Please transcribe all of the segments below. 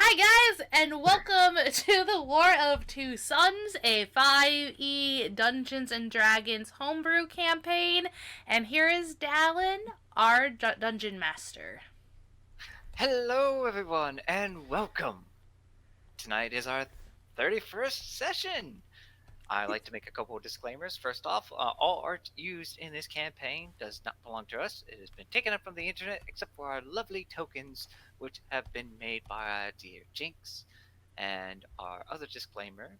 Hi guys, and welcome to the War of Two Suns, a 5e Dungeons and Dragons homebrew campaign. And here is Dallin, our dungeon master. Hello, everyone, and welcome. Tonight is our 31st session. I like to make a couple of disclaimers. First off, all art used in this campaign does not belong to us. It has been taken up from the internet, except for our lovely tokens, which have been made by our dear Jyinxx. And our other disclaimer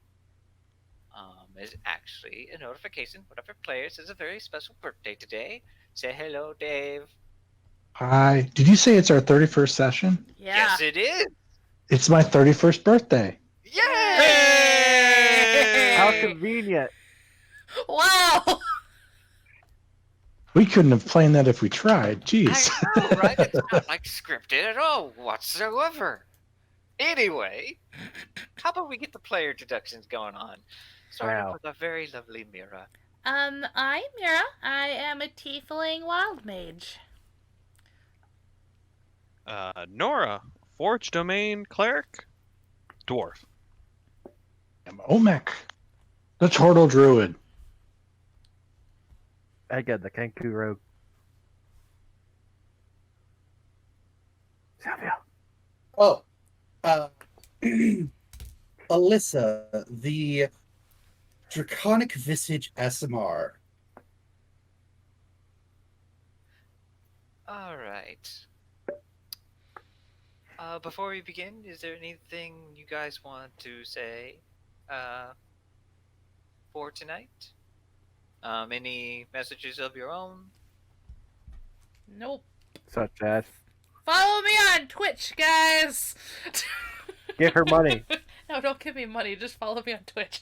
is actually a notification. One of our players has a very special birthday today. Say hello, Dave. Hi. Did you say it's our 31st session? Yeah. Yes, it is. It's my 31st birthday. Yay! How convenient. Wow! We couldn't have planned that if we tried. Jeez. I know, right? It's not like scripted at all whatsoever. Anyway, how about we get the player introductions going on? Starting Wow. with our very lovely Mira. I'm Mira. I am a tiefling wild mage. Nora, Forge Domain Cleric, Dwarf. I'm Omek, the Turtle Druid. I got the Kenku Rogue. Savia. Oh, Alyssa, the Draconic Visage SMR. All right. Before we begin, is there anything you guys want to say for tonight? Any messages of your own? Nope. Such as Follow me on Twitch, guys! give her money. No, don't give me money. Just follow me on Twitch.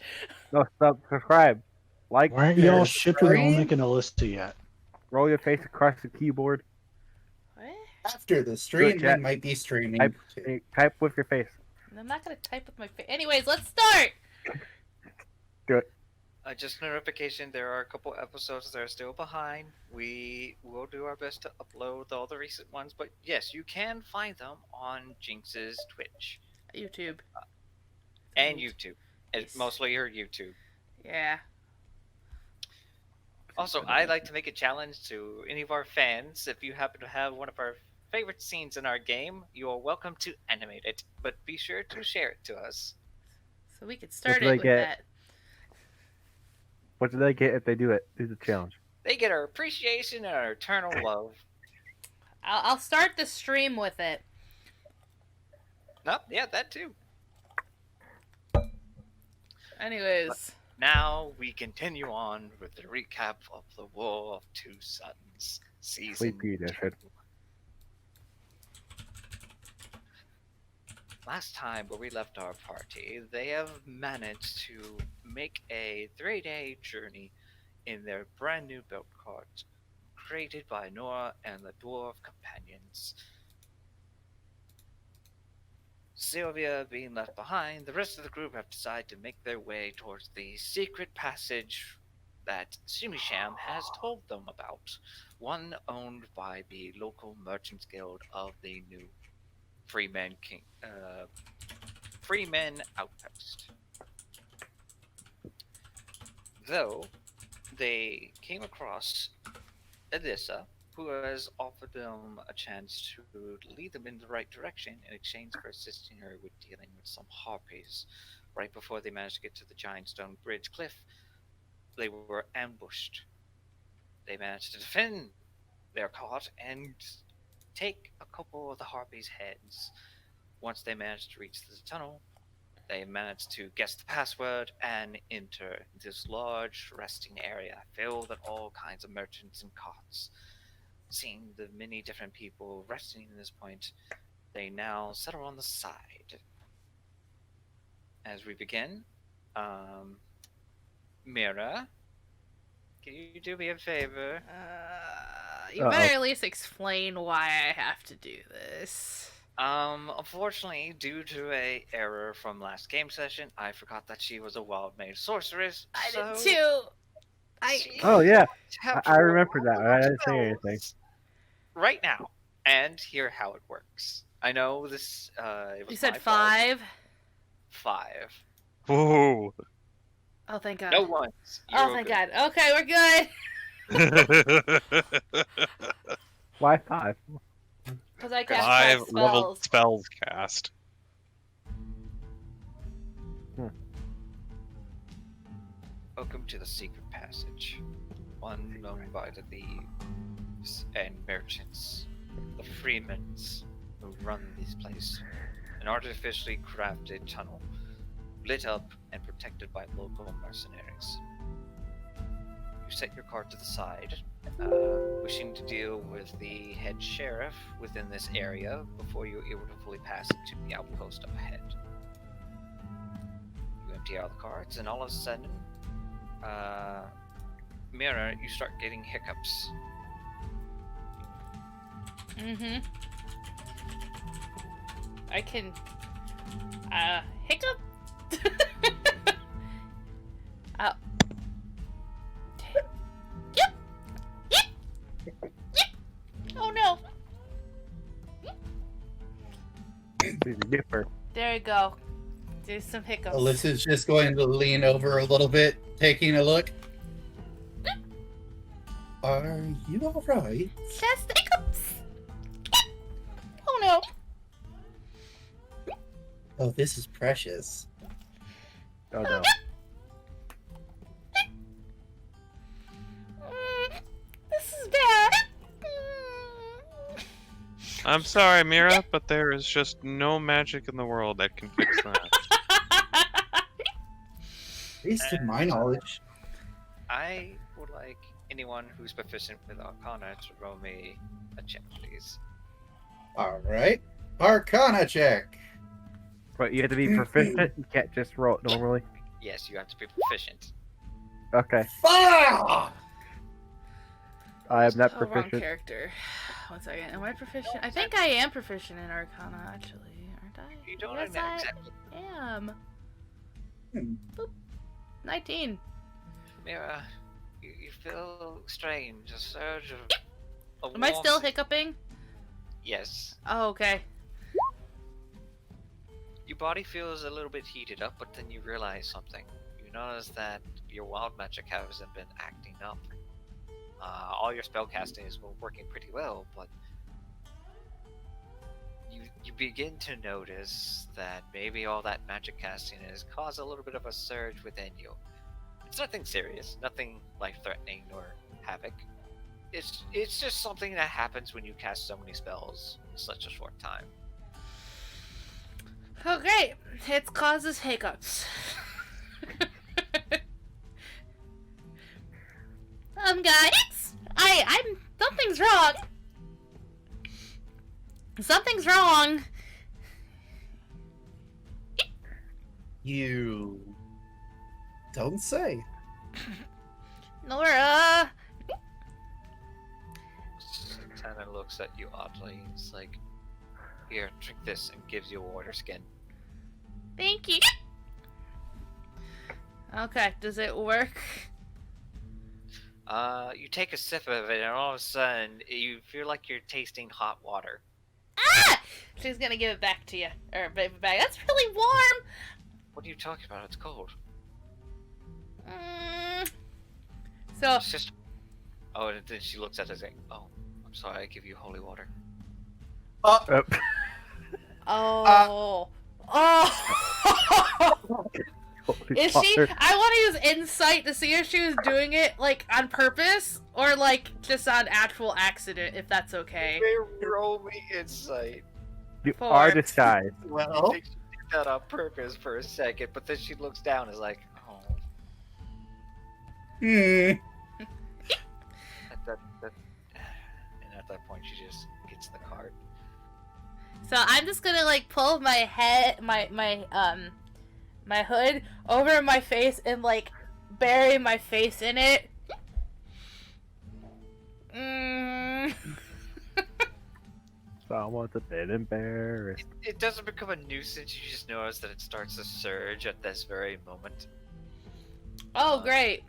No, subscribe. Like, Why aren't you all share, shipped with Omek and Alyssa yet? roll your face across the keyboard. What? After the stream, Chat. we might be streaming. Type, too. type with your face. I'm not gonna type with my face. Anyways, let's start! Just a notification, there are a couple episodes that are still behind. We will do our best to upload all the recent ones, but yes, you can find them on Jyinx's Twitch YouTube. and YouTube. Yes. Mostly her YouTube. Yeah. Also, I'd like to make a challenge to any of our fans. If you happen to have one of our favorite scenes in our game, you are welcome to animate it, but be sure to share it to us. So we could start do it I with get? that. What do they get if they do it? Do the challenge. They get our appreciation and our eternal love. I'll start the stream with it. No, yeah, that too. Anyways. Now we continue on with the recap of the War of Two Suns season. Sleepy edition. 2. Last time where we left our party, they have managed to make a 3-day journey in their brand new built cart, created by Nora and the Dwarf Companions. Sylvia being left behind, the rest of the group have decided to make their way towards the secret passage that Sumisham has told them about, one owned by the local Merchants Guild of the new Freemen Outpost. Though they came across Alyssa, who has offered them a chance to lead them in the right direction in exchange for assisting her with dealing with some harpies. Right before they managed to get to the giant stone bridge cliff, they were ambushed. They managed to defend their cart and take a couple of the harpies' heads. Once they managed to reach the tunnel, they managed to guess the password and enter this large resting area filled with all kinds of merchants and carts. Seeing the many different people resting in this point, they now settle on the side. As we begin, Mira, can you do me a favor? You better at least explain why I have to do this. Unfortunately, due to a error from last game session, I forgot that she was a wild mage sorceress. I so did too. she Oh yeah, have I to remember that. roll I didn't say spells anything. right now, and hear how it works. I know this. It was You said my fault. 5. 5. Ooh. Oh, thank God. No ones. You're Oh, all thank good. God. Okay, we're good. Why 5? Because I cast 5 5 level spells. spells cast. Welcome to the secret passage, one known by the thieves and merchants, the freemans who run this place. An artificially crafted tunnel, lit up and protected by local mercenaries. You set your card to the side, wishing to deal with the head sheriff within this area before you're able to fully pass it to the outpost up ahead. You empty out the cards, and all of a sudden, Mira, you start getting hiccups. Mm-hmm. I can... hiccup? Oh. Yep! Yep! Yep! Oh no! He's a dipper. There you go. Do some hiccups. Alyssa's just going to lean over a little bit, taking a look. Are you alright? Just hiccups! Oh no! Oh, this is precious. Oh no. This is bad. I'm sorry, Mira, but there is just no magic in the world that can fix that. At least to my knowledge. I would like anyone who's proficient with Arcana to roll me a check, please. Alright. Arcana check. But you have to be proficient. You can't just roll it normally. Yes, you have to be proficient. Okay. Ah! I am not Oh, wrong proficient. character. 1 second. Am I proficient? I think I am proficient in Arcana, actually. Aren't I? You don't Yes, know I exactly. am. Hmm. 19. Mira, you feel strange, a surge of Am I still warmth. hiccuping? Yes. Oh, okay. Your body feels a little bit heated up, but then you realize something. You notice that your wild magic hasn't been acting up. All your spellcasting is working pretty well, but you begin to notice that maybe all that magic casting has caused a little bit of a surge within you. It's nothing serious, nothing life-threatening or havoc. It's just something that happens when you cast so many spells in such a short time. Oh, great. It causes hiccups. Guys, I'm something's wrong. Something's wrong. You don't say. Nora. Santana looks at you oddly. It's like, here, drink this, and gives you a water skin. Thank you. Okay, does it work? You take a sip of it, and all of a sudden, you feel like you're tasting hot water. Ah! She's gonna give it back to you. Or baby back. That's really warm. What are you talking about? It's cold. So, It's just. Oh, and then she looks at us like, oh, I'm sorry, I give you holy water. oh. Is she? I want to use insight to see if she was doing it like on purpose or like just on actual accident, if that's okay. Roll me insight. You 4. are disguised. I Well, think she did that on purpose for a second, but then she looks down and is like, oh. hmm. And at that point, she just gets the card. So I'm just gonna like pull my head, my hood over my face and like bury my face in it. Someone's a bit embarrassed. It doesn't become a nuisance, you just notice that it starts to surge at this very moment. Oh, great.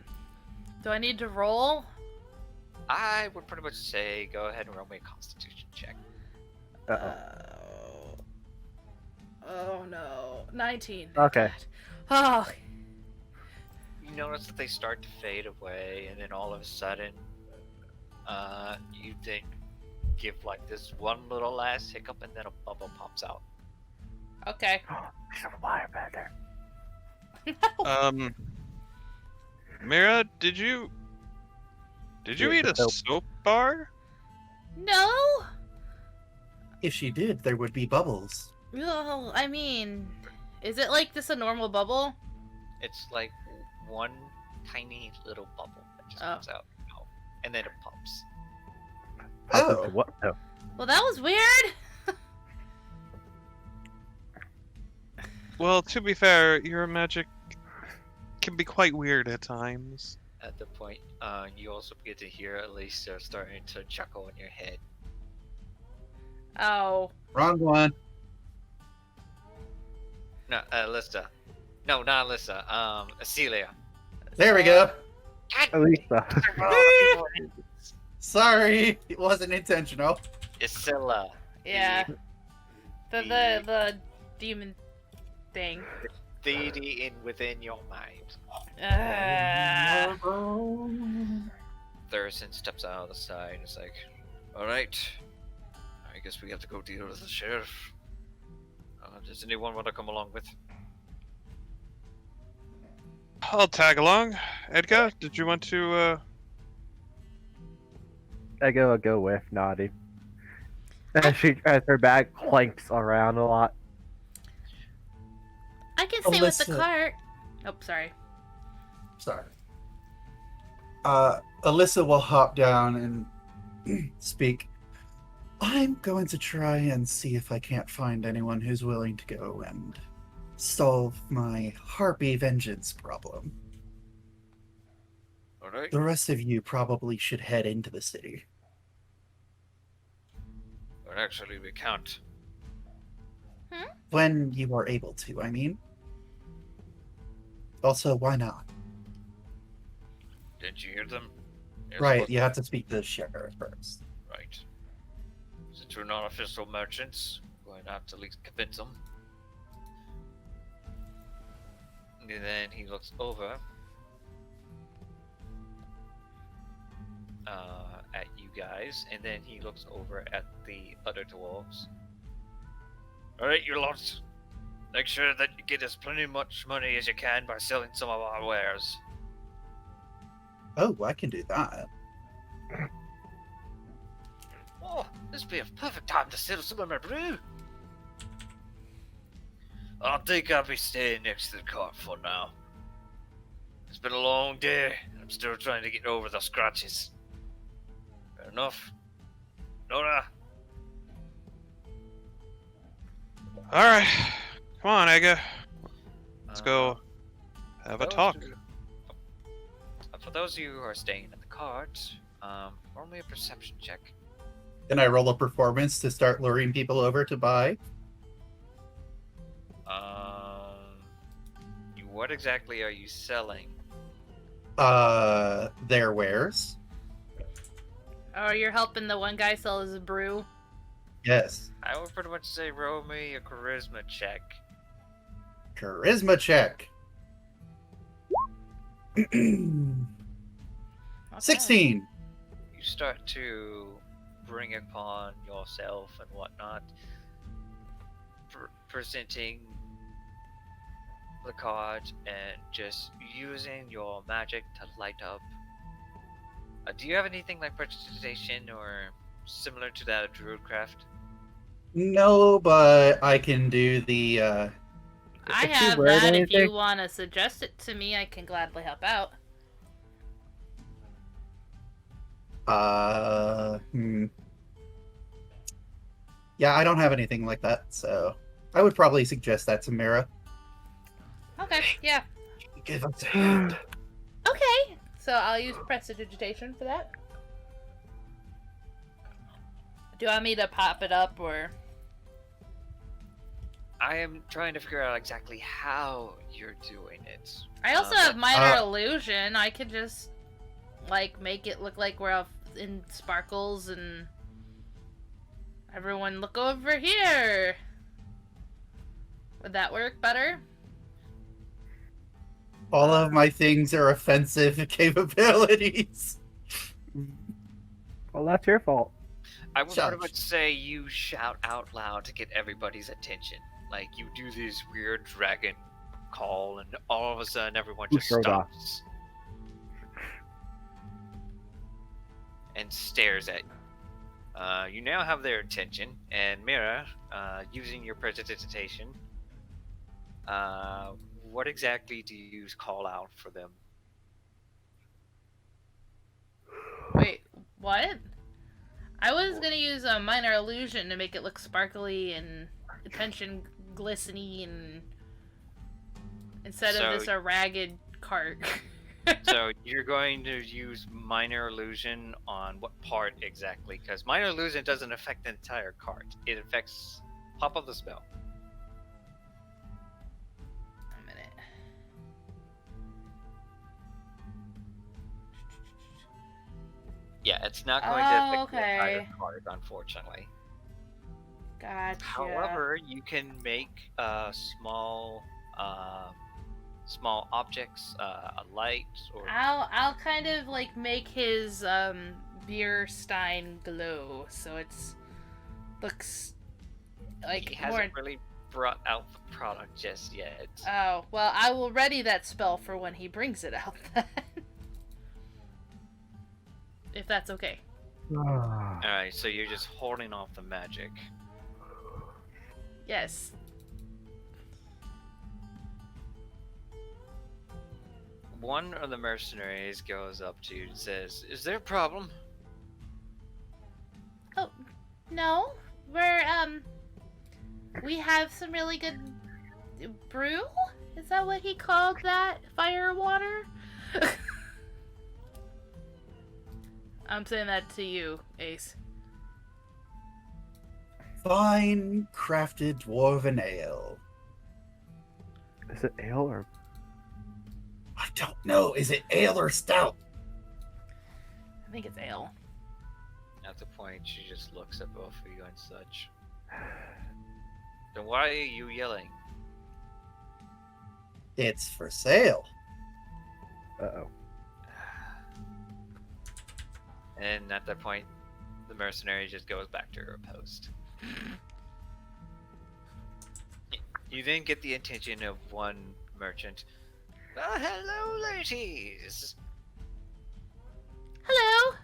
Do I need to roll? I would pretty much say go ahead and roll me a constitution check. Uh-oh. Oh no. 19. Okay. God. Oh. You notice that they start to fade away, and then all of a sudden, you then give like this one little last hiccup, and then a bubble pops out. Okay. There's a firebender. Mira, did you eat a Nope. soap bar? No? If she did, there would be bubbles. Well, I mean, is it like just a normal bubble? It's like one tiny little bubble that just Oh. comes out, and then it pops. Oh. What? Oh. Well, that was weird. Well, to be fair, your magic can be quite weird at times. At the point, you also get to hear Alicia starting to chuckle in your head. Oh. Wrong one. No, Alyssa. No, not Alyssa. Celia. There we go. Elisa. Sorry, it wasn't intentional. Isilla. Yeah. The- The demon thing. Deity in within your mind. Thurston steps out of the side and is like, "Alright, I guess we have to go deal with the sheriff. Does anyone want to come along with?" I'll tag along. Edgar, did you want to, I go with Naughty. As her bag clanks around a lot. I can stay with the Alyssa. cart. Oh, sorry. Sorry. Alyssa will hop down and speak. I'm going to try and see if I can't find anyone who's willing to go and solve my harpy vengeance problem. Alright. The rest of you probably should head into the city. But actually, we can't. When you are able to, I mean. Also, why not? Didn't you hear them? Yes, Right, what- you have to speak to the sheriff first. Right. Since we're not official merchants, we're going to have to at least convince them. And then he looks over at you guys, and then he looks over at the other dwarves. Alright, you lot. Make sure that you get as plenty much money as you can by selling some of our wares. Oh, I can do that. Oh, this would be a perfect time to sell some of my brew. I think I'll be staying next to the cart for now. It's been a long day, and I'm still trying to get over the scratches. Fair enough. Nora, Alright. Come on, Edgar. Let's go have a those talk. for those of you who are staying in the cart, roll me a perception check. Can I roll a performance to start luring people over to buy? What exactly are you selling? Their wares. Oh, you're helping the one guy sell his brew. Yes. I would pretty much say roll me a charisma check. Charisma check. Okay. 16. You start to bring upon yourself and whatnot, presenting the card and just using your magic to light up. Do you have anything like prestidigitation or similar to that of Druidcraft? No, but I can do the I If you have wear that. If you anything- want to suggest it to me, I can gladly help out. Yeah, I don't have anything like that, so I would probably suggest that to Mira. Okay, yeah. Give us a hand. Okay, so I'll use prestidigitation for that. Do you want me to pop it up or? I am trying to figure out exactly how you're doing it. I also but- have minor illusion. I could just like make it look like we're off in sparkles and everyone look over here. Would that work better? All of my things are offensive capabilities. Well, that's your fault. I would pretty Shush. much say you shout out loud to get everybody's attention. Like you do this weird dragon call, and all of a sudden everyone Who just showed up? stops and stares at you. You now have their attention, and Mira, using your prestidigitation, what exactly do you call out for them? Wait, what? I was gonna use a minor illusion to make it look sparkly and attention glistening, and instead of just a ragged cart. So you're going to use minor illusion on what part exactly? Because minor illusion doesn't affect the entire cart. It affects pop of the spell. A minute. Yeah, it's not going to affect the okay. entire cart, unfortunately. Gotcha. However, you can make small objects, a light, or I'll kind of like make his beer stein glow, so it's looks like he more. hasn't really brought out the product just yet. Oh well, I will ready that spell for when he brings it out then. If that's okay. Alright, so you're just holding off the magic. Yes. One of the mercenaries goes up to you and says, "Is there a problem?" Oh, no. We're we have some really good brew? Is that what he called that? Fire water? I'm saying that to you, Ace. Fine crafted dwarven ale. Is it ale or? I don't know. Is it ale or stout? I think it's ale. At the point, she just looks at both of you and such. Then why are you yelling? It's for sale. Uh-oh. And at that point, the mercenary just goes back to her post. You then get the attention of one merchant. "Oh, hello, ladies. Hello.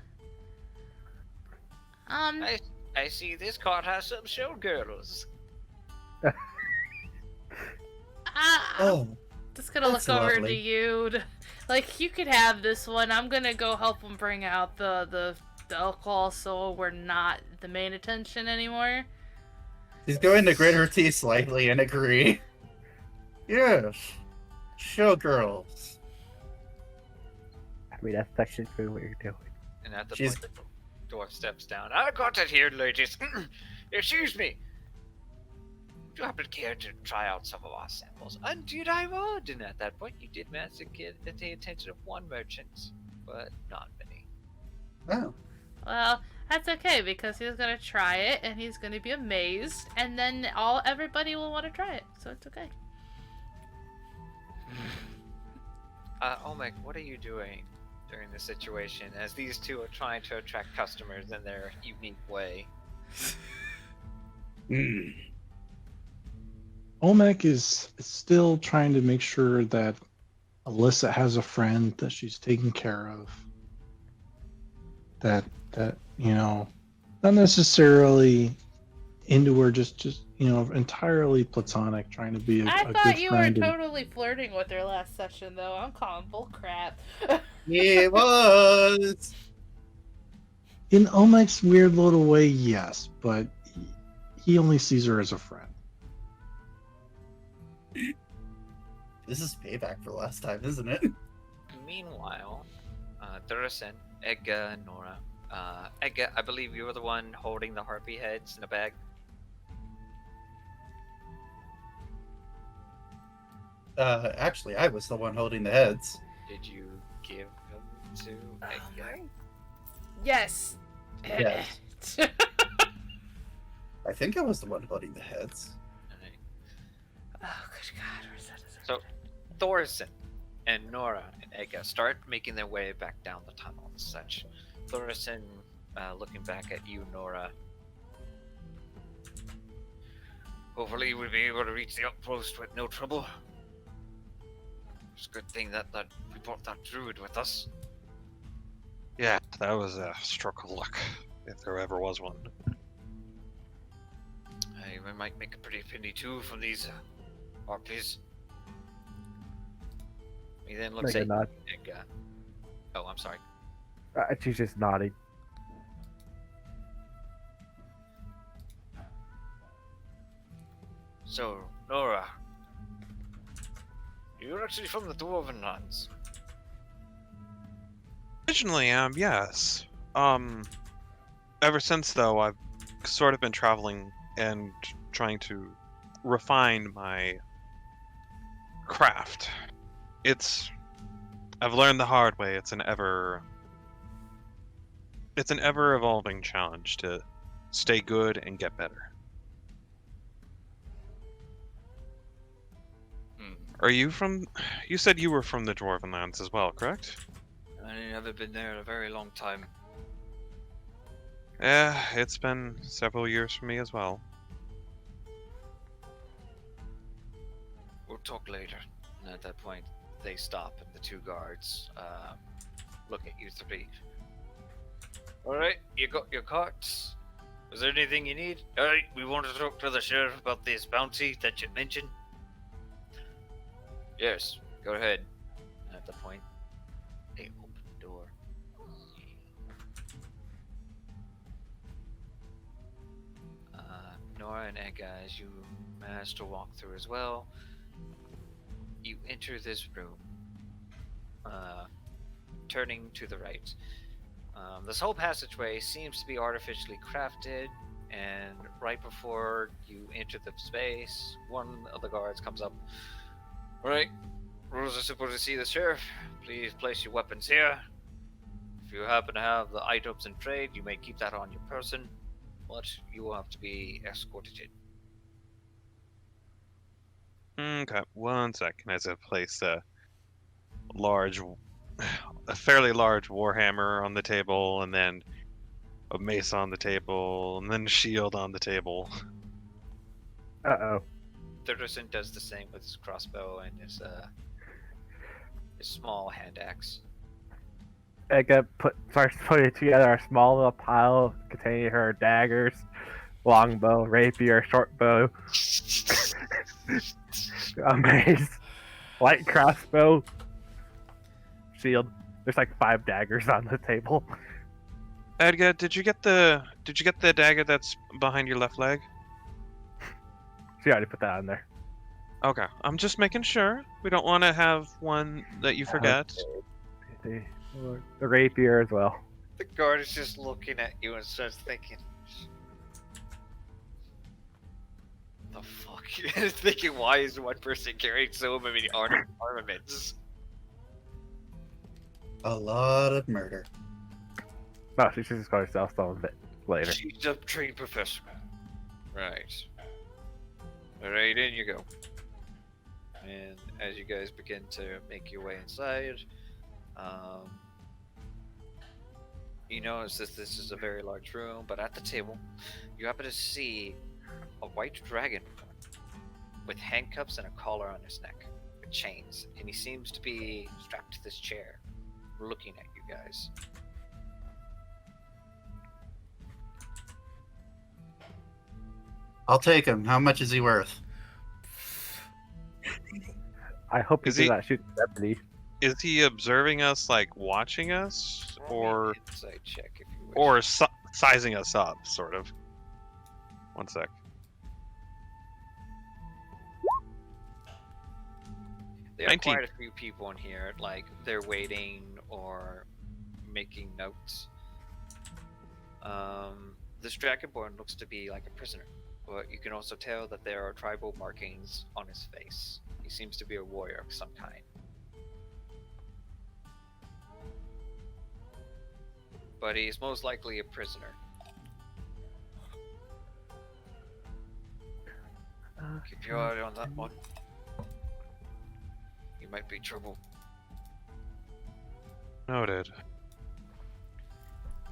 I see this cart has some showgirls." I'm Oh, just gonna that's look over lovely. to you. Like, you could have this one. I'm gonna go help him bring out the alcohol so we're not the main attention anymore. she's going to grit her teeth slightly and agree. Yes, showgirls. I mean, that's technically what you're doing. And at the She's- point, the dwarf steps down. "I got it here, ladies. Excuse me. Would you happen to care to try out some of our samples?" "Indeed I would." And at that point, you did manage to get the attention of one merchant, but not many. Oh, Well, that's okay because he's gonna try it and he's gonna be amazed, and then everybody will want to try it, so it's okay. Omek, what are you doing during this situation as these two are trying to attract customers in their unique way? mm. Olmec is still trying to make sure that Alyssa has a friend that she's taken care of. That not necessarily into her, just entirely platonic, trying to be a I good thought you were friend. and- totally flirting with her last session, though. I'm calling bull crap. It was. In Olmec's weird little way, yes, but he only sees her as a friend. This is payback for last time, isn't it? Meanwhile, Duracen, Edgar, and Nora. Edgar, I believe you were the one holding the harpy heads in a bag. Actually, I was the one holding the heads. Did you give them to Edgar? Yes. Yes. I think I was the one holding the heads. Alright. God, where's that? So, Thorson and Nora and Ega start making their way back down the tunnel and such. Thorson, looking back at you, Nora. Hopefully, we'll be able to reach the outpost with no trouble. It's a good thing that we brought that druid with us. Yeah, that was a stroke of luck, if there ever was one. Hey, we might make a pretty penny too from these harpies. He then looks Make a at nod. you, Ega. Oh, I'm sorry. She's just nodding. So, Nora, you're actually from the Dwarven lands. Originally, yes. Ever since, though, I've sort of been traveling and trying to refine my craft. I've learned the hard way. It's an ever evolving challenge to stay good and get better. You said you were from the Dwarven lands as well, correct? I haven't been there in a very long time. Yeah, it's been several years for me as well. We'll talk later. And at that point, they stop, and the two guards look at you three. All right, you got your carts. Was there anything you need? All right, we want to talk to the sheriff about this bounty that you mentioned. Yes, go ahead. And at the point, they open the door. Nora and Ega, as you manage to walk through as well, you enter this room, turning to the right. This whole passageway seems to be artificially crafted, and right before you enter the space, one of the guards comes up. Alright, rules are supposed to see the sheriff. Please place your weapons here. If you happen to have the items in trade, you may keep that on your person, but you will have to be escorted in. Okay, one second. As I place a fairly large warhammer on the table, and then a mace on the table, and then a shield on the table. Uh-oh. Thurderson does the same with his crossbow and his small hand axe. Ega starts putting together a small little pile containing her daggers, longbow, rapier, short bow, a mace, light crossbow, shield. There's like 5 daggers on the table. Edgar, did you get the dagger that's behind your left leg? She already put that on there. Okay, I'm just making sure. We don't want to have one that you forget. The rapier as well. The guard is just looking at you and starts thinking, the fuck? Thinking, why is one person carrying so many armaments? A lot of murder. No, she's just going to sell some of it later. She's a trained professional. Right. Alright, in you go. And as you guys begin to make your way inside, you notice that this is a very large room, but at the table, you happen to see a white dragon with handcuffs and a collar on his neck, with chains, and he seems to be strapped to this chair, looking at you guys. I'll take him. How much is he worth? I hope Is he he- does not shoot the deputy. Is he observing us, like watching us, Roll me or an insight check if you wish. sizing us up, sort of? One sec. There are 19. quite a few people in here, like they're waiting or making notes. This dragonborn looks to be like a prisoner, but you can also tell that there are tribal markings on his face. He seems to be a warrior of some kind. But he's most likely a prisoner. Keep your eye on that one. might be trouble. Noted.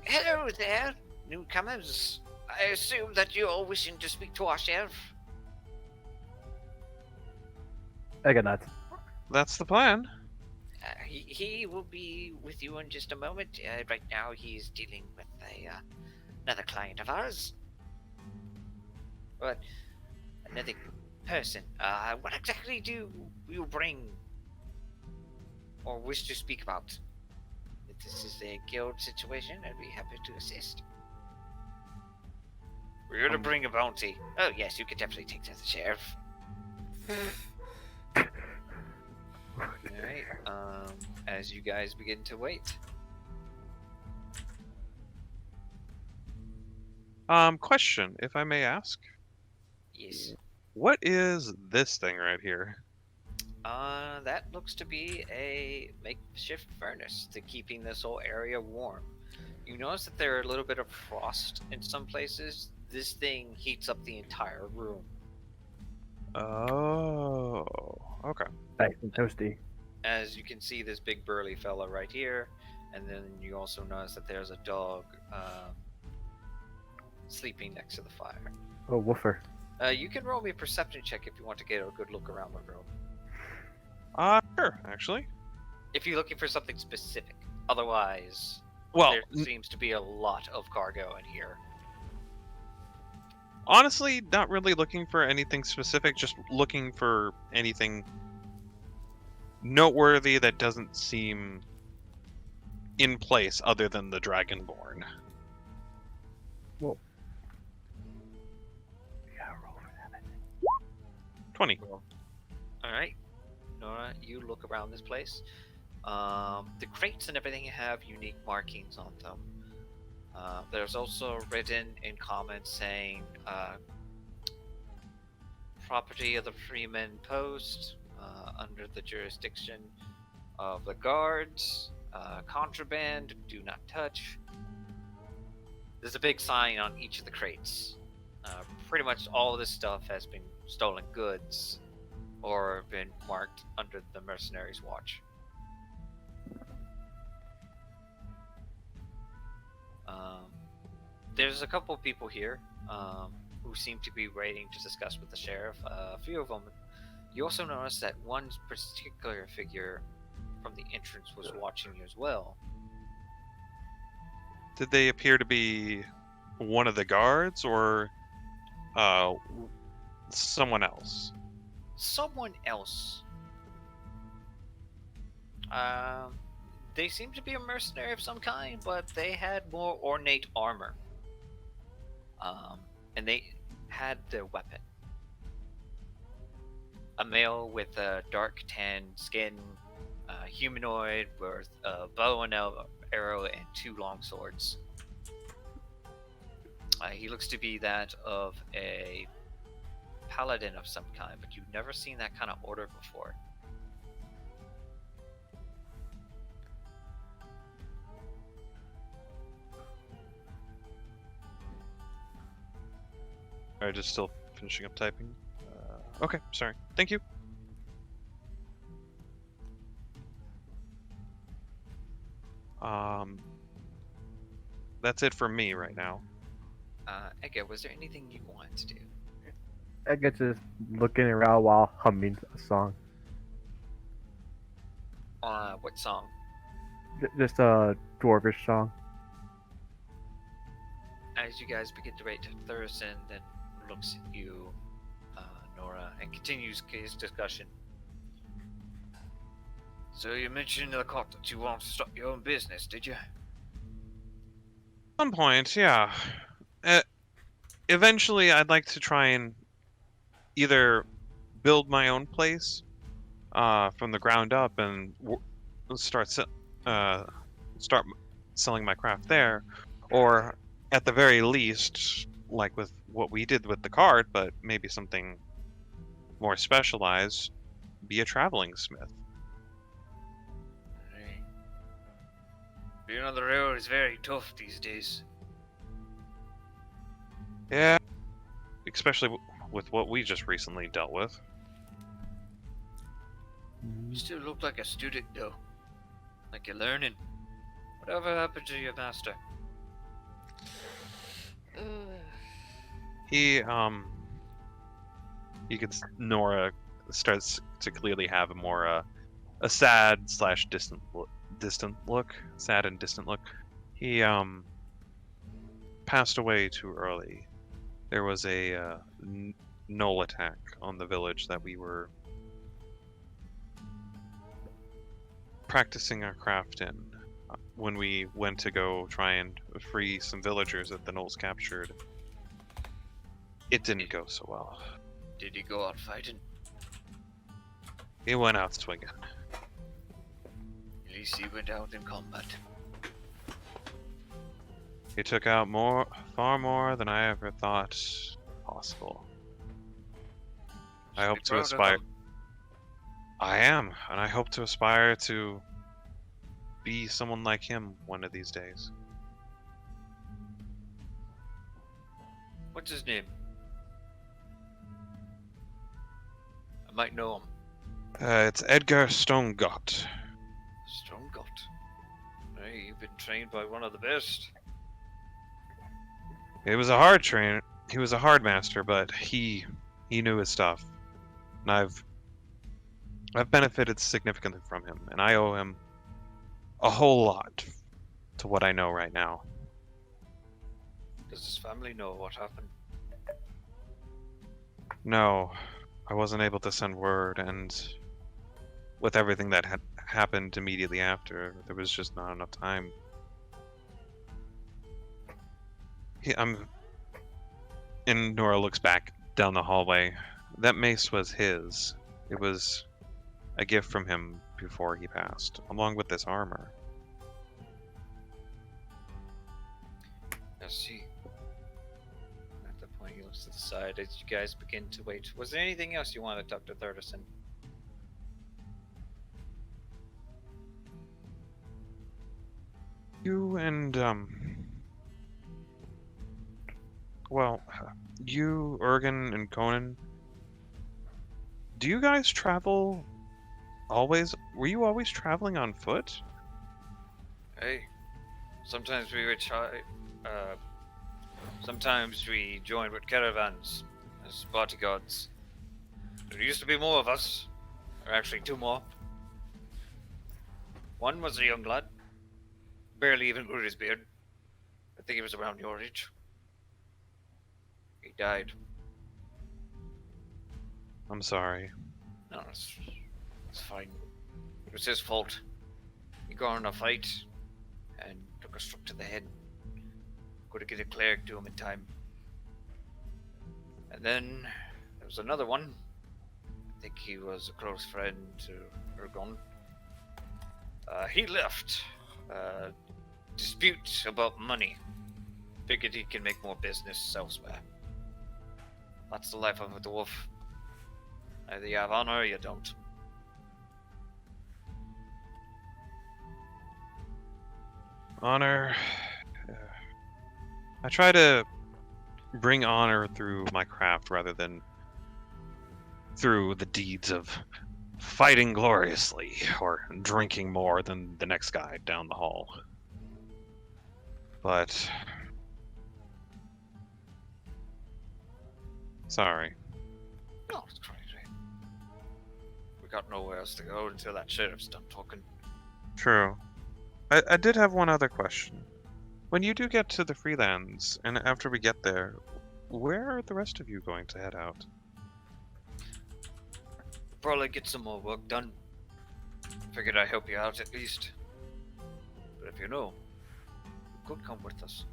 Hello there, newcomers. I assume that you're all wishing to speak to our sheriff. Ega nuts. That's the plan. He will be with you in just a moment. Right now, he's dealing with another client of ours. But another person. What exactly do you bring or wish to speak about? If this is a guild situation, I'd be happy to assist. We're here to bring a bounty. Oh yes, you could definitely take that to the sheriff. Alright, as you guys begin to wait. Question, if I may ask. Yes. What is this thing right here? That looks to be a makeshift furnace to keeping this whole area warm. You notice that there are a little bit of frost in some places. This thing heats up the entire room. Oh, okay. Nice and toasty. As you can see, this big burly fella right here, and then you also notice that there's a dog sleeping next to the fire. Oh, woofer. You can roll me a perception check if you want to get a good look around the room. Sure, actually. If you're looking for something specific. Otherwise, Well, there seems to be a lot of cargo in here. honestly, not really looking for anything specific, just looking for anything noteworthy that doesn't seem in place other than the Dragonborn. Well, you gotta roll for that. 20. Alright. Nora, you look around this place. The crates and everything have unique markings on them. There's also written in comments saying property of the Freeman Post, under the jurisdiction of the guards, contraband, do not touch. There's a big sign on each of the crates. Pretty much all of this stuff has been stolen goods or been marked under the mercenaries' watch. There's a couple of people here who seem to be waiting to discuss with the sheriff. A few of them. You also notice that one particular figure from the entrance was watching you as well. Did they appear to be one of the guards or someone else? Someone else. They seem to be a mercenary of some kind, but they had more ornate armor. And they had their weapon. A male with a dark tan skin, humanoid with a bow and arrow and 2 long swords. He looks to be that of a paladin of some kind, but you've never seen that kind of order before. Alright, just still finishing up typing. Okay, sorry. Thank you. That's it for me right now. Ega, was there anything you wanted to do? Ega just looking around while humming a song. What song? Just a dwarvish song. As you guys begin to wait, Thurston then looks at you, Nora, and continues his discussion. So you mentioned in the cult that you want to start your own business, did you? At some point, yeah. Eventually, I'd like to try and either build my own place from the ground up and start selling my craft there, or at the very least, like with what we did with the cart, but maybe something more specialized, be a traveling smith. Being on the road is very tough these days. Yeah, especially with what we just recently dealt with. You still look like a student, though. Like you're learning. Whatever happened to your master? He Nora starts to clearly have a more a sad slash distant look, sad and distant look. He passed away too early. There was a null attack on the village that we were practicing our craft in. When we went to go try and free some villagers that the gnolls captured, it didn't go so well. Did he go out fighting? He went out swinging. At least he went out in combat. He took out far more than I ever thought possible. I Should hope be to proud of aspire. him. I am, and I hope to aspire to be someone like him one of these days. What's his name? I might know him. It's Edgar Stonegott. Stronggut. Hey, you've been trained by one of the best. He was a hard trainer. He was a hard master, but he knew his stuff, and I've benefited significantly from him, and I owe him a whole lot to what I know right now. Does his family know what happened? No, I wasn't able to send word, and with everything that had happened immediately after, there was just not enough time. And Nora looks back down the hallway. That mace was his. It was a gift from him before he passed, along with this armor. I see. At that point, he looks to the side as you guys begin to wait. Was there anything else you wanted, Dr. Thurderson? You and, well, you, Ergen, and Conan, do you guys travel always? Were you always traveling on foot? Hey, sometimes we would try. Sometimes we join with caravans as bodyguards. There used to be more of us. Or actually, two more. One was a young lad. Barely even grew his beard. I think he was around your age. He died. I'm sorry. No, it's fine. It was his fault. He got in a fight and took a struck to the head. Could have get a cleric to him in time. And then there was another one. I think he was a close friend to Ergon. He left. Dispute about money. Figured he can make more business elsewhere. That's the life of a dwarf. Either you have honor or you don't. Honor. I try to bring honor through my craft rather than through the deeds of fighting gloriously or drinking more than the next guy down the hall. But sorry. No, it's crazy. We got nowhere else to go until that sheriff's done talking. True. I did have one other question. When you do get to the Freelands, and after we get there, where are the rest of you going to head out? Probably get some more work done. Figured I'd help you out at least. But if you know, you could come with us.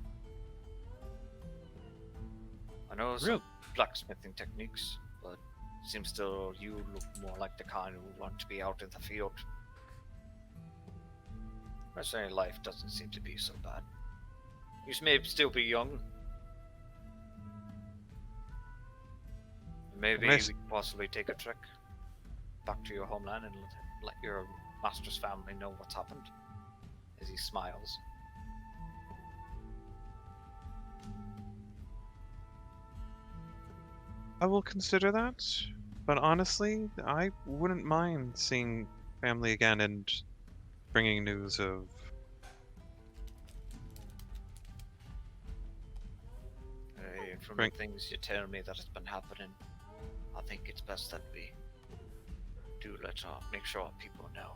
I know some Real- blacksmithing techniques, but it seems still you look more like the kind who want to be out in the field. Mercenary life doesn't seem to be so bad. You may still be young. Maybe Nice. we could possibly take a trek back to your homeland and let your master's family know what's happened. As he smiles. I will consider that. But honestly, I wouldn't mind seeing family again and bringing news of. From Right. the things you tell me that has been happening, I think it's best that we do make sure people know.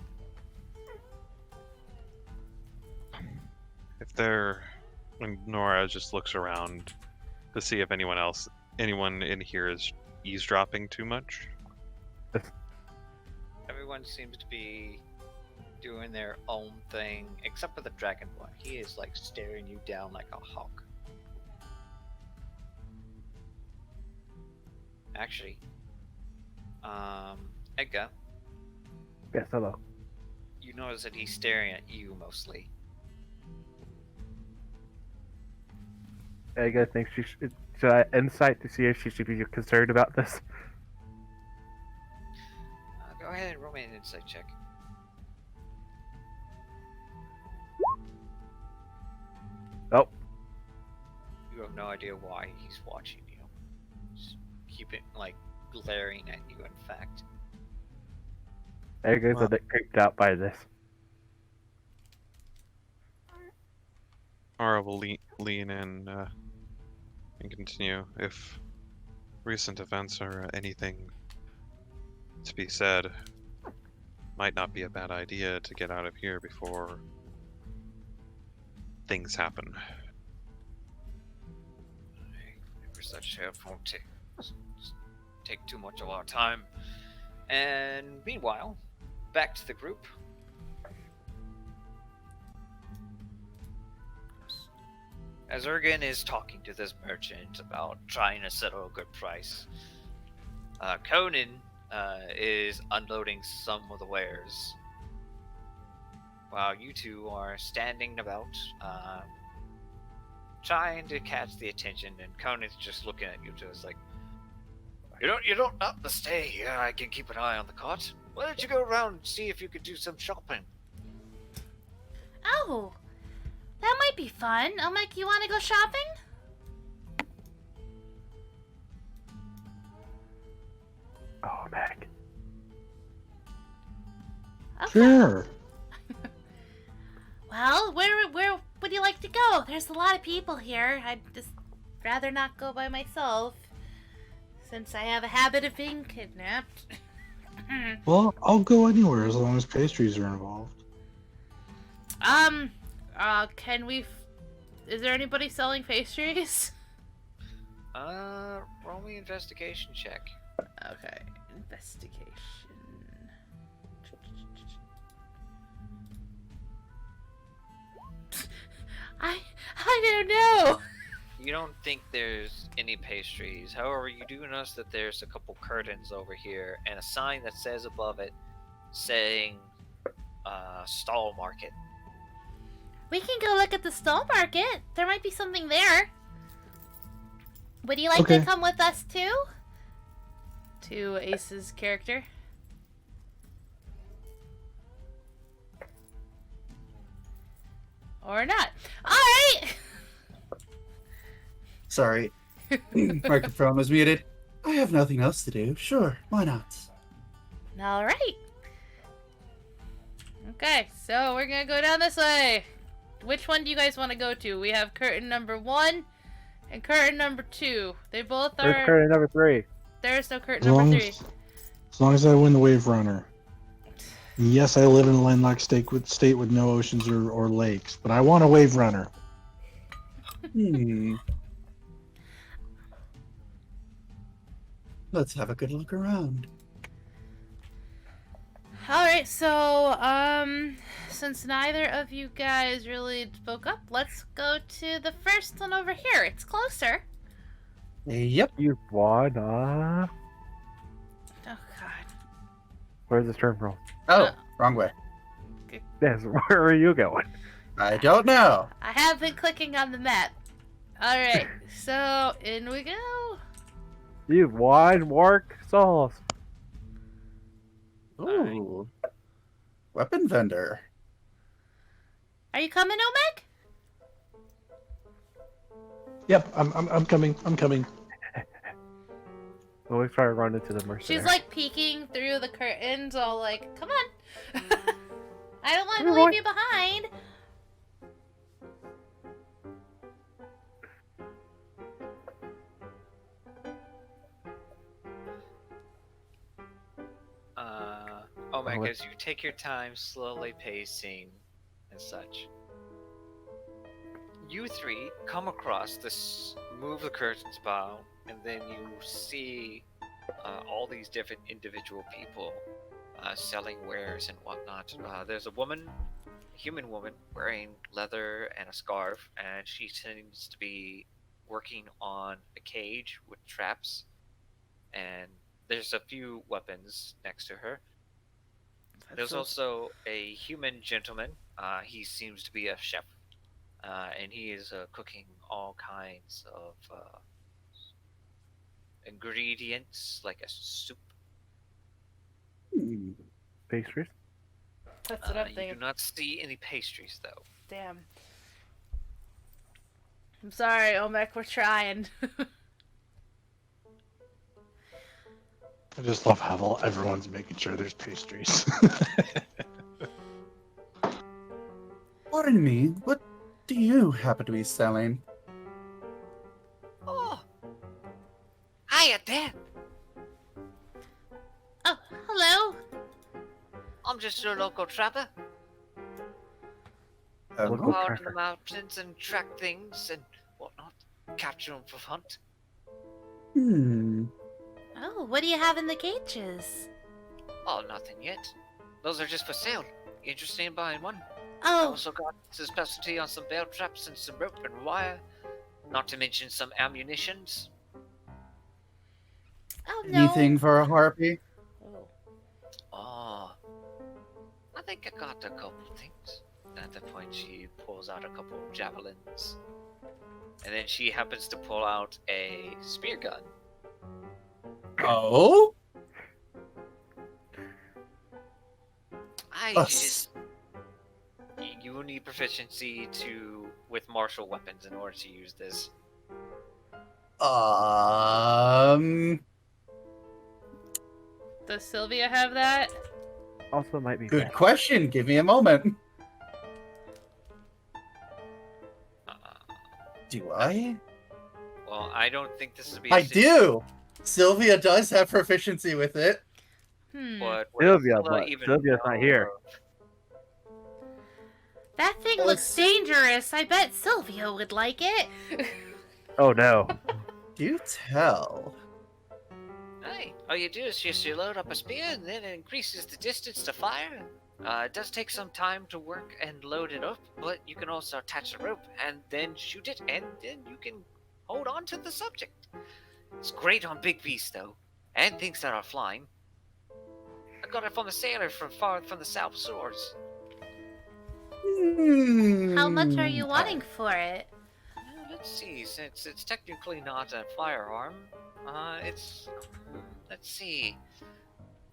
If they're. And Nora just looks around to see if anyone in here is eavesdropping too much. Everyone seems to be doing their own thing, except for the dragonborn. He is like staring you down like a hawk. Actually, Edgar, Yes, hello. you notice that he's staring at you mostly. Ega thinks should I insight to see if she should be concerned about this? Go ahead and roll me an insight check. Oh, You have no idea why he's watching you. Just keep it like glaring at you, in fact. Ega's Wow. a bit creeped out by this. Ara will lean in and continue. If recent events are anything to be said, might not be a bad idea to get out of here before things happen. Never such help won't take too much of our time. And meanwhile, back to the group. As Ergen is talking to this merchant about trying to settle a good price, Conan is unloading some of the wares, while you two are standing about, trying to catch the attention. And Conan's just looking at you, just like, you don't have to stay here. I can keep an eye on the cart. Why don't you go around and see if you could do some shopping? Oh, that might be fun. Mike, you want to go shopping? Oh, Meg. Okay. Sure. Well, where would you like to go? There's a lot of people here. I'd just rather not go by myself, since I have a habit of being kidnapped. Well, I'll go anywhere as long as pastries are involved. Can we? Is there anybody selling pastries? Roll me investigation check. Okay, investigation. I don't know. You don't think there's any pastries. However, you do notice that there's a couple curtains over here and a sign that says above it, saying, stall market. We can go look at the stall market. There might be something there. Would you like to Okay. come with us too? To Ace's character. Or not. Alright! Sorry. Microphone was muted. I have nothing else to do. Sure, why not? Alright. Okay, so we're gonna go down this way. Which one do you guys want to go to? We have curtain number 1 and curtain number 2. They both Where's are... curtain number 3? There's no curtain As long number 3. as long as I win the Wave Runner. Yes, I live in a landlocked state with no oceans or lakes, but I want a Wave Runner. Let's have a good look around. Alright, so, since neither of you guys really spoke up, let's go to the first one over here. It's closer. Yep. You wanna? Oh, God. Where's this turn from? Oh, Uh. wrong way. Yes, where are you going? I don't know. I have been clicking on the map. Alright, so, in we go. You wine work sauce. Ooh. Weapon vendor. Are you coming, Omek? Yep, I'm coming. I'm coming. Always try to run into the mercenary. She's like peeking through the curtains, all like, "Come on, I don't want to Come leave on. you behind." Oh my Oh, goodness, you take your time, slowly pacing and such. You three come across this, move the curtains bow, and then you see all these different individual people selling wares and whatnot. There's a woman, a human woman, wearing leather and a scarf, and she seems to be working on a cage with traps, and there's a few weapons next to her. There's also a human gentleman. He seems to be a chef, and he is cooking all kinds of ingredients, like a soup. Hmm. Pastries. That's what I'm You thinking. do not see any pastries, though. Damn. I'm sorry, Omek. We're trying. I just love how everyone's making sure there's pastries. Pardon me, what do you happen to be selling? Oh, hiya there. Oh, hello. I'm just your local trapper. Oh, Go out in tracker. the mountains and track things and whatnot. Capture them for hunt. hmm. Oh, what do you have in the cages? Oh, nothing yet. Those are just for sale. Interested in buying one? I Oh, also got some specialty on some bell traps and some rope and wire. Not to mention some ammunitions. oh no. Anything for a harpy? Oh. Oh, I think I got a couple things. At that point, she pulls out a couple of javelins. And then she happens to pull out a spear gun. Oh? I Us. just... You will need proficiency with martial weapons in order to use this. Does Sylvia have that? Also might be Good bad. question. Give me a moment. Uh, Do I? well, I don't think this would be. I do. Sylvia does have proficiency with it. But Sylvia, but Sylvia's not here. That thing Well, looks dangerous. I bet Sylvia would like it. Oh no. Do tell. Hey, all you do is just you load up a spear and then it increases the distance to fire. It does take some time to work and load it up, but you can also attach a rope and then shoot it, and then you can hold on to the subject. It's great on big beasts though, and things that are flying. I got it from a sailor from the South Shores. How much are you wanting for it? Let's see, since it's technically not a firearm, let's see.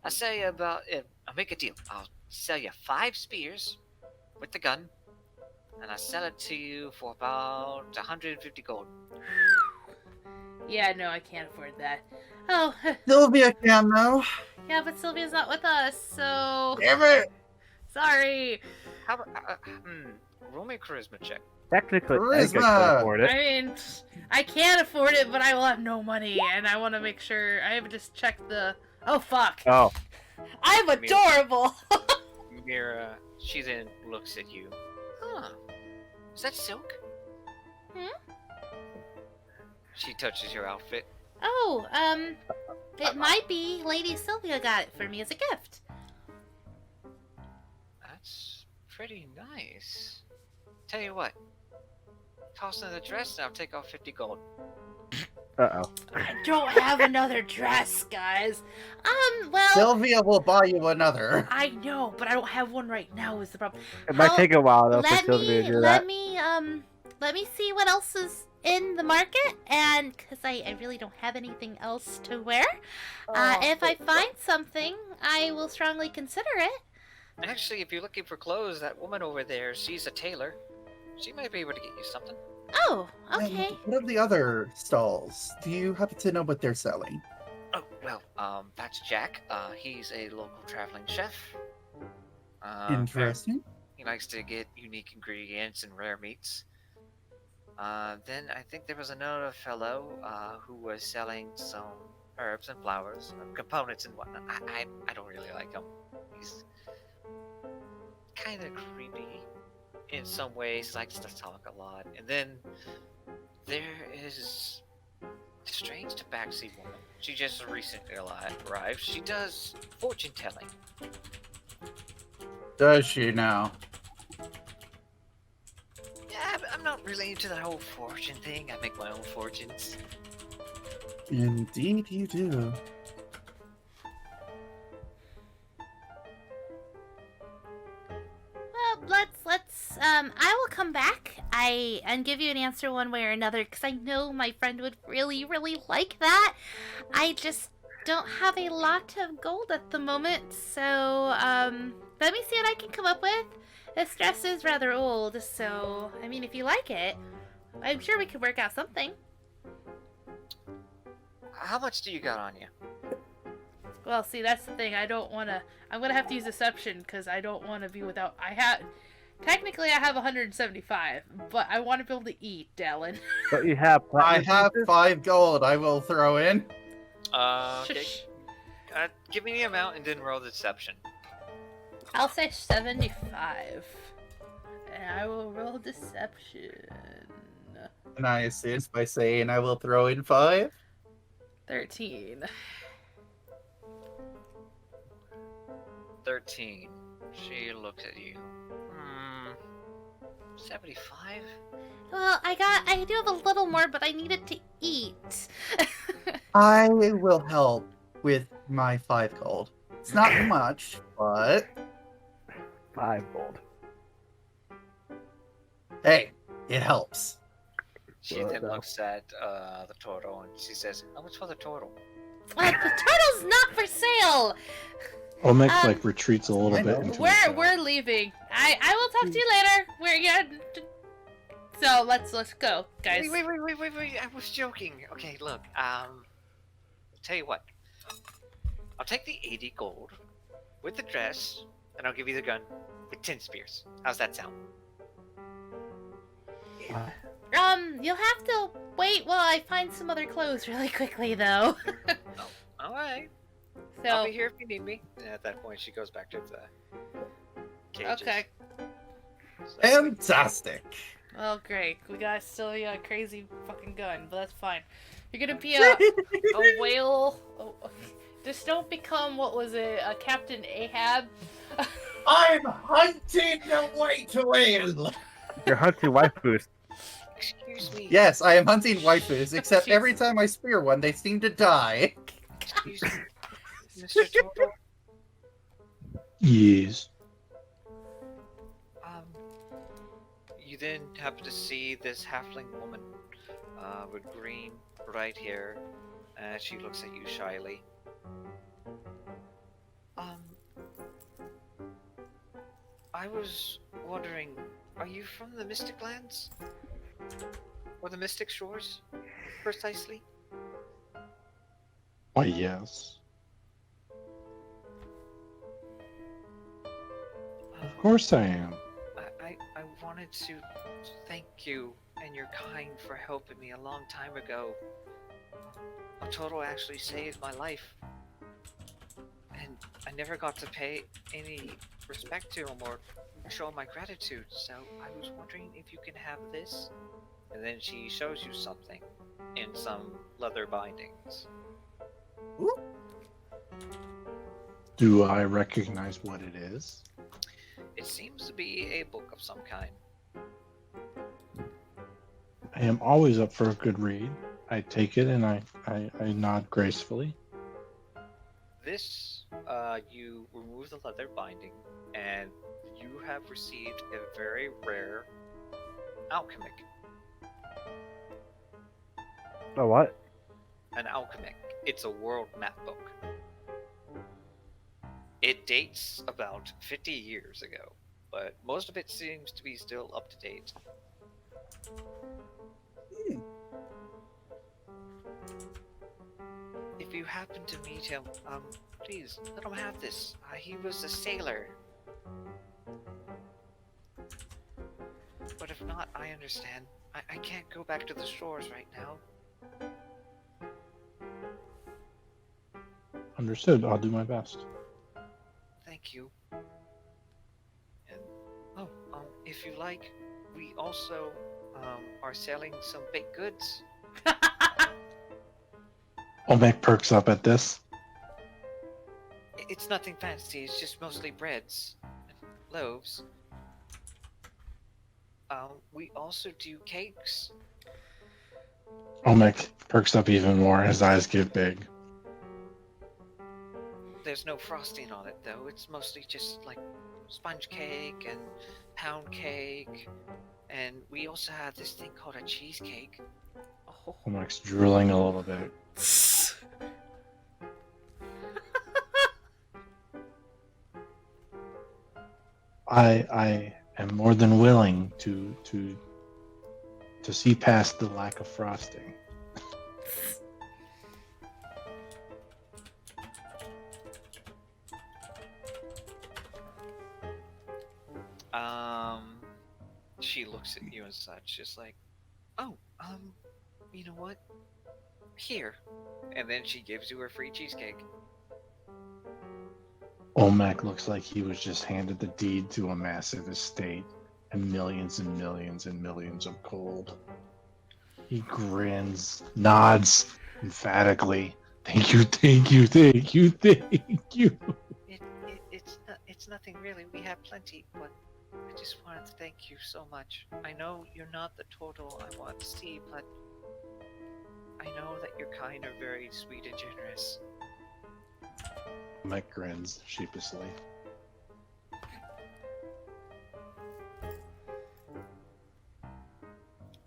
I'll sell you I'll make a deal. I'll sell you 5 spears with the gun, and I'll sell it to you for about 150 gold. Yeah, no, I can't afford that. Oh, Sylvia can though. yeah, but Sylvia's not with us, so Damn it. sorry. How about, roll me a charisma check. Technically, Charisma. Edgar can afford it. I mean, I can't afford it, but I will have no money, and I want to make sure. I have just checked the. Oh fuck! Oh, I'm adorable. Mira, she then looks at you. Huh. Is that silk? She touches your outfit. Oh, it might be Lady Sylvia got it for me as a gift. That's pretty nice. Tell you what. Toss in the dress and I'll take off 50 gold. uh-oh. I don't have another dress, guys. Well, Sylvia will buy you another. I know, but I don't have one right now. Is the problem? It might take a while though for Let Sylvia me, to do let that. me, let me see what else is in the market, and because I really don't have anything else to wear. If I find something, I will strongly consider it. Actually, if you're looking for clothes, that woman over there, she's a tailor. She might be able to get you something. Oh, okay. And what of the other stalls? Do you happen to know what they're selling? Oh, Well, that's Jack. He's a local traveling chef. Interesting. He likes to get unique ingredients and rare meats. Then I think there was another fellow who was selling some herbs and flowers, components and whatnot. I don't really like him. He's kind of creepy in some ways. Likes to talk a lot. And then there is a strange tabaxi woman. She just recently arrived. She does fortune telling. Does she now? Yeah, but I'm not really into the whole fortune thing. I make my own fortunes. Indeed, you do. Well, I will come back and give you an answer one way or another, because I know my friend would really, really like that. I just don't have a lot of gold at the moment, so, let me see what I can come up with. This dress is rather old, so, I mean, if you like it, I'm sure we could work out something. How much do you got on you? Well, see, that's the thing. I'm gonna have to use deception, because I don't want to be without. Technically, I have 175, but I want to be able to eat, Dallin. But you have I platinum have pieces? 5 gold. I will throw in. Okay. Shush. Give me the amount and then roll deception. I'll say 75. And I will roll deception. And I assist by saying I will throw in 5. 13. 13. She looks at you. 75? Well, I do have a little more, but I need it to eat. I will help with my 5 gold. It's not much, but 5 gold. hey, it helps. She Well, then no. looks at the turtle and she says, "How much for the turtle?" The turtle's not for sale. Olmec like retreats a little I bit know. into We're leaving. I will talk to you later. So let's go, guys. Wait! I was joking. Okay, look. Tell you what. I'll take the 80 gold with the dress, and I'll give you the gun with 10 spears. How's that sound? You'll have to wait while I find some other clothes really quickly, though. All right. So I'll be here if you need me. And at that point, she goes back to the cages. okay. So- Fantastic. Well, great. We got still a crazy fucking gun, but that's fine. You're gonna be a whale. Just don't become, what was it, a Captain Ahab? I'm hunting the white whale. You're hunting waifus. Excuse me. Yes, I am hunting waifus, except Jeez. every time I spear one, they seem to die. Excuse me, Mr. Turtle. Yes. You then happen to see this halfling woman with green, bright hair, and she looks at you shyly. I was wondering, are you from the Mystic Lands? Or the Mystic Shores, precisely? Why, yes. Of course I am. I wanted to thank you and your kind for helping me a long time ago. A turtle actually saved my life. And I never got to pay any respect to him or show my gratitude, so I was wondering if you can have this. And then she shows you something in some leather bindings. Do I recognize what it is? It seems to be a book of some kind. I am always up for a good read. I take it and I nod gracefully. This, you remove the leather binding, and you have received a very rare alchemic. Oh, what? An alchemic. It's a world map book. It dates about 50 years ago, but most of it seems to be still up to date. If you happen to meet him, please let him have this. He was a sailor. But if not, I understand. I can't go back to the shores right now. Understood. I'll do my best. Thank you. And if you like, we also are selling some baked goods. Olmec perks up at this. It's nothing fancy. It's just mostly breads and loaves. We also do cakes. Olmec perks up even more. His eyes get big. There's no frosting on it though. It's mostly just like sponge cake and pound cake. And we also have this thing called a cheesecake. Olmec's drooling a little bit. I am more than willing to see past the lack of frosting. She looks at you and such, just like, oh, you know what? Here. And then she gives you her free cheesecake. Olmec looks like he was just handed the deed to a massive estate and millions and millions and millions of gold. He grins, nods emphatically. Thank you, thank you, thank you, thank you. It's nothing really. We have plenty, but I just wanted to thank you so much. I know you're not the total I want to see, but I know that you're kind of very sweet and generous. Olmec grins sheepishly.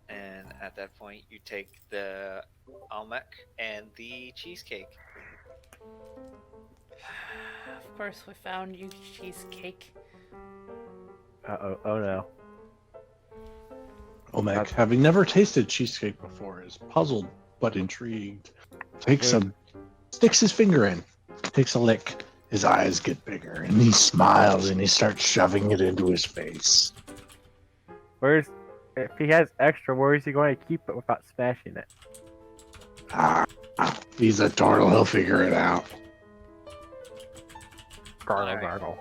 And at that point, you take the almec and the cheesecake. Of course, we found you cheesecake. Uh-oh. Oh no. Olmec, having never tasted cheesecake before, is puzzled but intrigued. Sticks his finger in, takes a lick. His eyes get bigger, and he smiles, and he starts shoving it into his face. If he has extra, where is he going to keep it without smashing it? He's a turtle. He'll figure it out. Gargle, Alright. gargle.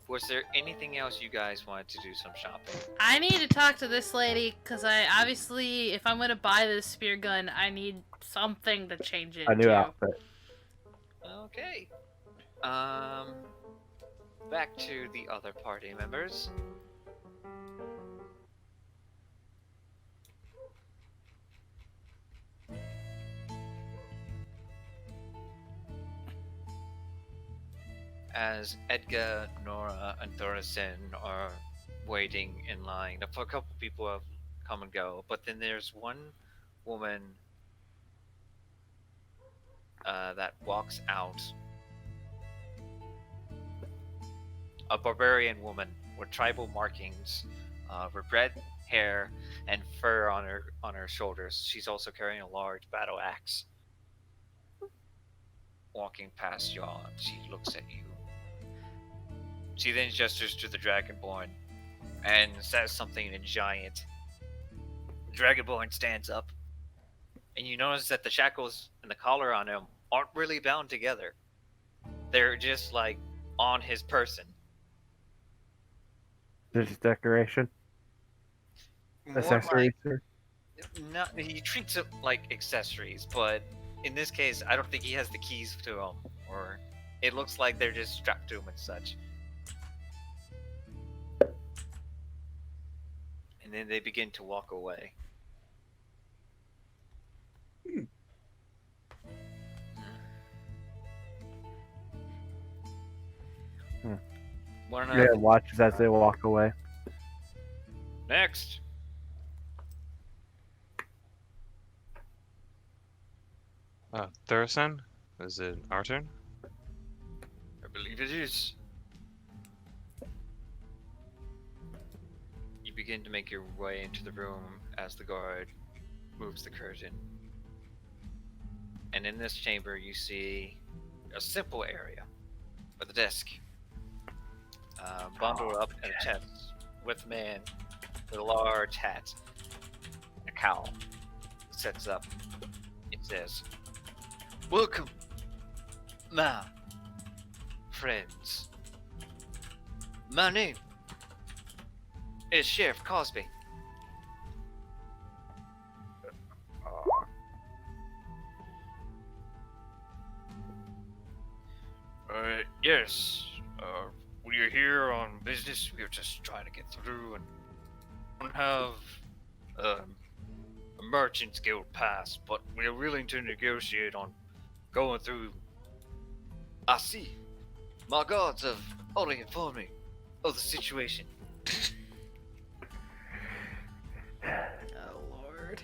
Was there anything else you guys wanted to do some shopping? I need to talk to this lady because I obviously, if I'm gonna buy this spear gun, I need something to change it A new to. outfit. Okay. Back to the other party members. As Edgar, Nora, and Thorison are waiting in line, a couple people have come and go, but then there's one woman that walks out. A barbarian woman with tribal markings, with red hair and fur on her shoulders. She's also carrying a large battle axe. Walking past y'all, she looks at you. She then gestures to the Dragonborn and says something in giant. Dragonborn stands up, and you notice that the shackles and the collar on him aren't really bound together. They're just like on his person. This is decoration. More Accessories. Not, he treats it like accessories, but in this case, I don't think he has the keys to them, or it looks like they're just strapped to him and such. And then they begin to walk away. One of Yeah, watches as they walk away. Next. Thurson? Is it our turn? I believe it is. You begin to make your way into the room as the guard moves the curtain. And in this chamber, you see a simple area with a desk, bundled up in a chest with a man with a large hat, a cowl. It sets up. It says, "Welcome, my friends. My name is Sheriff Cosby. Yes, we are here on business. We are just trying to get through and don't have a Merchant's Guild pass, but we are willing to negotiate on going through. I see. My guards have already informed me of the situation. Oh Lord.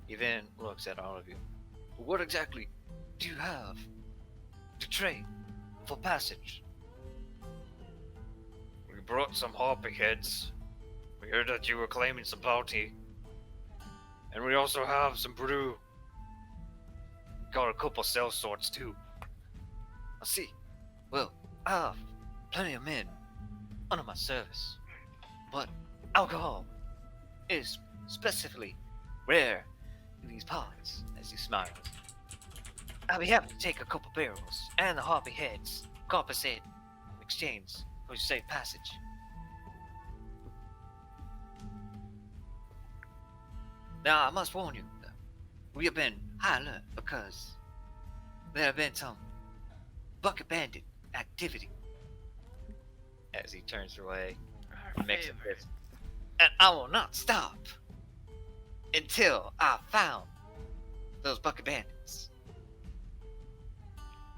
He then looks at all of you. What exactly do you have to trade for passage? We brought some harpy heads. We heard that you were claiming some bounty. And we also have some brew. Got a couple cell swords too. I see. Well, I have plenty of men under my service. But alcohol is specifically rare in these parts, as he smiles. I'll be happy to take a couple barrels and the harpy heads, compensate in exchange for your safe passage. Now, I must warn you, we have been high alert because there have been some bucket bandit activity. As he turns away, Our makes a favorite. fist. And I will not stop until I found those bucket bandits.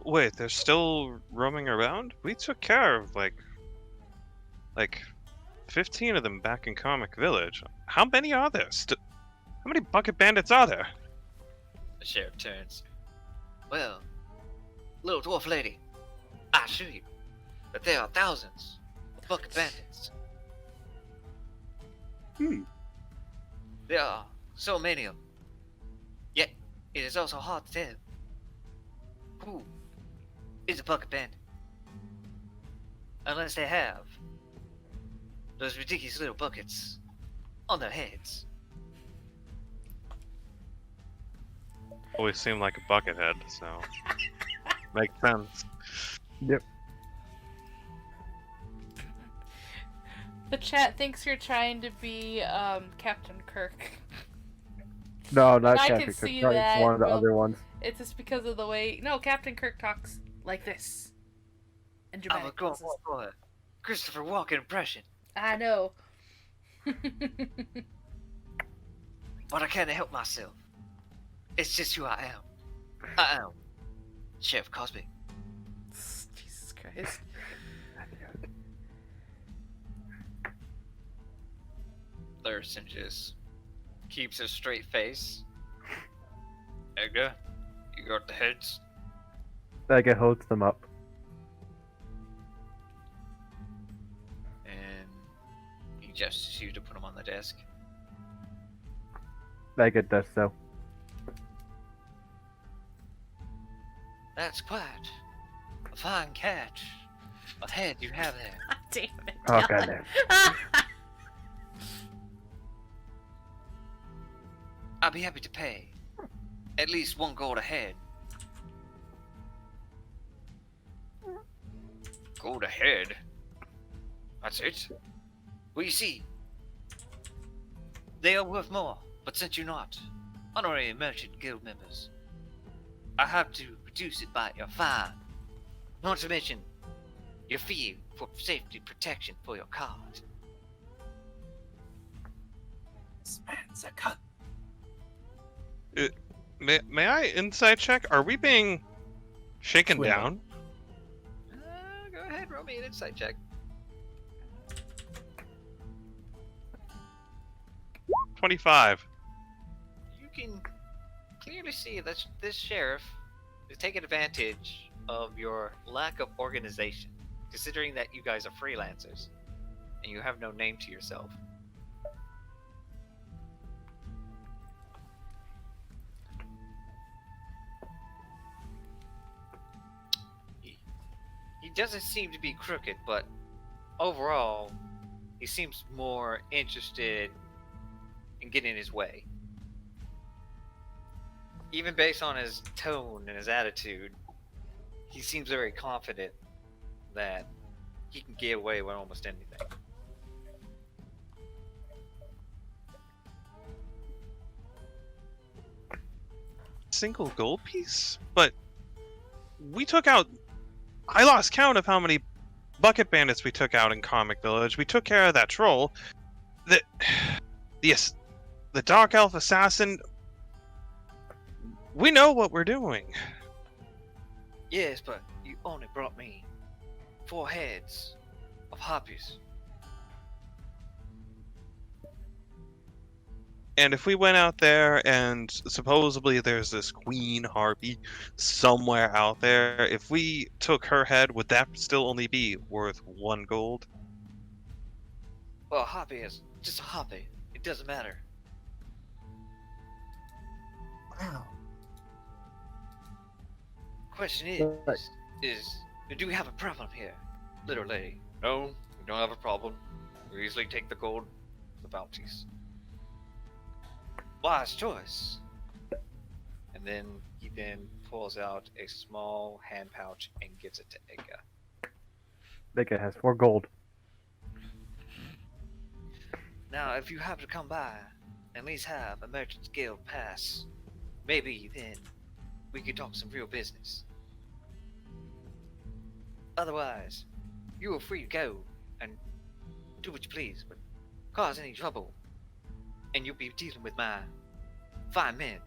Wait, they're still roaming around? We took care of like 15 of them back in Comic Village. How many are there? How many bucket bandits are there? The sheriff turns. Well, little dwarf lady, I assure you that there are thousands of bucket bandits. There are so many of them. Yet, it is also hard to tell who is a bucket bandit. Unless they have those ridiculous little buckets on their heads. Always seemed like a buckethead, so makes sense. Yep. The chat thinks you're trying to be Captain Kirk. No, not I Captain can Kirk. see Sorry, that, it's one of the well- other ones. It's just because of the way. No, Captain Kirk talks like this. And I'm a dramatic going pauses. for a Christopher Walken impression, I know. but I can't help myself. It's just who I am. I am Sheriff Cosby. Jesus Christ. Thurston just keeps a straight face. Edgar, you got the heads? Vega holds them up. And he gestures you to put them on the desk. Vega does so. That's quite a fine catch. A head you have there. God damn it. Oh, Dylan. goddamn. I'd be happy to pay at least one gold a head. Gold a head? That's it? Well, you see, they are worth more, but since you're not honorary merchant guild members, I have to reduce it by your fine. Not to mention your fee for safety protection for your card. This man's a cunt. May I insight check? Are we being shaken Swindle. down? Go ahead, roll me an insight check. 25. You can clearly see that this sheriff is taking advantage of your lack of organization, considering that you guys are freelancers and you have no name to yourself. he doesn't seem to be crooked, but overall, he seems more interested in getting his way. Even based on his tone and his attitude, he seems very confident that he can get away with almost anything. Single gold piece? But we took out. I lost count of how many bucket bandits we took out in Comic Village. We took care of that troll. The the Dark Elf assassin. We know what we're doing. Yes, but you only brought me 4 heads of harpies. And if we went out there and supposedly there's this queen harpy somewhere out there, if we took her head, would that still only be worth 1 gold? Well, a harpy is just a harpy. It doesn't matter. Wow. Question Right. is, do we have a problem here, little lady? No, we don't have a problem. We usually take the gold, the bounties. Wise choice. And then he pulls out a small hand pouch and gives it to Edgar. Vega has 4 gold. Now, if you happen to come by, at least have a Merchant's Guild pass, maybe then we could talk some real business. Otherwise, you are free to go and do what you please, but cause any trouble, and you'll be dealing with my 5 men.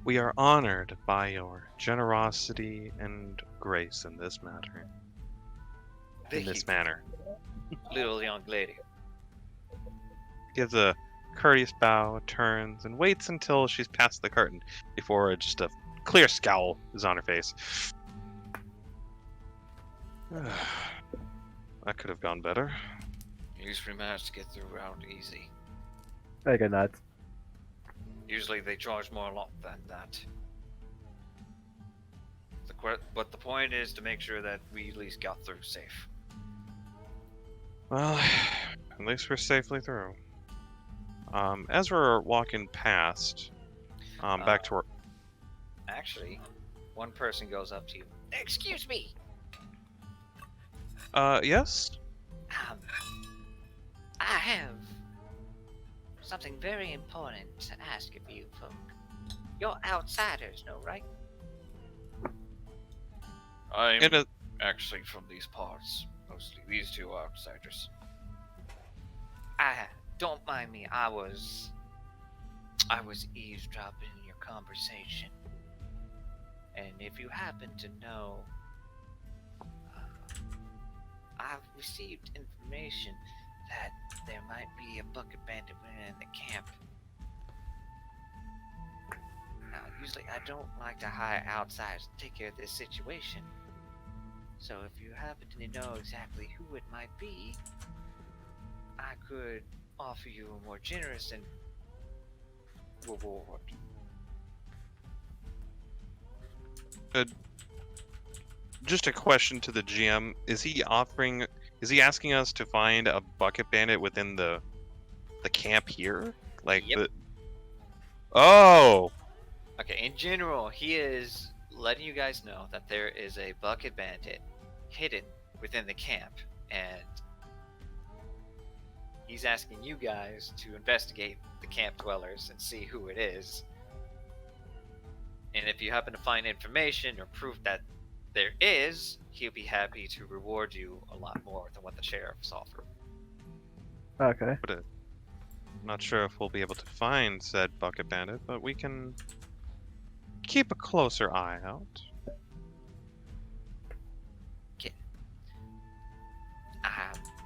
We are honored by your generosity and grace in this matter. In Thank this you, manner. little young lady. Gives a courteous bow, turns, and waits until she's past the curtain before just a clear scowl is on her face. That could have gone better. Usually manage to get through round easy. Vega nuts. Usually they charge more a lot than that. But the point is to make sure that we at least got through safe. Well, at least we're safely through. As we're walking past, back to our... Actually, one person goes up to you. Excuse me. Yes? I have something very important to ask of you folk. You're outsiders, no, right? I'm In a... actually from these parts. Mostly these 2 are outsiders. Don't mind me. I was eavesdropping in your conversation, and if you happen to know, I've received information that there might be a bucket bandit within the camp. Now, usually I don't like to hire outsiders to take care of this situation. So if you happen to know exactly who it might be, I could offer you a more generous and reward. Just a question to the GM. Is he asking us to find a bucket bandit within the camp here? Like Yep. Oh! Okay, in general, he is letting you guys know that there is a bucket bandit hidden within the camp, and he's asking you guys to investigate the camp dwellers and see who it is. And if you happen to find information or proof that there is, he'll be happy to reward you a lot more than what the sheriff's offer. Okay. Not sure if we'll be able to find said bucket bandit, but we can keep a closer eye out.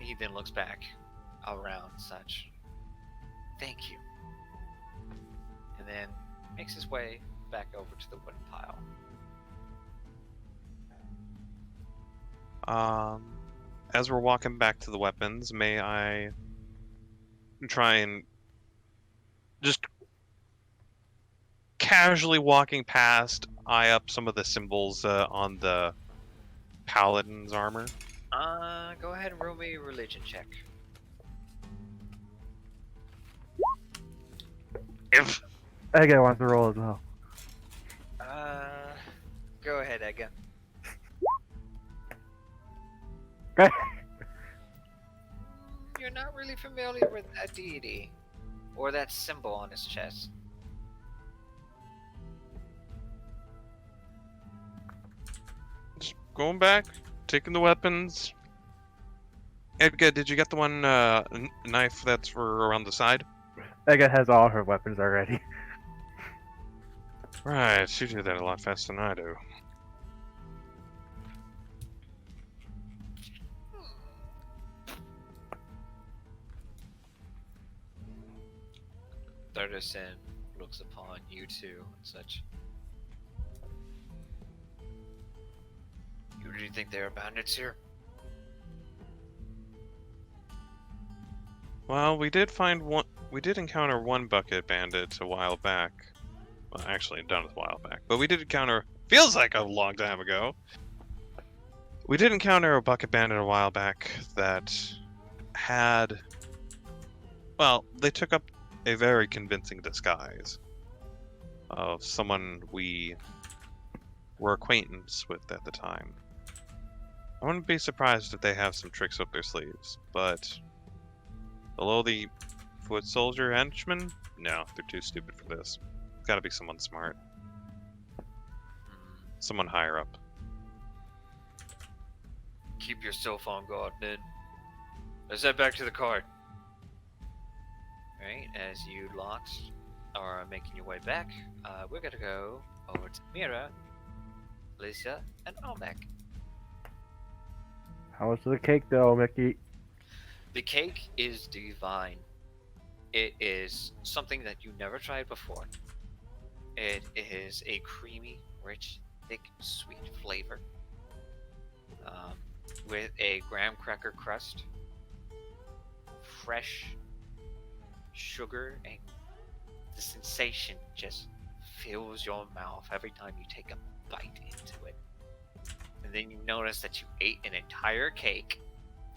He then looks back around such. Thank you. And then makes his way back over to the wooden pile. As we're walking back to the weapons, may I try and just casually walking past, eye up some of the symbols on the paladin's armor. Go ahead and roll me a religion check. If Ega wants to roll as well. Go ahead, Ega. You're not really familiar with that deity or that symbol on his chest. just going back, taking the weapons. Edgar, did you get the one knife that's for around the side? Ega has all her weapons already. Right, you do that a lot faster than I do. Thurderson looks upon you two and such. You really think there are bandits here? Well, we did find one. We did encounter one bucket bandit a while back. Well, actually, done a while back, but we did encounter. Feels like a long time ago. We did encounter a bucket bandit a while back that had. Well, they took up a very convincing disguise of someone we were acquaintance with at the time. I wouldn't be surprised if they have some tricks up their sleeves, but below the foot soldier henchmen, no, they're too stupid for this. It's gotta be someone smart. Someone higher up. Keep yourself on guard, men. Let's head back to the cart. Alright, as you lots are making your way back, we're gonna go over to Mira, Lisa, and Olmec. How much of the cake though, Mickey? The cake is divine. It is something that you never tried before. It is a creamy, rich, thick, sweet flavor. With a graham cracker crust, fresh sugar, and the sensation just fills your mouth every time you take a bite into it. And then you notice that you ate an entire cake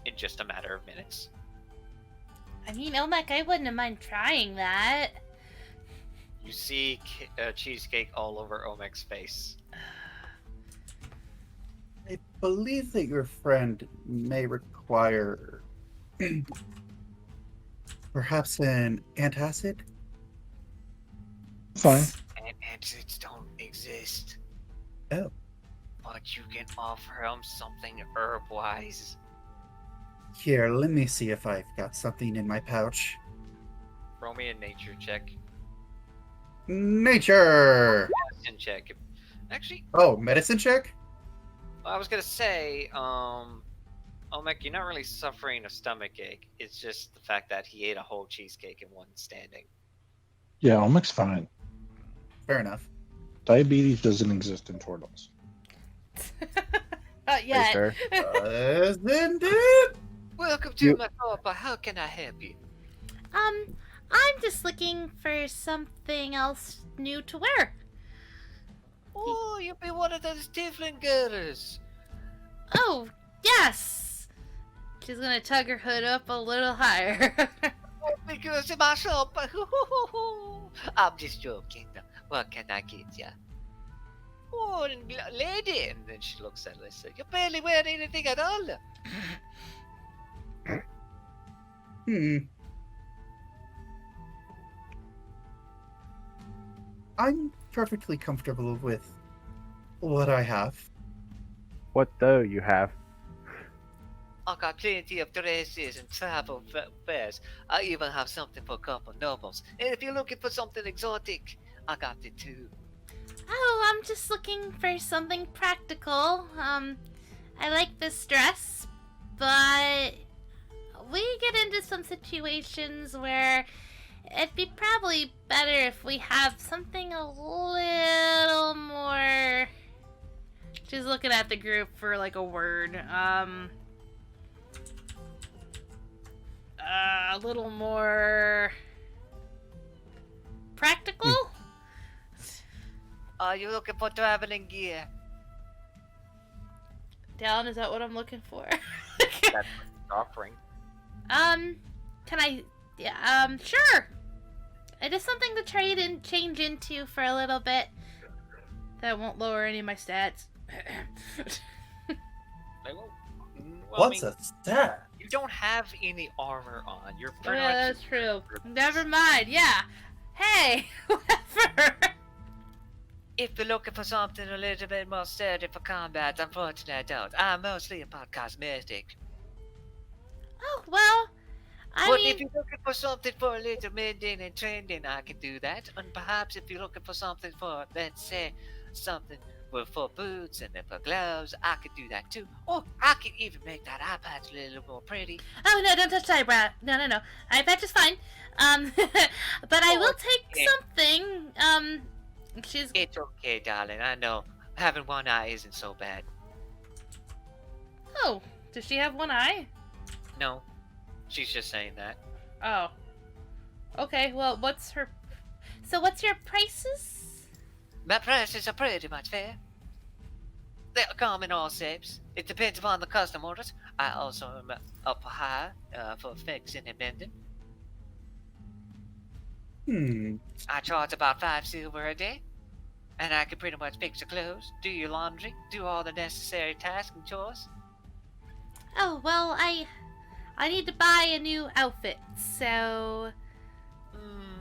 in just a matter of minutes. I mean, Olmec, I wouldn't mind trying that. You see cheesecake all over Omek's face. I believe that your friend may require perhaps an antacid. Fine. And antidotes don't exist. Oh. But you can offer him something herb-wise. Here, let me see if I've got something in my pouch. Roll me a nature check. Nature! Medicine check. Actually, Oh, medicine check? I was gonna say, Olmec, you're not really suffering a stomach ache. It's just the fact that he ate a whole cheesecake in one standing. Yeah, Omic's fine. Fair enough. Diabetes doesn't exist in turtles. Not yet. Sure. Isn't it? Welcome to my shop. How can I help you? I'm just looking for something else new to wear. Oh, you'll be one of those Tiflin girls. Oh, yes. She's gonna tug her hood up a little higher. Because in my shop. I'm just joking. What can I get ya? Oh, lady. And then she looks at Lisa. You barely wear anything at all. I'm perfectly comfortable with what I have. What though you have? I got plenty of dresses and travel fares. I even have something for a couple nobles. And if you're looking for something exotic, I got it too. Oh, I'm just looking for something practical. I like this dress, but we get into some situations where it'd be probably better if we have something a little more. She's looking at the group for like a word. A little more practical. Are you looking for traveling gear? Dallin, is that what I'm looking for? That's what he's offering. Can I? Yeah, sure. It is something to trade and change into for a little bit. That won't lower any of my stats. Like, well, What's a stat? You don't have any armor on. You're pretty Yeah, much. that's true. Never mind. Yeah. Hey, whatever. If you're looking for something a little bit more sturdy for combat, unfortunately I don't. I'm mostly about cosmetic. Oh well. I But mean, if you're looking for something for a little mending and trending, I can do that. And perhaps if you're looking for something for, let's say, something for boots and then for gloves, I could do that too. Or I could even make that eye patch a little more pretty. oh no, don't touch that, Brad. No. I bet is fine. But I will take Okay. something. She's. It's okay, darling. I know. Having one eye isn't so bad. Oh, does she have one eye? No, she's just saying that. Oh. Okay. Well, what's her? So, what's your prices? My prices are pretty much fair. They come in all shapes. It depends upon the custom orders. I also am up high for fixing and mending. I charge about 5 silver a day, and I can pretty much fix your clothes, do your laundry, do all the necessary tasks and chores. Oh well, I need to buy a new outfit. So.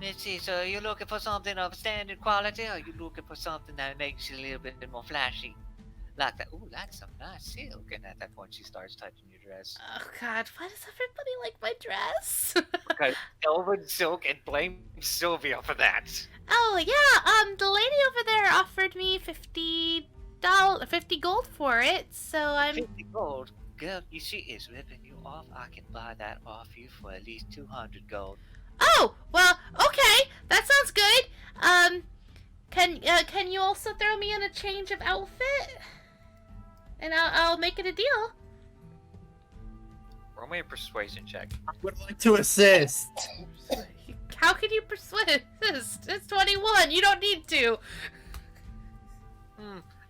Let's see, so you're looking for something of standard quality, or you looking for something that makes you a little bit more flashy? Like that. Ooh, that's some nice silk. And at that point, she starts touching your dress. Oh God, why does everybody like my dress? Because Elven silk, and blame Sylvia for that. Oh yeah, the lady over there offered me $50 gold for it, so I'm 50 gold. Girl, you see, is ripping you off. I can buy that off you for at least 200 gold. Oh, well, okay. That sounds good. Can you also throw me in a change of outfit? And I'll make it a deal. Roll me a persuasion check. I would like to assist. How can you persuade this? It's 21. You don't need to.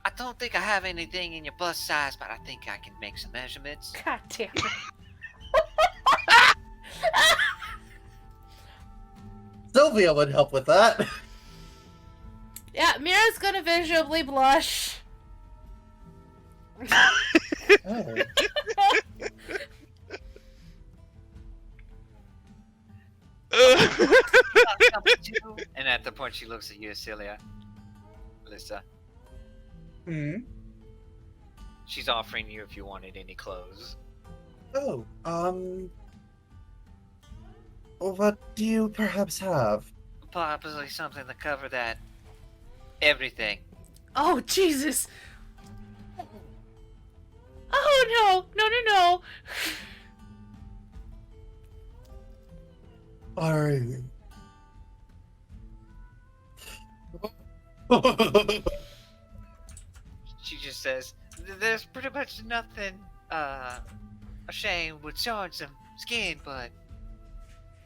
I don't think I have anything in your bust size, but I think I can make some measurements. God damn it. Sylvia would help with that. Yeah, Mira's gonna visibly blush. Oh. And at the point she looks at you, Celia. Alyssa. She's offering you if you wanted any clothes. Oh, what do you perhaps have? Possibly something to cover that. Everything. Oh, Jesus. Oh, no. Are She just says, there's pretty much nothing, ashamed with showing some skin, but...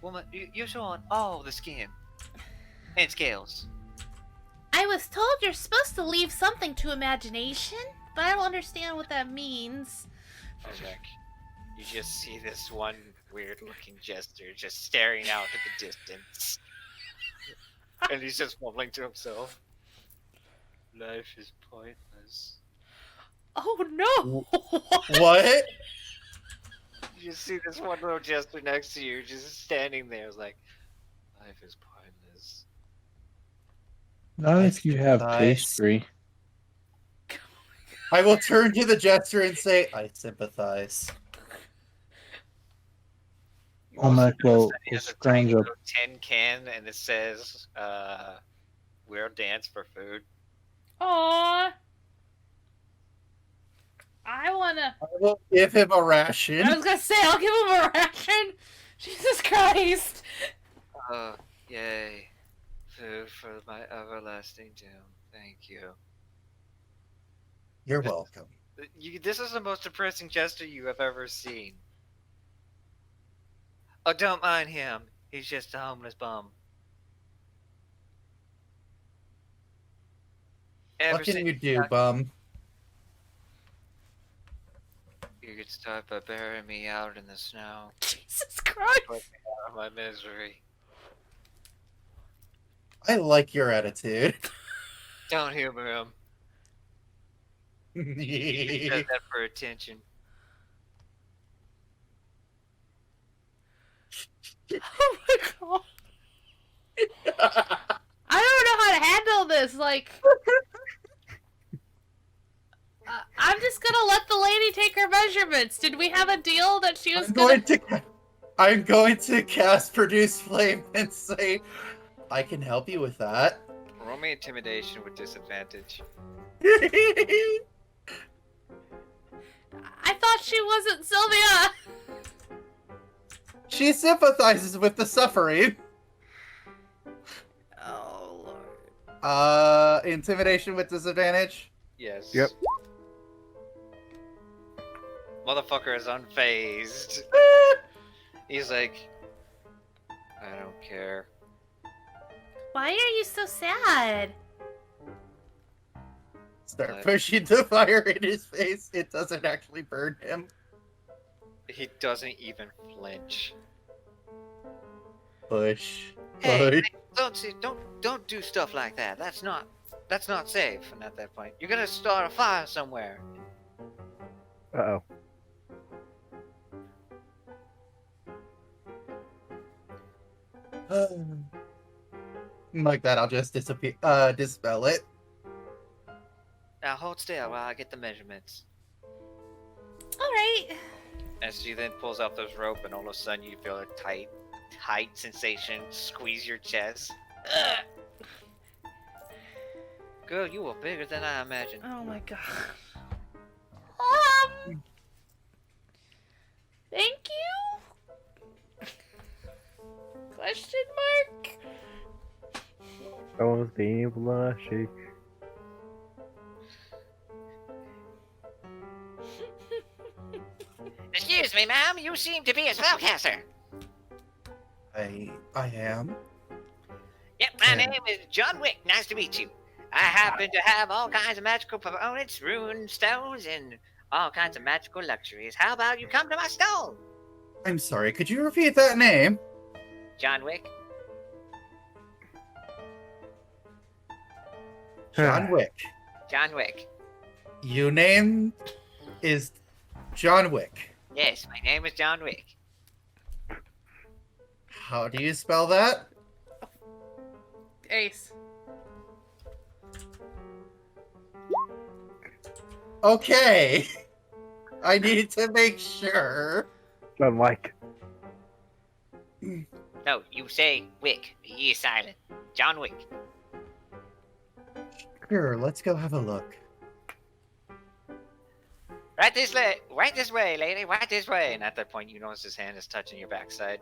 Woman, you're showing all the skin. And scales. I was told you're supposed to leave something to imagination, but I don't understand what that means. Jack, you just see this one weird-looking jester just staring out at the distance. And he's just mumbling to himself. Life is pointless. Oh, no. what? You just see this one little jester next to you just standing there like, life is pointless. Not if you have Nice. pastry. I will turn to the jester and say, I sympathize. You I'm gonna also go notice that he has a tiny stand up. little tin can and it says, we'll dance for food. Aw. I wanna... I will give him a ration. I was gonna say, I'll give him a ration. Jesus Christ. Yay. Food for my everlasting doom. Thank you. You're welcome. This is the most depressing jester you have ever seen. Oh, don't mind him. He's just a homeless bum. Ever What can since you do, bum? you could start by burying me out in the snow, Jesus Christ. put me out of my misery. I like your attitude. Don't humor him. He does that for attention. Oh my god. I don't know how to handle this. Like, I'm just gonna let the lady take her measurements. Did we have a deal that she was I'm going to cast Produce Flame and say, I can help you with that. Roll me intimidation with disadvantage. I thought she wasn't Sylvia. She sympathizes with the suffering. Oh lord. Intimidation with disadvantage. Yes. Yep. Motherfucker is unfazed. He's like, I don't care. Why are you so sad? Start What? pushing the fire in his face. It doesn't actually burn him. He doesn't even flinch. Push. Hey, Push. don't do stuff like that. That's not safe. And at that point, you're gonna start a fire somewhere. Uh-oh. Like that, I'll just dispel it. Now hold still while I get the measurements. Alright. And she then pulls out this rope, and all of a sudden you feel a tight sensation squeeze your chest. Ugh. Girl, you were bigger than I imagined. Oh my god. Thank you? Question mark? Someone's being blushy. Excuse me, ma'am. You seem to be a spellcaster. I am. Yep, my name is John Wick. Nice to meet you. I happen to have all kinds of magical components, rune stones, and all kinds of magical luxuries. How about you come to my stall? I'm sorry, could you repeat that name? John Wick. John Wick. John Wick. Your name is John Wick. Yes, my name is John Wick. How do you spell that? Ace. Okay. I need to make sure. John Wick. No, you say Wick. The E is silent. John Wick. Sure, let's go have a look. Right this way, lady. Right this way. And at that point, you notice his hand is touching your backside,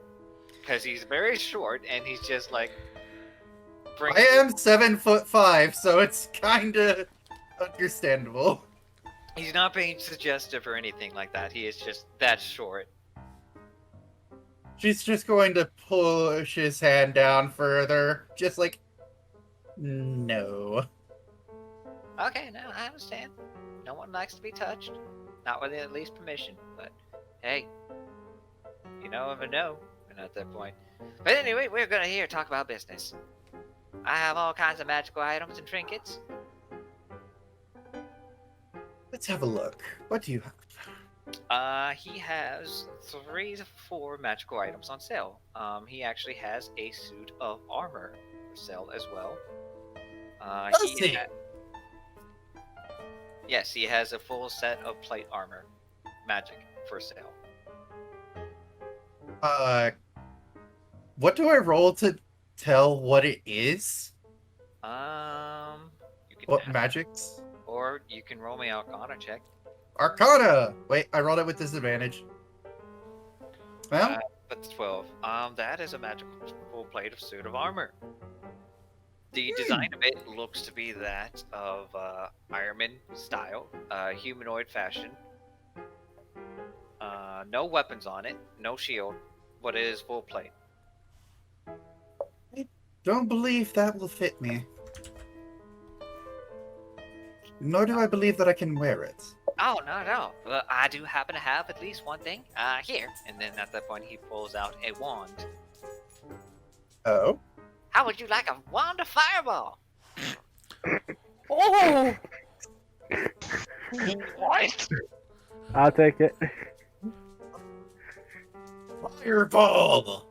because he's very short and he's just like. I am 7'5", so it's kinda understandable. He's not being suggestive or anything like that. He is just that short. She's just going to push his hand down further. Just like, no. Okay, no, I understand. No one likes to be touched. Not with at least permission, but hey, you never know. And at that point. But anyway, we're gonna here talk about business. I have all kinds of magical items and trinkets. Let's have a look. What do you have? He has 3 to 4 magical items on sale. He actually has a suit of armor for sale as well. Does he? Yes, he has a full set of plate armor, magic, for sale. What do I roll to tell what it is? You can What ask- magics? or you can roll me Arcana check. Arcana! Wait, I rolled it with disadvantage. Well, That's 12. That is a magical full plate of suit of armor. The design of it looks to be that of Iron Man style, humanoid fashion. No weapons on it, no shield, but it is full plate. don't believe that will fit me. nor do I believe that I can wear it. Oh, no, no. Well, I do happen to have at least one thing. Here. And then at that point, he pulls out a wand. Oh? How would you like a wand of fireball? Oh! What? I'll take it. Fireball!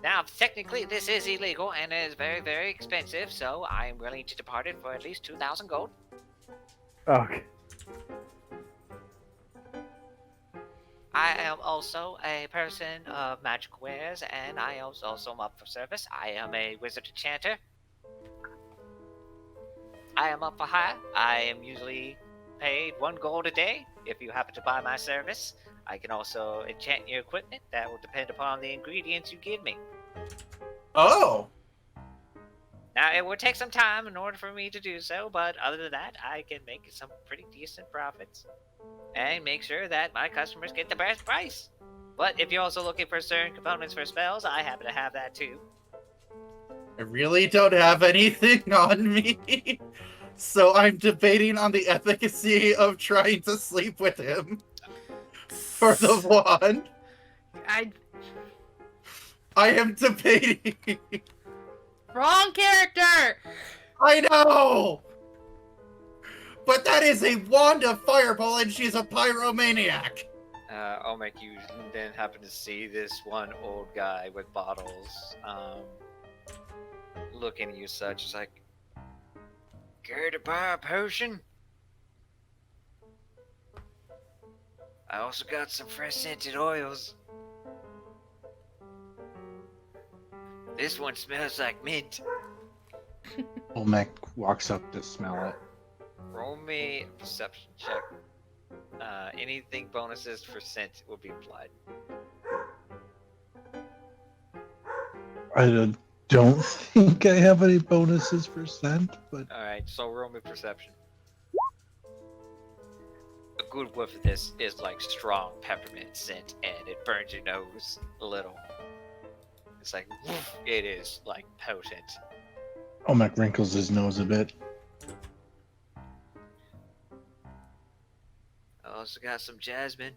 Now, technically, this is illegal and is very, very expensive, so I am willing to depart it for at least 2,000 gold. Okay. I am also a person of magic wares, and I am also up for service. I am a wizard enchanter. I am up for hire. I am usually paid 1 gold a day if you happen to buy my service. I can also enchant your equipment. That will depend upon the ingredients you give me. Oh! Now, it would take some time in order for me to do so, but other than that, I can make some pretty decent profits. And make sure that my customers get the best price. But if you're also looking for certain components for spells, I happen to have that too. I really don't have anything on me. So I'm debating on the efficacy of trying to sleep with him. For the wand. I am debating. Wrong character! I know! But that is a wand of fireball and she's a pyromaniac. Omek, you then happen to see this one old guy with bottles, looking at you such as like, care to buy a potion? I also got some fresh scented oils. This one smells like mint. Olmec walks up to smell it. Roll me a perception check. Anything bonuses for scent will be applied. I don't think I have any bonuses for scent, but Alright, so roll me perception. A good whiff of this is like strong peppermint scent, and it burns your nose a little. It's like, woof, it is like potent. Olmec wrinkles his nose a bit. I also got some jasmine.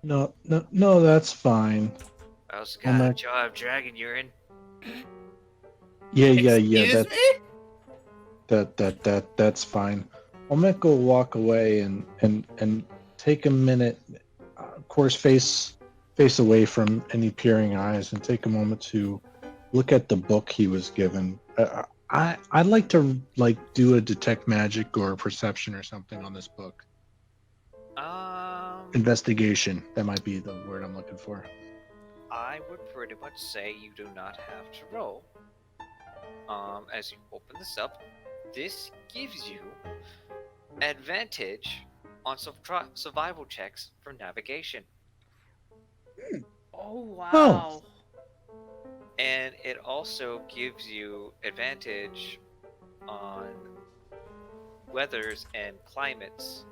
No, that's fine. I also got a Alright. jar of dragon urine. Yeah. Excuse That's fine. Olmec will walk away and take a minute, of course, face away from any peering eyes, and take a moment to look at the book he was given. I'd like to do a detect magic or a perception or something on this book. Investigation. That might be the word I'm looking for. I would pretty much say you do not have to roll. As you open this up, this gives you advantage on some survival checks for navigation. Oh, wow. And it also gives you advantage on weathers and climates.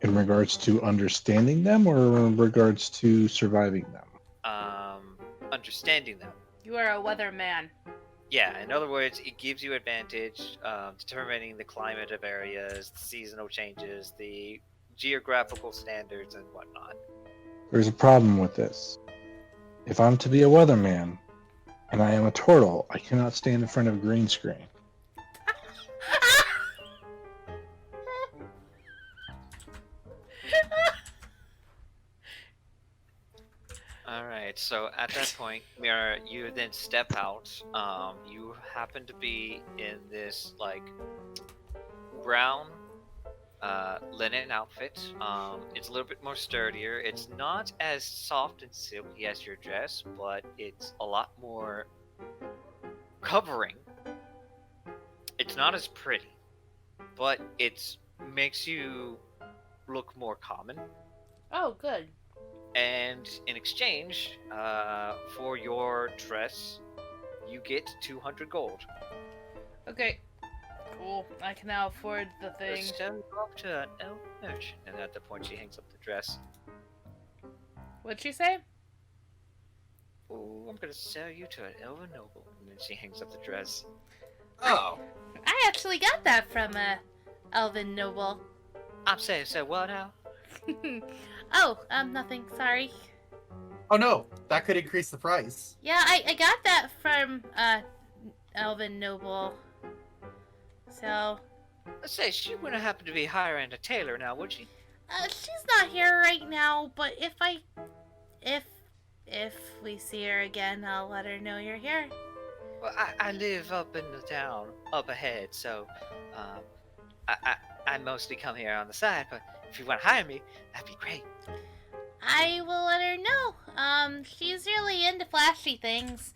In regards to understanding them, or in regards to surviving them? Understanding them. You are a weatherman. Yeah, in other words, it gives you advantage determining the climate of areas, the seasonal changes, the geographical standards, and whatnot. There's a problem with this. If I'm to be a weatherman, and I am a turtle, I cannot stand in front of a green screen. Alright, so at that point, Mira, you then step out. You happen to be in this, like, brown linen outfit. It's a little bit more sturdier. It's not as soft and silky as your dress, but it's a lot more covering. It's not as pretty, but it makes you look more common. Oh, good. And in exchange for your dress, you get 200 gold. Okay. Cool. I can now afford the thing. So you go up to an elf merchant, and at that point she hangs up the dress. What'd she say? Oh, I'm gonna sell you to an elven noble, and then she hangs up the dress. Oh. I actually got that from Elvin Noble. I'm saying, so what now? Oh, nothing. Sorry. Oh no, that could increase the price. Yeah, I got that from Elvin Noble. So, Let's say she wouldn't happen to be hiring a tailor now, would she? she's not here right now, but if we see her again, I'll let her know you're here. Well, I live up in the town up ahead, so um, I mostly come here on the side. But if you want to hire me, that'd be great. I will let her know. She's really into flashy things.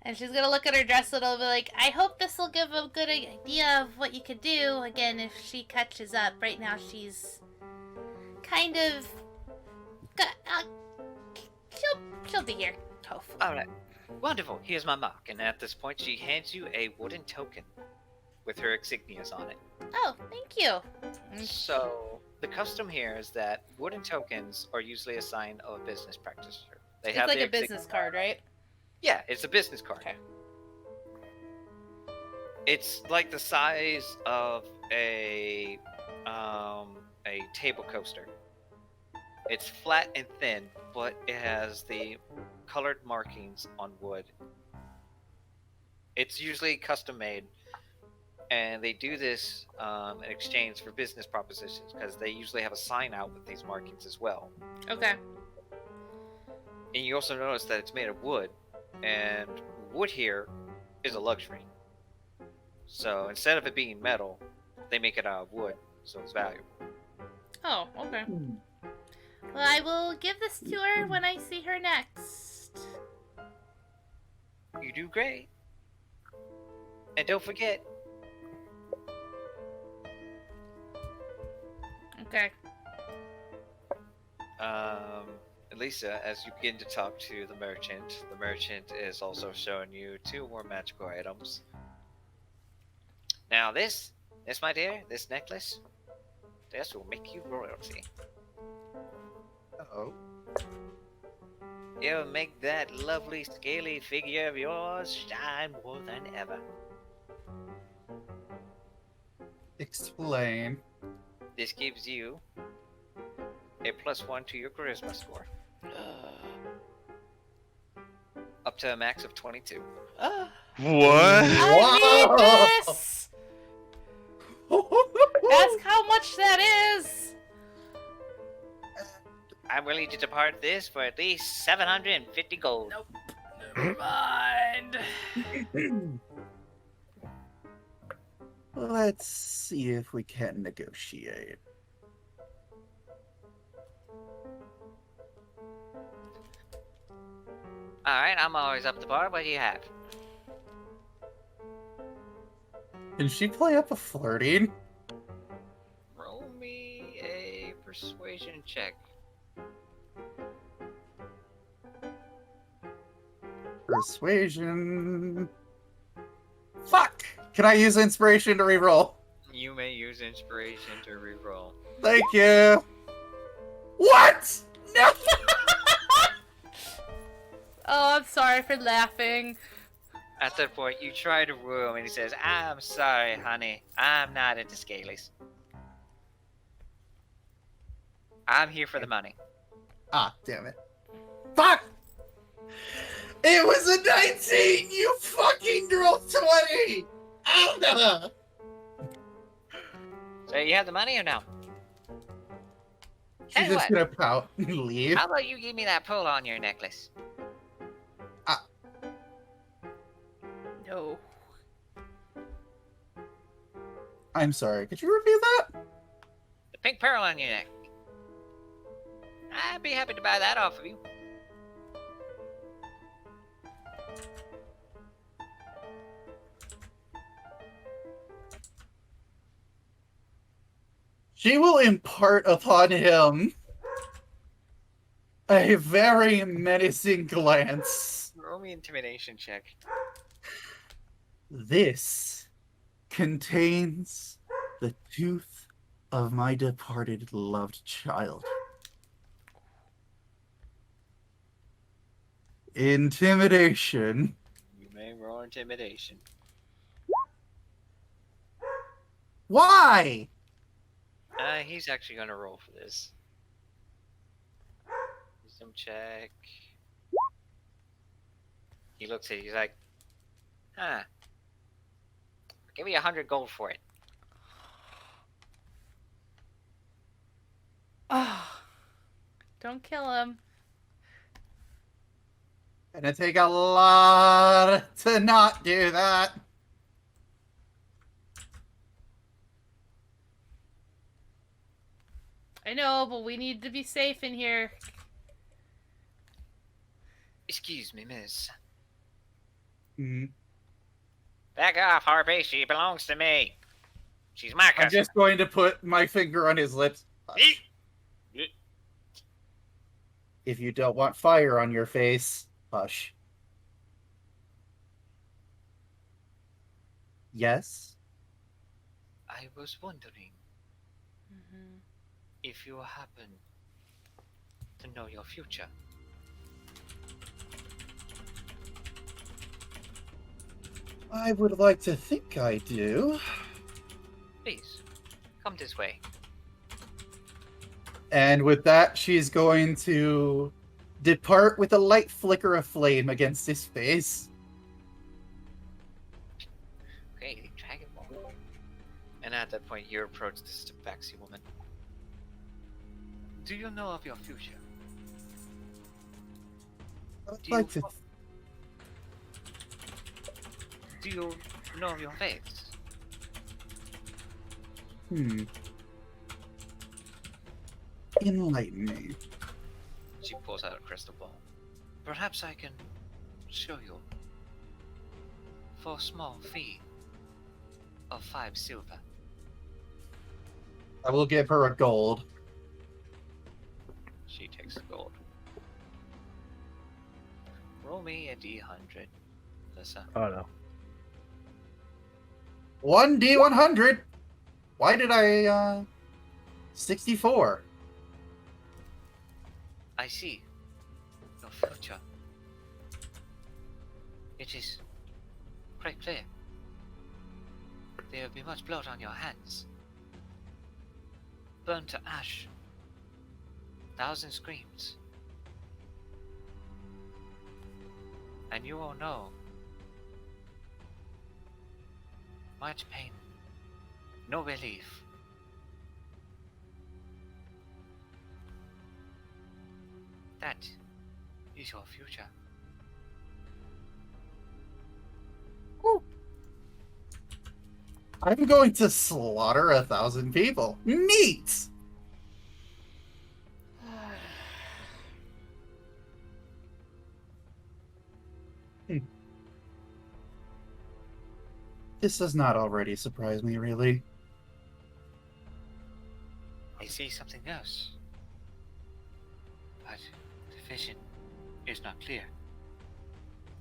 And she's gonna look at her dress and it'll be like, I hope this will give a good idea of what you could do. Again, if she catches up. Right now she's kind of... she'll be here, hopefully. Alright, wonderful. Here's my mark. And at this point, she hands you a wooden token with her insignias on it. Oh, thank you. So, the custom here is that wooden tokens are usually a sign of a business practitioner. They It's have like the a business card, right? Yeah, it's a business card. Okay. It's like the size of a table coaster. It's flat and thin, but it has the colored markings on wood. It's usually custom made, and they do this in exchange for business propositions because they usually have a sign out with these markings as well. Okay. And you also notice that it's made of wood, and wood here is a luxury. So instead of it being metal, they make it out of wood, so it's valuable. Oh, okay. Well, I will give this to her when I see her next. You do great. And don't forget, Okay. Lisa, as you begin to talk to the merchant is also showing you 2 more magical items. Now this, my dear, this necklace, this will make you royalty. Oh. It'll make that lovely scaly figure of yours shine more than ever. Explain. This gives you a +1 to your charisma score. Up to a max of 22. What? I Whoa! need this! Ask how much that is! I'm willing to depart this for at least 750 gold. Nope. Never mind. Let's see if we can negotiate. Alright, I'm always up to par. What do you have? Can she play up a flirting? Roll me a persuasion check. Persuasion. Fuck! Can I use inspiration to reroll? You may use inspiration to reroll. Thank you. What? No! Oh, I'm sorry for laughing. At that point, you try to woo him, and he says, I'm sorry, honey. I'm not into scalies. I'm here for the money. Ah, damn it. Fuck! It was a 19! You fucking rolled 20! Oh no! So you have the money or no? She's Tell you just what. gonna pout and leave. How about you give me that pull on your necklace? No. I'm sorry, could you repeat that? The pink pearl on your neck. I'd be happy to buy that off of you. She will impart upon him a very menacing glance. Roll me intimidation check. This contains the tooth of my departed loved child. Intimidation. You may roll intimidation. Why? He's actually gonna roll for this. Wisdom check. He looks at it, he's like, huh. Give me 100 gold for it. Oh, don't kill him. Gonna take a lot to not do that. I know, but we need to be safe in here. Excuse me, miss. Hmm. Back off, Harvey. She belongs to me. She's my I'm cousin. just going to put my finger on his lips. Hush. If you don't want fire on your face, hush. Yes? I was wondering Mm-hmm. if you happen to know your future. I would like to think I do. Please, come this way. And with that, she's going to depart with a light flicker of flame against his face. Okay, Dragon Ball. And at that point, you approach this tabaxi woman. Do you know of your future? I would Do you, like to. do you know of your faith? Enlighten me. She pulls out a crystal ball. Perhaps I can show you for a small fee of 5 silver. I will give her a gold. She takes the gold. Roll me a d100, Alyssa. Oh no. 1d100. Why did I 64? I see your future. It is quite clear. There will be much blood on your hands. Burned to ash. 1,000 screams. And you will know much pain. No relief. That is your future. I'm going to slaughter 1,000 people. Neat! This does not already surprise me, really. I see something else. But the vision is not clear.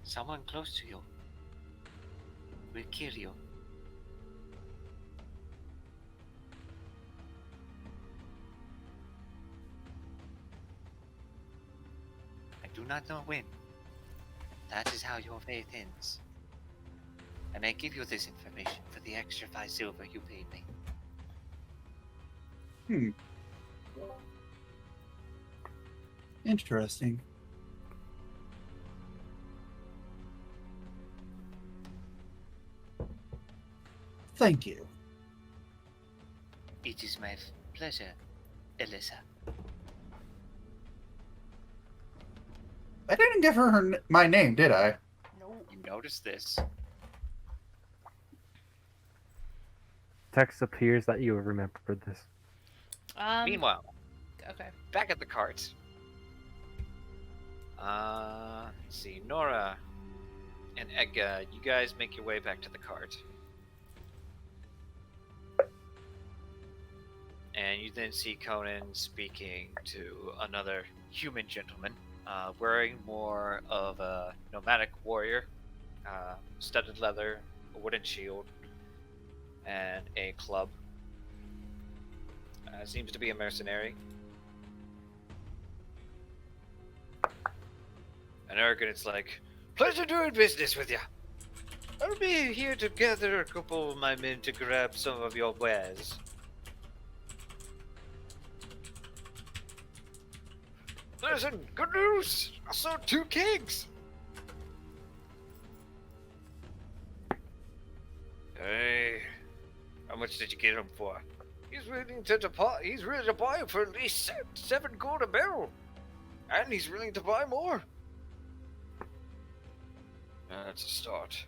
Someone close to you will kill you. I do not know when. That is how your faith ends. I may give you this information for the extra 5 silver you paid me. Interesting. Thank you. It is my pleasure, Alyssa. I didn't give her my name, did I? You notice this. Text appears that you have remembered this. Meanwhile, Okay. back at the cart. Let's see, Nora and Edga, you guys make your way back to the cart. And you then see Conan speaking to another human gentleman, wearing more of a nomadic warrior, studded leather, a wooden shield, and a club. Seems to be a mercenary. And Ergen, it's like, pleasure doing business with you. I'll be here to gather a couple of my men to grab some of your wares. Listen, good news! I saw 2 kegs! Hey, how much did you get them for? He's willing to He's ready to buy them for at least 7 gold a barrel, and he's willing to buy more. That's a start.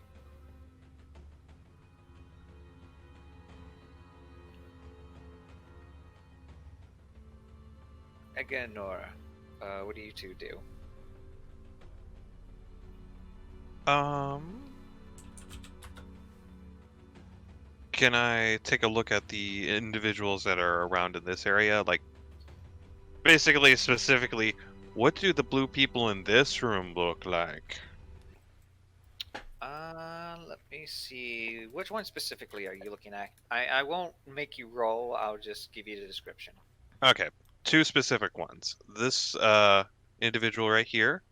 Again, Nora, what do you two do? Can I take a look at the individuals that are around in this area? Like, basically, specifically, what do the blue people in this room look like? Let me see. Which one specifically are you looking at? I won't make you roll. I'll just give you the description. Okay, 2 specific ones. This individual right here,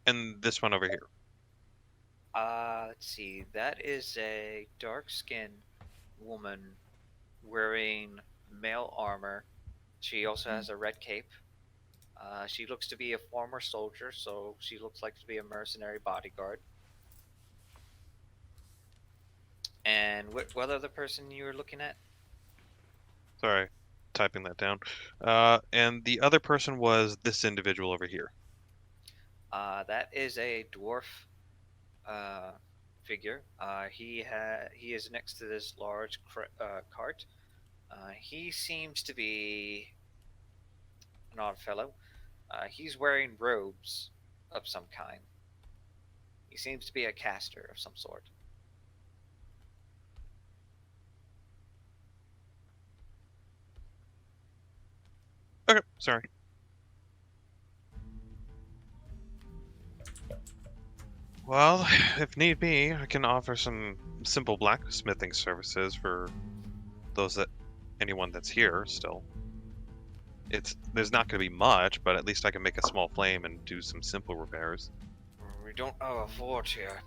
and this one over here. Let's see. That is a dark-skinned woman wearing male armor. She also has a red cape. She looks to be a former soldier, so she looks like to be a mercenary bodyguard. And what other person you were looking at? Sorry, typing that down. And the other person was this individual over here. That is a dwarf figure. He is next to this large cart. He seems to be an odd fellow. He's wearing robes of some kind. He seems to be a caster of some sort. Okay, sorry. Well, if need be, I can offer some simple blacksmithing services for anyone that's here still. There's not going to be much, but at least I can make a small flame and do some simple repairs. We don't have a forge here.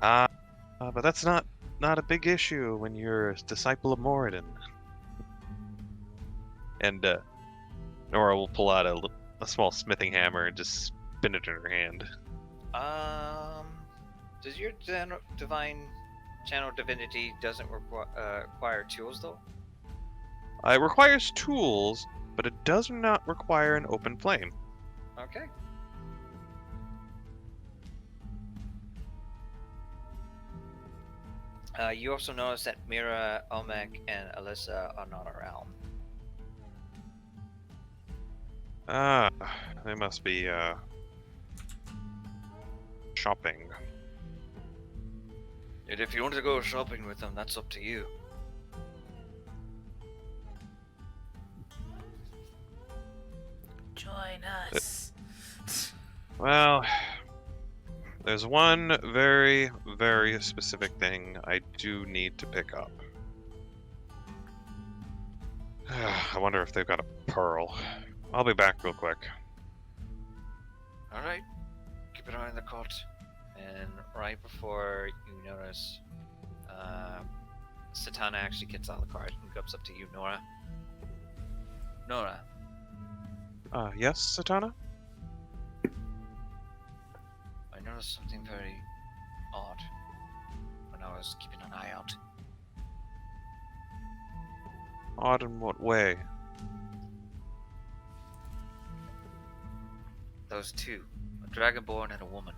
But that's not a big issue when you're a disciple of Moradin. And Nora will pull out a small smithing hammer and just spin it in her hand. Does your divine channel divinity doesn't require tools though? It requires tools, but it does not require an open flame. Okay. You also notice that Mira, Olmec, and Alyssa are not around. They must be shopping. And if you want to go shopping with them, that's up to you. Join us. Well, there's one very, very specific thing I do need to pick up. I wonder if they've got a pearl. I'll be back real quick. Alright. Keep an eye on the cart. And right before you notice, Satana actually gets out of the cart and comes up to you, Nora. Nora, Yes, Satana? I noticed something very odd when I was keeping an eye out. Odd in what way? Those two, a dragonborn and a woman.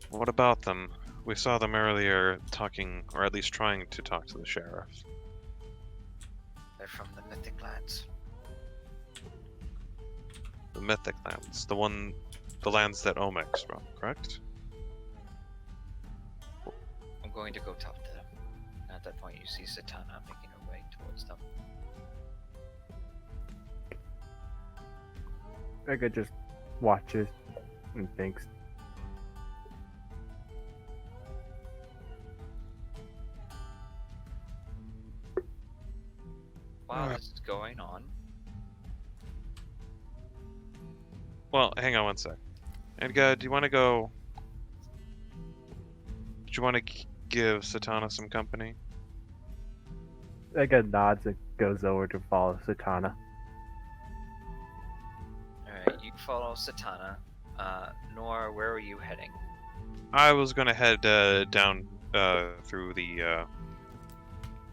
What about them? We saw them earlier talking, or at least trying to talk to the sheriff. They're from the Mythic Lands. The Mythic Lands. The lands that Omeg's from, correct? I'm going to go talk to them. At that point, you see Satana making her way towards them. Vega just watches and thinks. While this is going on, Well, hang on one sec. Edgar, do you want to go? Do you want to give Satana some company? Edgar nods and goes over to follow Satana. Alright, you follow Satana. Nor, where are you heading? I was gonna head down through the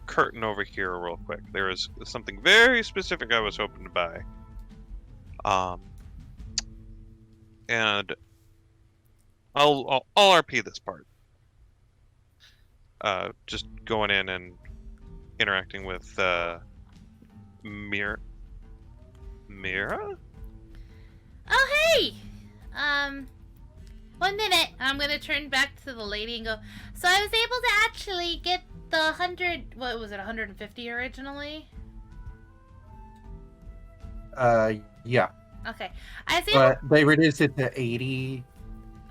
curtain over here real quick. There is something very specific I was hoping to buy. And I'll RP this part. Just going in and interacting with Mira. Oh, hey! 1 minute. I'm gonna turn back to the lady and go, so I was able to actually get the 100, what was it, 150 originally? Yeah, Okay. I was able, but they reduced it to 80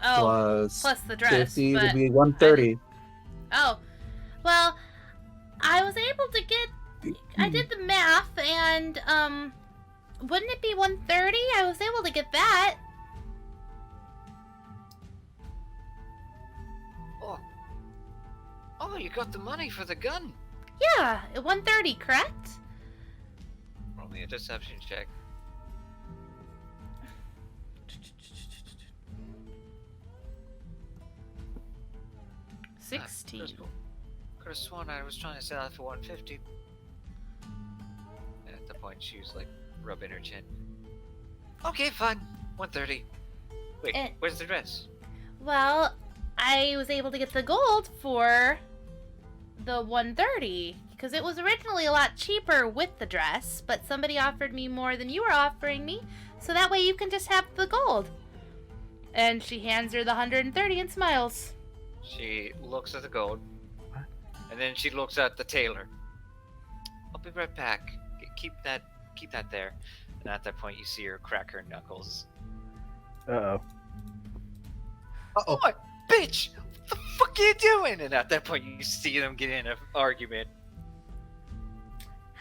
plus plus the dress, 50 but to be 130. Oh, well, I was able to get, I did the math, and, wouldn't it be 130? I was able to get that. Oh, you got the money for the gun. Yeah, 130, correct? Roll me a deception check. 16. Could have sworn I was trying to sell it for 150. And at the point, she was like rubbing her chin. Okay, fine. 130. Wait, Eh. where's the dress? Well, I was able to get the gold for the 130 because it was originally a lot cheaper with the dress, but somebody offered me more than you were offering me, so that way you can just have the gold. And she hands her the 130 and smiles. She looks at the gold, and then she looks at the tailor. I'll be right back. Keep that there. And at that point, you see her crack her knuckles. Uh-oh. Uh-oh. What? Bitch! What the fuck are you doing? And at that point, you see them get in an argument.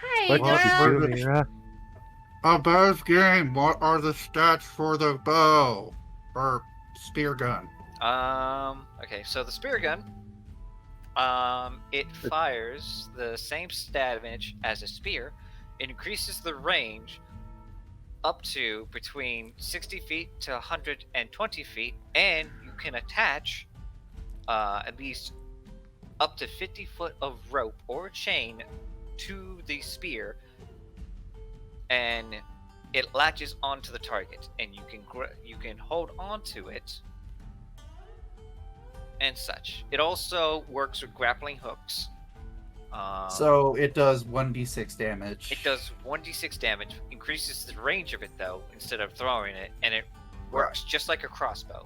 Hi, What Well, did girl. you do, Mira? A bow's game. What are the stats for the bow? Or spear gun? Okay, so the spear gun, it fires the same stat image as a spear. It increases the range up to between 60 feet to 120 feet, and you can attach at least up to 50 foot of rope or chain to the spear, and it latches onto the target, and you can hold onto it and such. It also works with grappling hooks. So it does 1d6 damage. It does 1d6 damage, increases the range of it though, instead of throwing it, and it works just like a crossbow.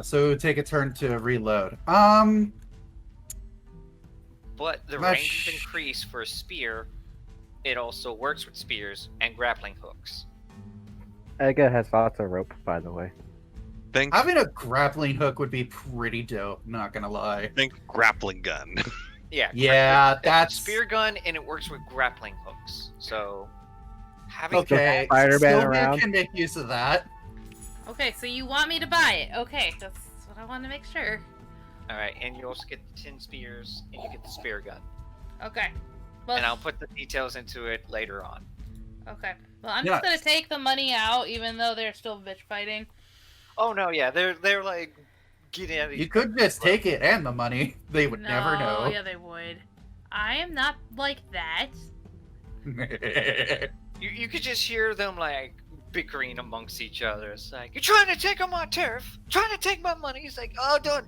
So it would take a turn to reload. But the Much- range is increased for a spear. It also works with spears and grappling hooks. Edgar has lots of rope, by the way. Think Having a grappling hook would be pretty dope, not gonna lie. grappling gun. Yeah. Yeah, it's a that's spear gun, and it works with grappling hooks. So having okay. Spider-Man Sylvia around. can make use of that. Okay, so you want me to buy it. Okay, that's what I want to make sure. All right, and you also get the 10 spears, and you get the spear gun. Okay. Well, And I'll put the details into it later on. okay. Well, I'm just gonna Yes. take the money out, even though they're still bitch fighting. Oh no, yeah, they're like getting at You could just take it and the money. They would never No, know. yeah, they would. I am not like that. You could just hear them like bickering amongst each other. It's like, you're trying to take on my turf, trying to take my money. He's like, oh, don't,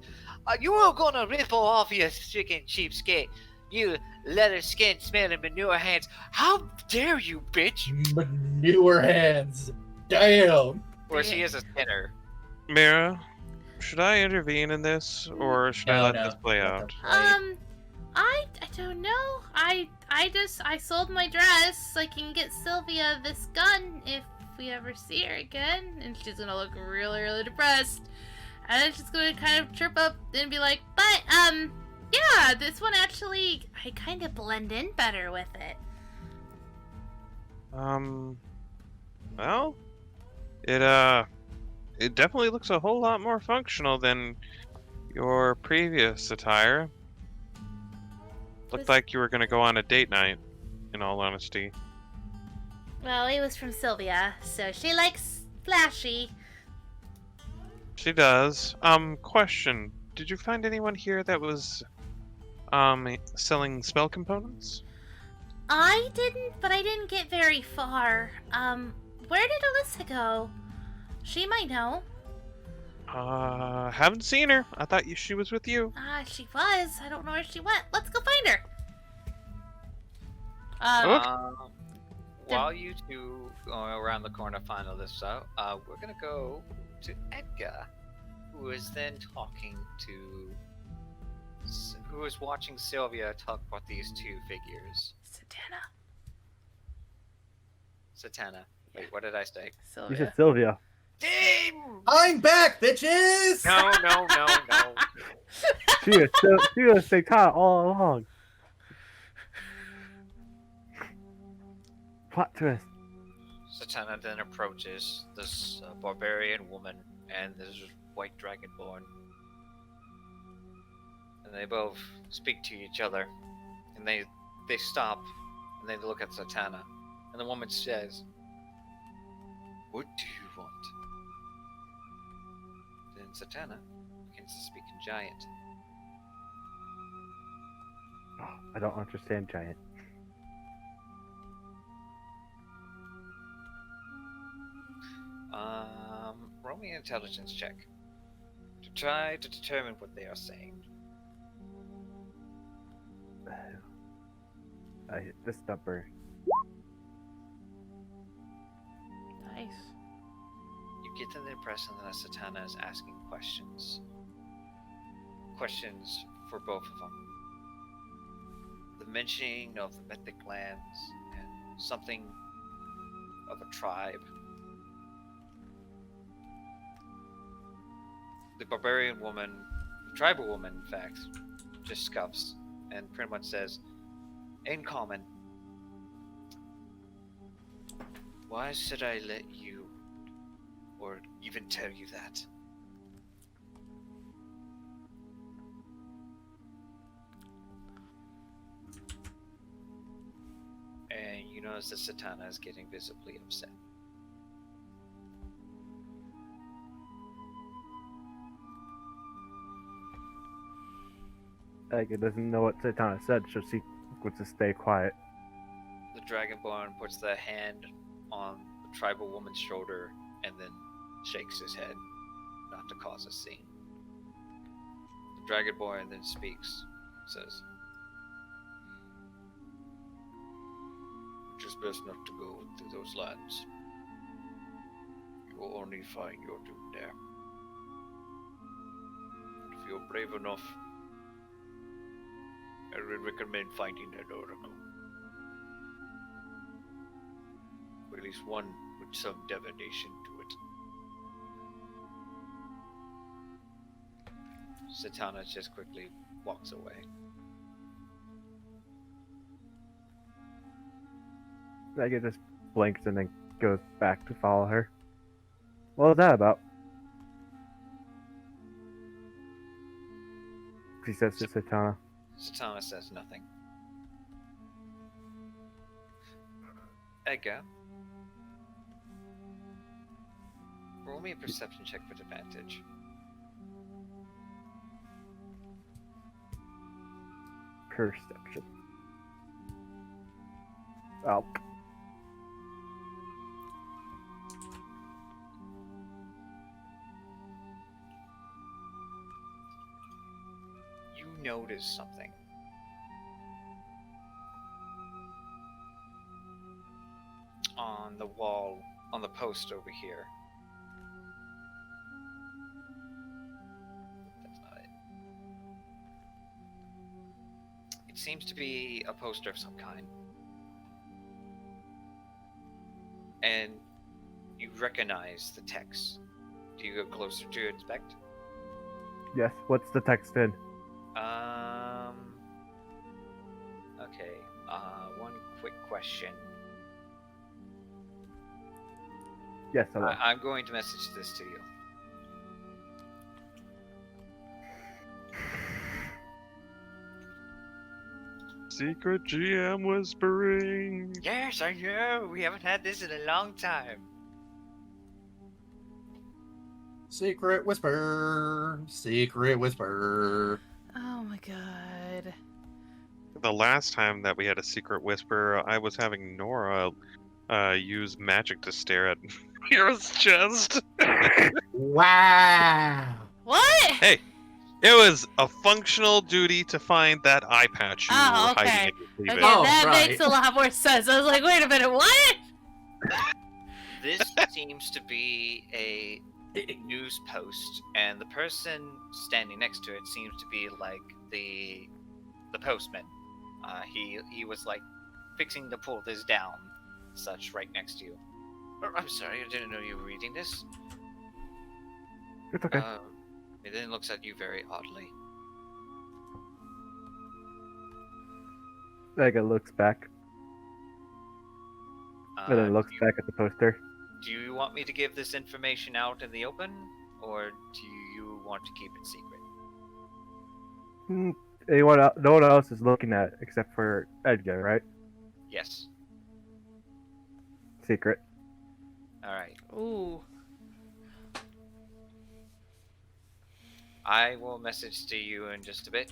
you are gonna rip off your chicken cheapskate. You leather skin smelling manure hands. How dare you, bitch? Manure hands. Damn. Or she is a sinner. Mira, should I intervene in this, or should I let this play out? I don't know. I sold my dress. I can get Sylvia this gun if we ever see her again, and she's gonna look really, really depressed. And then she's gonna kind of chirp up and be like, but yeah, this one actually, I kind of blend in better with it. Well, It definitely looks a whole lot more functional than your previous attire. Looked Was- like you were gonna go on a date night, in all honesty. Well, it was from Sylvia, so she likes flashy. She does. Question. Did you find anyone here that was, selling spell components? I didn't, but I didn't get very far. Where did Alyssa go? She might know. Haven't seen her. I thought she was with you. She was. I don't know where she went. Let's go find her. Okay. While you two go around the corner find Alyssa, we're gonna go to Edgar, who is then talking to, who is watching Sylvia talk about these two figures. Satana. Wait, what did I say? You said Sylvia. Sylvia. Damn! I'm back, bitches! No. She was Satana all along. Plot twist. Satana then approaches this barbarian woman and this white dragonborn. And they both speak to each other. And they stop and they look at Satana. And the woman says, "What do you want?" Then Satana begins to speak in Giant. Oh, I don't understand Giant. Roll me an intelligence check to try to determine what they are saying. I hit this number. Nice. You get the impression that Satana is asking questions. Questions for both of them. The mentioning of the mythic lands and something of a tribe. The barbarian woman, the tribal woman, in fact, just scuffs and pretty much says, "In common, why should I let you, or even tell you that?" And you notice that Satana is getting visibly upset. It doesn't know what Satana said, so she wants to stay quiet. The Dragonborn puts the hand on the tribal woman's shoulder and then shakes his head, not to cause a scene. The Dragonborn then speaks, says, "It is best not to go through those lands. You will only find your doom there. If you're brave enough, I would recommend finding an oracle. Or at least one with some divination to it." Satana just quickly walks away. It just blinks and then goes back to follow her. What was that about? She says to Satana. Satana says nothing. Edgar, roll me a perception check with advantage. Perception. Oh. You notice something. On the wall, on the post over here. That's not it. It seems to be a poster of some kind. And you recognize the text. Do you go closer to inspect? Yes, what's the text in? Okay. One quick question. Yes, hello. I'm going to message this to you. Secret GM whispering. Yes, I know. We haven't had this in a long time. Secret whisper. Secret whisper. Oh my god. The last time that we had a secret whisper, I was having Nora use magic to stare at Mira's chest. Wow. What? Hey, it was a functional duty to find that eye patch you Oh, were okay. hiding in your Okay, cleavage. Oh, that right. makes a lot more sense. I was like, wait a minute, what? This seems to be a news post, and the person standing next to it seems to be like the postman. He was like fixing to pull this down, such right next to you. I'm sorry, I didn't know you were reading this. It's okay. It then looks at you very oddly. Vega looks back, and then looks back at the poster. Do you want me to give this information out in the open, or do you want to keep it secret? No one else is looking at it except for Edgar, right? Yes. Secret. All right. Ooh. I will message to you in just a bit.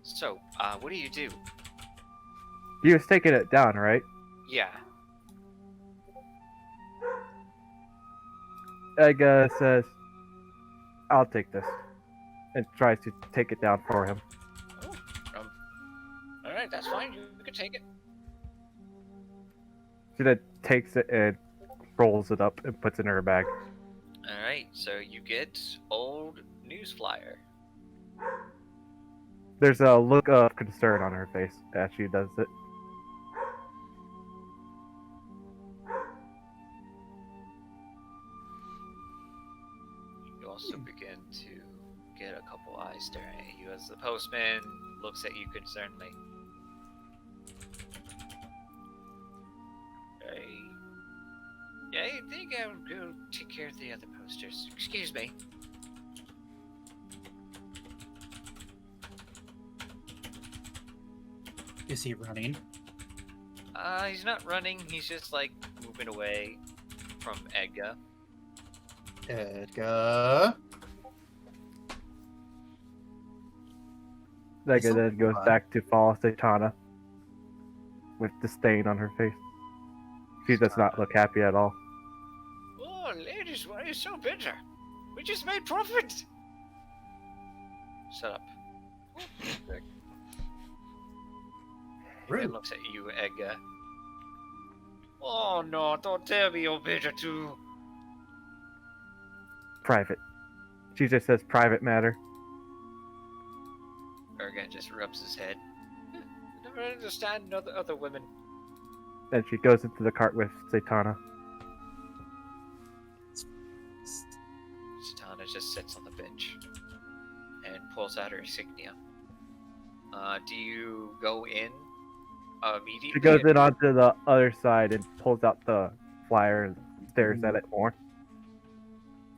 So, what do you do? He was taking it down, right? Yeah. Edgar says, "I'll take this," and tries to take it down for him. All right, that's fine. You can take it. She then takes it and rolls it up and puts it in her bag. All right, so you get old news flyer. There's a look of concern on her face as she does it. You also begin to get a couple eyes staring at you as the postman looks at you concernedly. I think I'll go take care of the other posters. Excuse me. Is he running? He's not running. He's just like moving away from Edgar. Edgar. Edgar then goes back to follow Satana with disdain on her face. She does not look happy at all. Oh, ladies, why are you so bitter? We just made profit. Shut up. He then looks at you, Edgar. Oh no, don't tell me you're bitter too. Private. She just says private matter. Ergen just rubs his head. I never understand other women. Then she goes into the cart with Satana. Satana just sits on the bench and pulls out her insignia. Do you go in immediately? She goes in onto the other side and pulls out the flyer and stares at it more.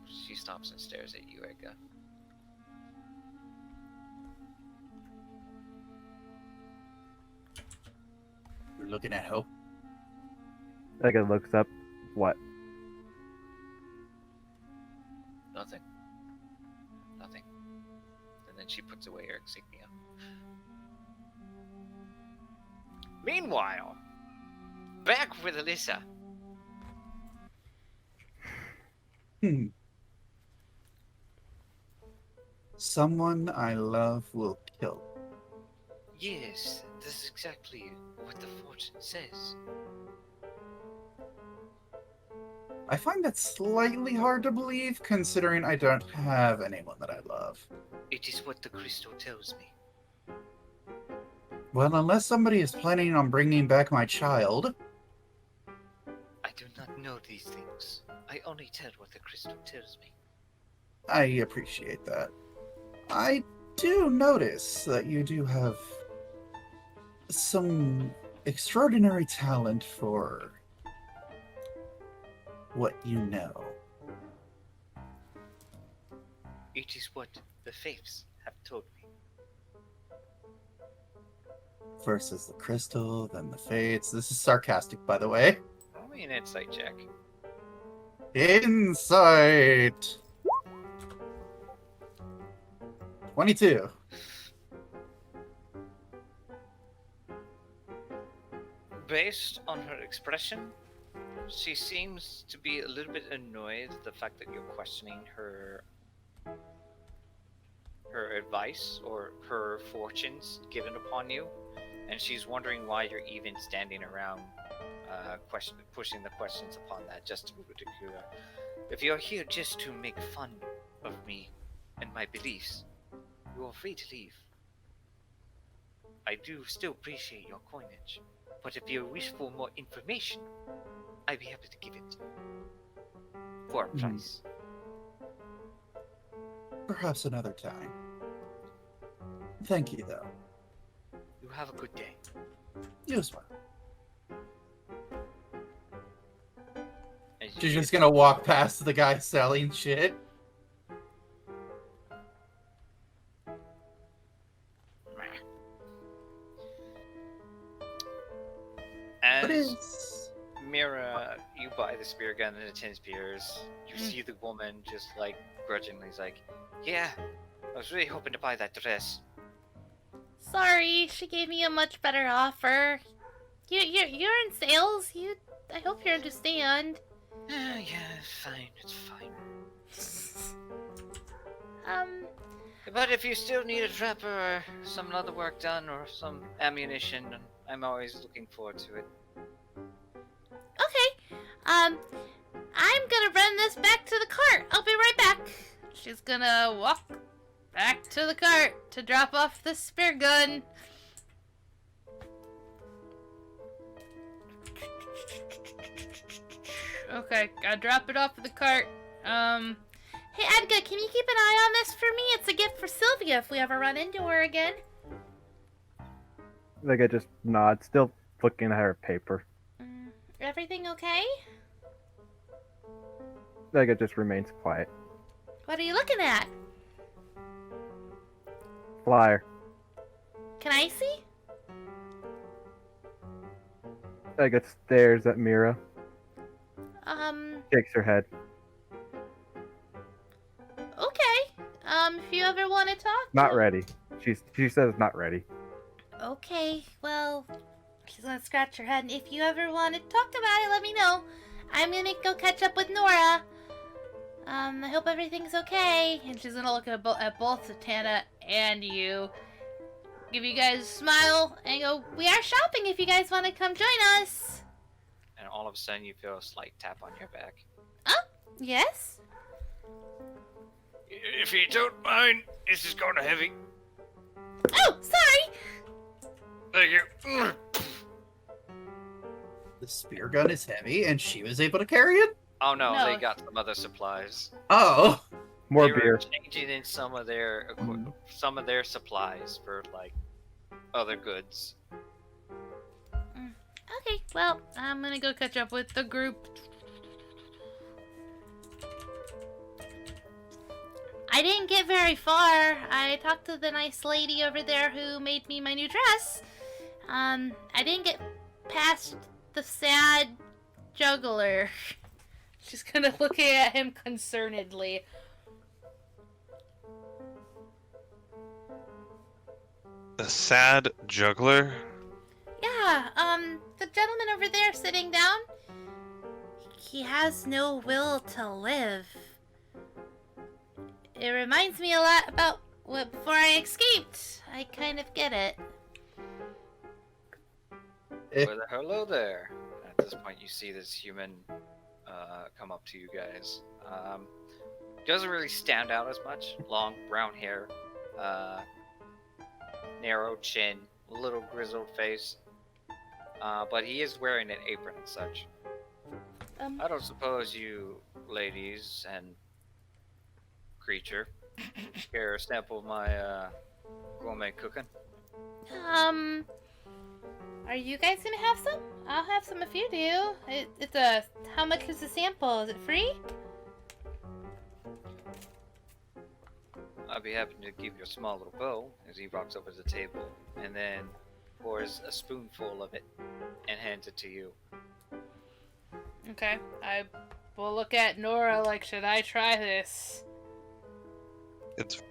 She stops and stares at you, Edgar. You're looking at Hope. Edgar looks up. What? Nothing. Nothing. And then she puts away her insignia. Meanwhile, back with Alyssa. Someone I love will kill. Yes, this is exactly what the fortune says. I find that slightly hard to believe, considering I don't have anyone that I love. It is what the crystal tells me. Well, unless somebody is planning on bringing back my child, I do not know these things. I only tell what the crystal tells me. I appreciate that. I do notice that you do have some extraordinary talent for what you know. It is what the faiths have told me. First is the crystal, then the fates. This is sarcastic, by the way. Roll me an insight check. Insight! 22. Based on her expression, she seems to be a little bit annoyed at the fact that you're questioning her advice or her fortunes given upon you, and she's wondering why you're even standing around pushing the questions upon that just to be ridiculous. If you're here just to make fun of me and my beliefs, you are free to leave. I do still appreciate your coinage, but if you wish for more information, I'd be happy to give it for a price. Perhaps another time. Thank you, though. You have a good day. You as well. And She's just gonna walk past the guy selling shit. What As is... Mira, you buy the spear gun and the 10 spears. You see the woman just like grudgingly is like, yeah, I was really hoping to buy that dress. Sorry, she gave me a much better offer. You're in sales. I hope you understand. Yeah, it's fine, it's fine. But if you still need a trapper or some other work done or some ammunition, I'm always looking forward to it. Okay. I'm gonna run this back to the cart. I'll be right back. She's gonna walk back to the cart to drop off the spear gun. Okay, gotta drop it off at the cart. Hey Edgar, can you keep an eye on this for me? It's a gift for Sylvia if we ever run into her again. Like I just nod, still looking at her paper. Everything okay? Like it just remains quiet. What are you looking at? Flyer. Can I see? Like it stares at Mira, shakes her head. Okay. If you ever want to talk. Not ready. She says not ready. Okay, well, she's gonna scratch her head. And if you ever want to talk about it, let me know. I'm gonna go catch up with Nora. I hope everything's okay. And she's gonna look at both Satana and you. Give you guys a smile and go, we are shopping if you guys want to come join us. And all of a sudden you feel a slight tap on your back. Oh, yes? If you don't mind, this is kind of heavy. Oh, sorry! Thank you. The spear gun is heavy, and she was able to carry it? Oh no, No. they got some other supplies. Oh! More They were beer. changing in some of their some of their supplies for like other goods. Okay, well, I'm gonna go catch up with the group. I didn't get very far. I talked to the nice lady over there who made me my new dress. I didn't get past the sad juggler. She's gonna look at him concernedly. The sad juggler? Yeah, the gentleman over there sitting down, he has no will to live. It reminds me a lot about what before I escaped. I kind of get it. Eh. Well, hello there. At this point, you see this human come come up to you guys. Doesn't really stand out as much. Long brown hair, narrow chin, little grizzled face. But he is wearing an apron and such. I don't suppose you ladies and creature care to sample my gourmet cooking? Are you guys gonna have some? I'll have some if you do. It's a. How much is the sample? Is it free? I'd be happy to give you a small little bowl as he rocks over to the table and then pours a spoonful of it and hands it to you. Okay. I will look at Nora like, should I try this? It's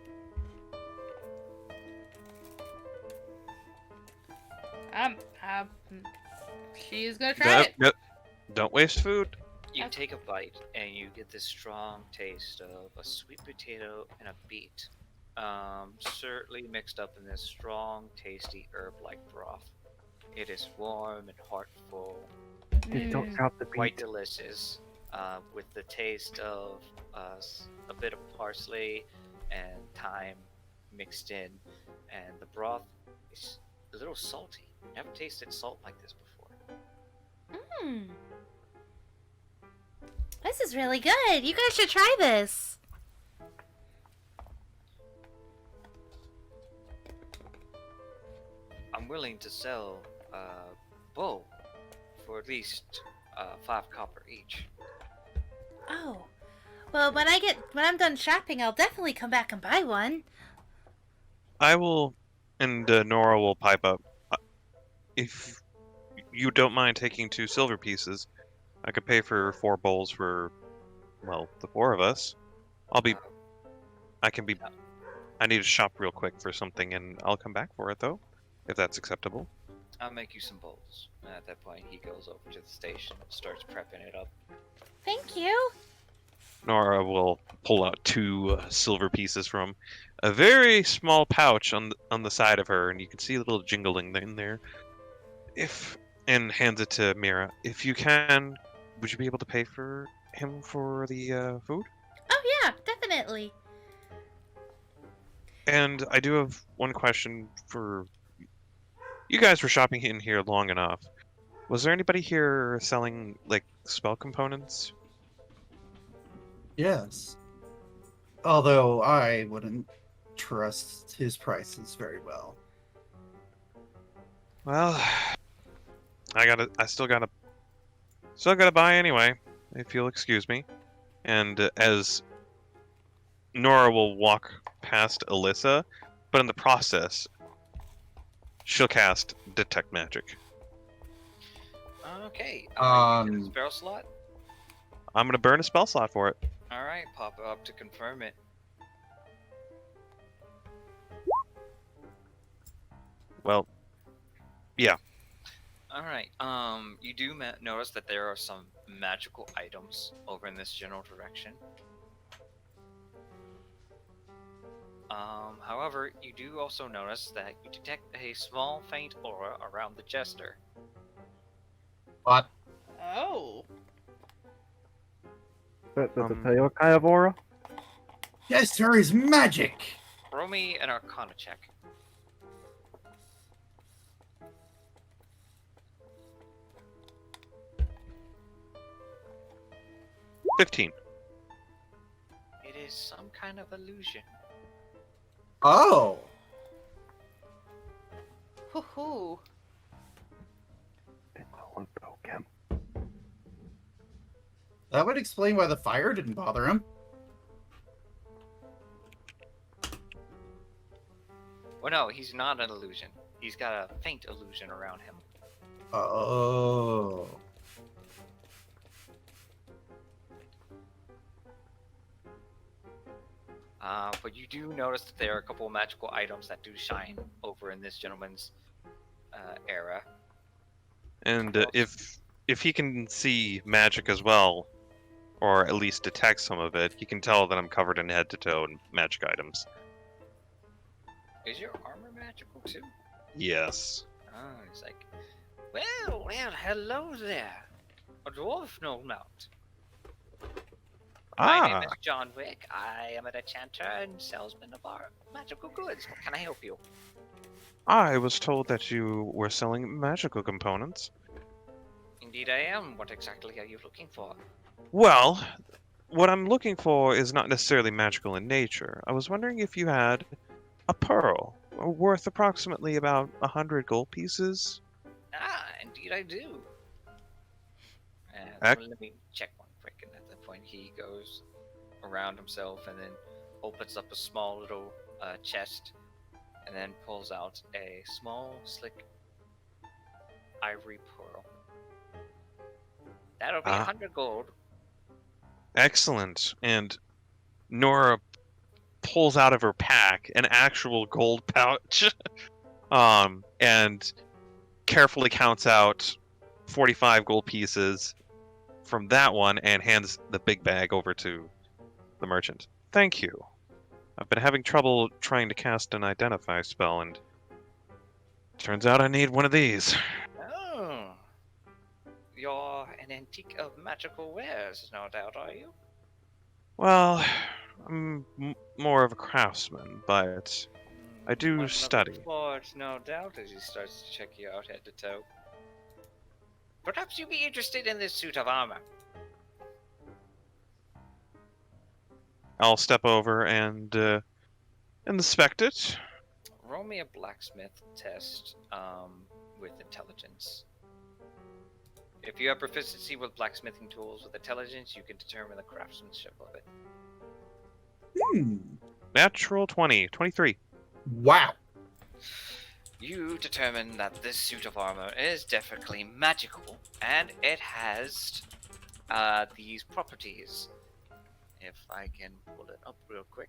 She's gonna try it. Don't waste food. You take a bite and you get this strong taste of a sweet potato and a beet, certainly mixed up in this strong, tasty herb-like broth. It is warm and heartful, Just don't drop the quite beat. delicious, with the taste of a bit of parsley and thyme mixed in, and the broth is a little salty. Never tasted salt like this before. Mmm. This is really good. You guys should try this. I'm willing to sell a bowl for at least 5 copper each. Oh. Well, when I'm done shopping, I'll definitely come back and buy one. I will, and Nora will pipe up. If you don't mind taking 2 silver pieces, I could pay for 4 bowls for, well, the 4 of us. I need to shop real quick for something, and I'll come back for it, though, if that's acceptable. I'll make you some bowls. And at that point, he goes over to the station and starts prepping it up. Thank you. Nora will pull out 2 silver pieces from a very small pouch on the side of her, and you can see a little jingling in there. And hands it to Mira. If you can, would you be able to pay for him for the food? Oh yeah, definitely. And I do have one question for you guys. Were shopping in here long enough. Was there anybody here selling like spell components? Yes. Although I wouldn't trust his prices very well. Well, I still gotta buy anyway, if you'll excuse me. And as Nora will walk past Alyssa, but in the process, she'll cast Detect Magic. Okay. Um, You get a spell slot? I'm gonna burn a spell slot for it. Alright, pop it up to confirm it. Well, yeah. Alright, you do notice that there are some magical items over in this general direction. However, you do also notice that you detect a small faint aura around the jester. What? Oh. Does it tell you what kind of aura? Jester is magic! Roll me an Arcana check. $15. It is some kind of illusion. Oh! Hoo-hoo. Didn't know what broke him. That would explain why the fire didn't bother him. Well, no, he's not an illusion. He's got a faint illusion around him. Oh. But you do notice that there are a couple of magical items that do shine over in this gentleman's era. And if he can see magic as well, or at least detect some of it, he can tell that I'm covered in head to toe in magic items. Is your armor magical too? Yes. Oh, he's like, well, hello there. A dwarf, no doubt. My name Ah, is John Wick. I am an enchanter and salesman of our magical goods. What can I help you? I was told that you were selling magical components. Indeed, I am. What exactly are you looking for? Well, what I'm looking for is not necessarily magical in nature. I was wondering if you had a pearl worth approximately about 100 gold pieces. Ah, indeed, I do. Ac- Let me check one quick. And at that point, he goes around himself and then opens up a small little chest and then pulls out a small, slick ivory pearl. That'll be Ah, 100 gold. excellent. And Nora pulls out of her pack an actual gold pouch, and carefully counts out 45 gold pieces from that one and hands the big bag over to the merchant. Thank you. I've been having trouble trying to cast an identify spell, and turns out I need one of these. Oh, you're an antique of magical wares, no doubt, are you? Well, I'm more of a craftsman, but I do One of study. the forge, no doubt, as he starts to check you out head to toe. Perhaps you'd be interested in this suit of armor. I'll step over and inspect it. Roll me a blacksmith test with intelligence. If you have proficiency with blacksmithing tools with intelligence, you can determine the craftsmanship of it. Natural 20, 23. Wow. You determine that this suit of armor is definitely magical, and it has these properties. If I can pull it up real quick.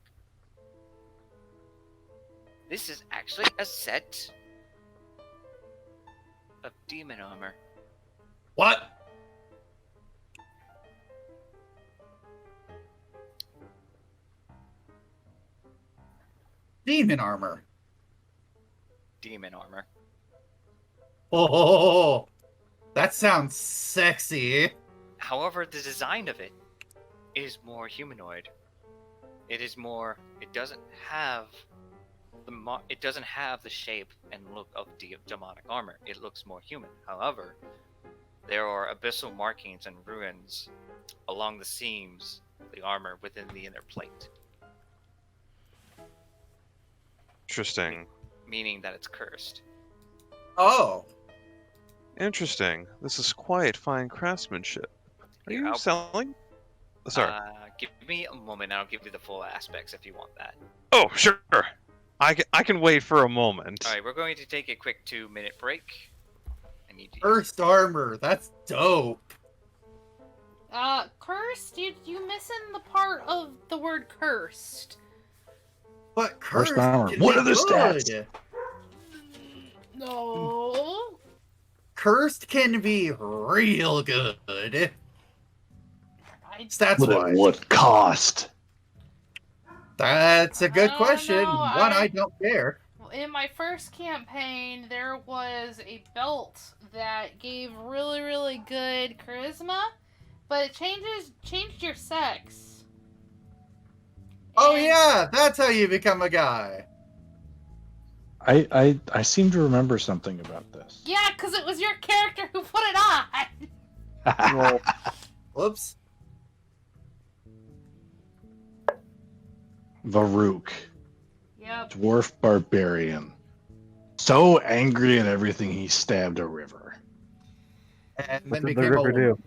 This is actually a set of demon armor. What? Demon armor. Demon armor. Oh, that sounds sexy. However, the design of it is more humanoid. It is more. It doesn't have the shape and look of demonic armor. It looks more human. However, there are abyssal markings and ruins along the seams of the armor within the inner plate, Interesting. meaning that it's cursed. Oh, Interesting. This is quite fine craftsmanship. Are Here, you I'll- selling? Sorry. Give me a moment, and I'll give you the full aspects if you want that. Oh, sure. I can wait for a moment. All right, we're going to take a quick 2-minute break. I need to. cursed armor. That's dope. Cursed? You missing the part of the word cursed. But Cursed cursed armor. can What be are the stats? good. No. Cursed can be real good. Stats But at wise. what cost? That's a good I don't question. know, One I don't care. In my first campaign, there was a belt that gave really, really good charisma, but it changed your sex. Oh And- yeah, that's how you become a guy. I seem to remember something about this. Yeah, because it was your character who put it on. Well, Whoops. Varuk, Yep. dwarf barbarian. So angry at everything he stabbed a river. And what then did the became a river woman. do?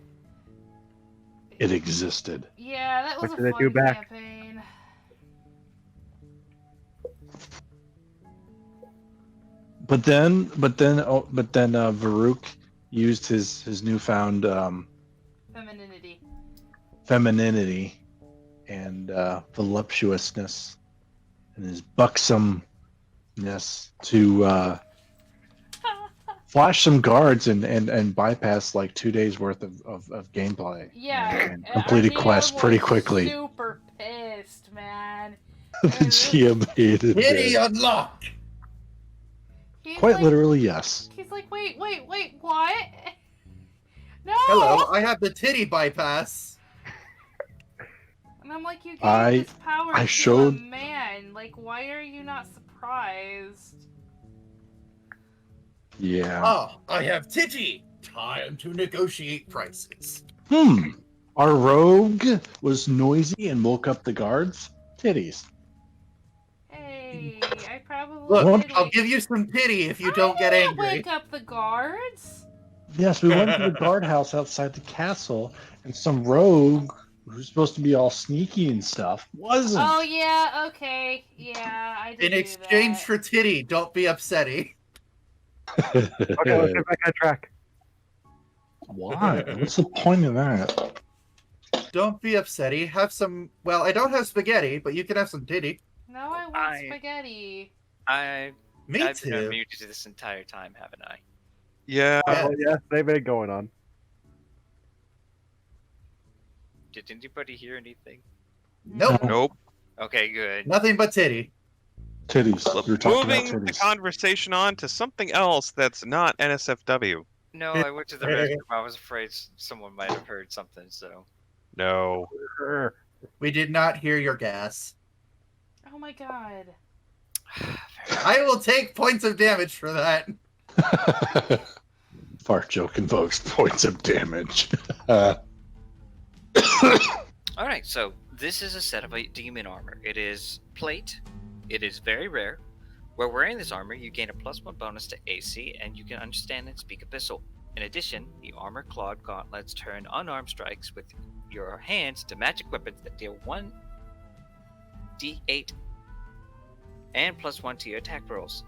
It existed. Yeah, that was What a did it fun do back? campaign. But then Varuk used his newfound Femininity. femininity and voluptuousness and his buxomness to flash some guards and bypass like 2 days worth of gameplay. Yeah. And completed Armenia quests pretty was quickly. Super pissed, man. She abated Kitty it. unlock. He's Quite like, literally, yes. He's like, wait, what? No. Hello, I have the titty bypass. And I'm like, you gave I- this power I to showed- a man. Like, why are you not surprised? Yeah. Ah, I have Titty. Time to negotiate prices. Our rogue was noisy and woke up the guards. Titties. Hey, I probably Look, did I'll wake... give you some pity if you I don't get didn't angry. wake up the guards. Yes, we went to the guardhouse outside the castle, and some rogue who's supposed to be all sneaky and stuff wasn't. Oh yeah, okay, yeah, I did In do exchange that. for Titty, don't be upsetty. Okay, let's get back on track. Why? What's the point of that? Don't be upsetty. Have some. Well, I don't have spaghetti, but you can have some Titty. Now I want I- spaghetti. I've Me been too. unmuted this entire time, haven't I? Yeah. Yeah. Oh yes, they've been going on. Did anybody hear anything? Nope. Nope. Okay, good. Nothing but Titty. Titties. You're talking about Moving the titties. conversation on to something else that's not NSFW. No, I went to the restroom. I was afraid someone might have heard something, so. No. We did not hear your gas. Oh my god. I will take points of damage for that. Fart joke invokes points of damage. Alright, so this is a set of a demon armor. It is plate. It is very rare. While wearing this armor, you gain a +1 bonus to AC, and you can understand and speak Abyssal. In addition, the armor clawed gauntlets turn unarmed strikes with your hands to magic weapons that deal 1d8 and +1 to your attack rolls.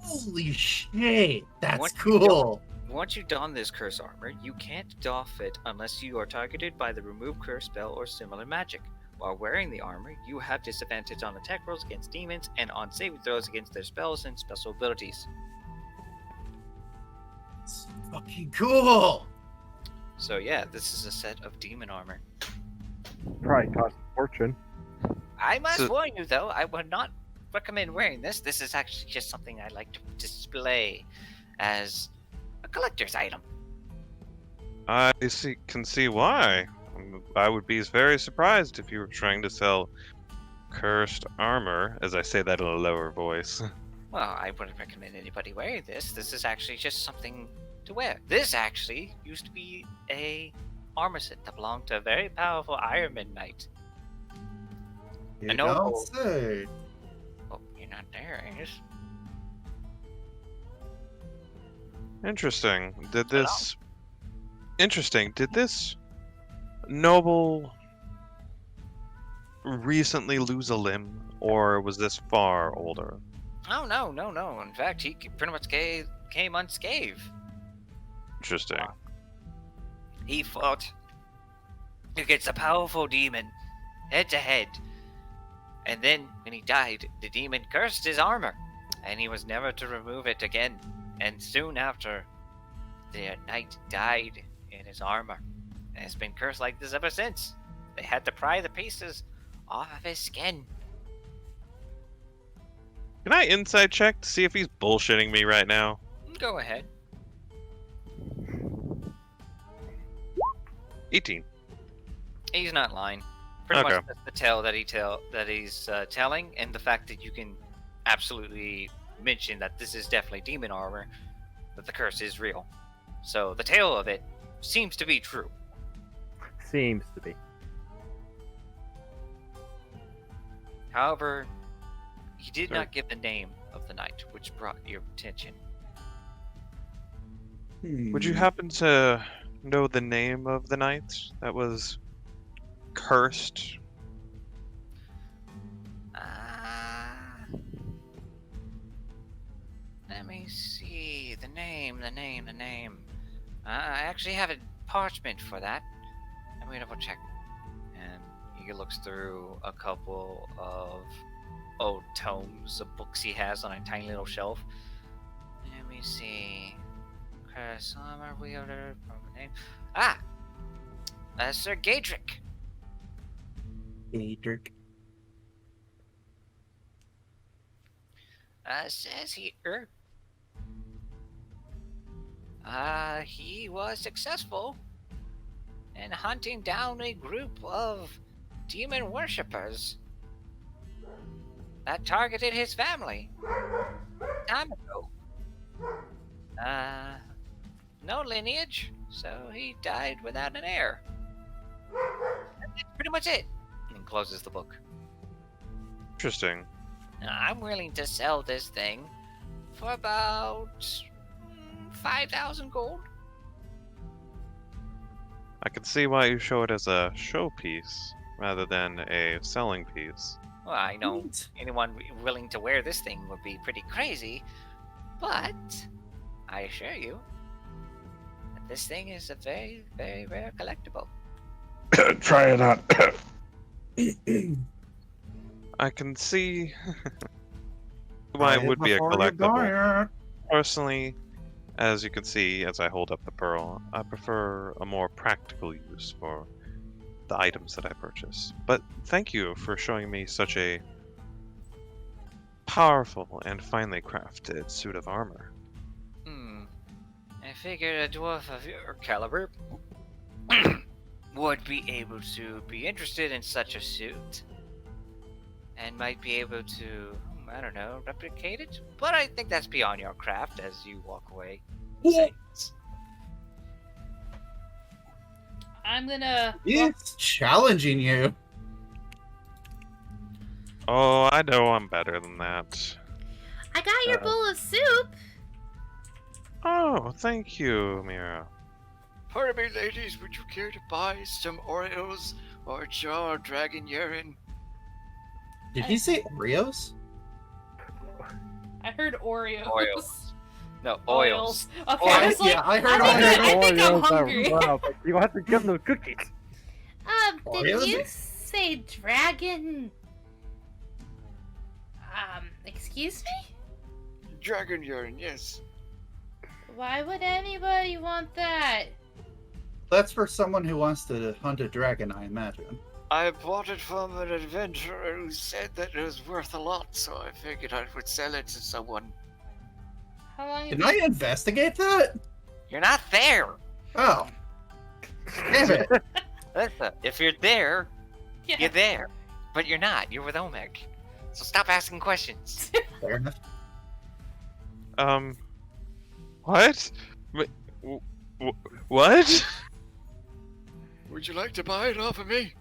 Holy shit, that's What you cool. Once you don this curse armor, you can't doff it unless you are targeted by the remove curse spell or similar magic. While wearing the armor, you have disadvantage on attack rolls against demons and on saving throws against their spells and special abilities. It's fucking cool. So yeah, this is a set of demon armor. Probably cost a fortune. I must So- warn you though, I would not recommend wearing this. This is actually just something I like to display as a collector's item. I can see why. I would be very surprised if you were trying to sell cursed armor, as I say that in a lower voice. Well, I wouldn't recommend anybody wearing this. This is actually just something to wear. This actually used to be a armor set that belonged to a very powerful Ironman knight. You I know. don't say. Oh, you're not there, Angus. Interesting. Did this noble recently lose a limb, or was this far older? Oh, no. In fact, he pretty much came unscathed. Interesting. He fought against a powerful demon, head to head. And then, when he died, the demon cursed his armor, and he was never to remove it again. And soon after, the knight died in his armor, and it's been cursed like this ever since. They had to pry the pieces off of his skin. Can I insight check to see if he's bullshitting me right now? Go ahead. 18. He's not lying. Pretty Okay. much that's the tale that he's telling, and the fact that you can absolutely mention that this is definitely demon armor, that the curse is real. So the tale of it seems to be true. Seems to be. However, he did Sure. not give the name of the knight, which brought your attention. Would you happen to know the name of the knight that was cursed? Let me see. The name. I actually have a parchment for that. Let me double check. And he looks through a couple of old tomes of books he has on a tiny little shelf. Let me see. Curse armor wielder. Name. Sir Gadrick. Adric. Says here. He was successful in hunting down a group of demon worshippers that targeted his family time ago. No lineage, so he died without an heir. And that's pretty much it. And closes the book. Interesting. I'm willing to sell this thing for about 5,000 gold. I can see why you show it as a showpiece rather than a selling piece. Well, I know anyone willing to wear this thing would be pretty crazy, but I assure you that this thing is a very, very rare collectible. Try it on. I can see why it would be a collectible. Personally, as you can see as I hold up the pearl, I prefer a more practical use for the items that I purchase. But thank you for showing me such a powerful and finely crafted suit of armor. I figured a dwarf of your caliber would be able to be interested in such a suit and might be able to, I don't know, replicate it. But I think that's beyond your craft as you walk away. I'm gonna. It's challenging you. Oh, I know I'm better than that. I got your bowl of soup. Oh, thank you, Mira. Pardon me, ladies, would you care to buy some Oreos or a jar of dragon urine? Did he say Oreos? I heard Oreos. Oils. No, oils. Okay, I was like, yeah, I heard I think I'm Oreos are hungry. rough, but you have to give them cookies. Did Oreos? you say dragon? Excuse me? Dragon urine, yes. Why would anybody want that? That's for someone who wants to hunt a dragon, I imagine. I bought it from an adventurer who said that it was worth a lot, so I figured I would sell it to someone. How long? Can I investigate that? You're not there. Oh. Damn it. Listen, if you're there, Yeah. you're there. But you're not. You're with Omeg. So stop asking questions. Fair enough. What? Wait, what? Would you like to buy it off of me?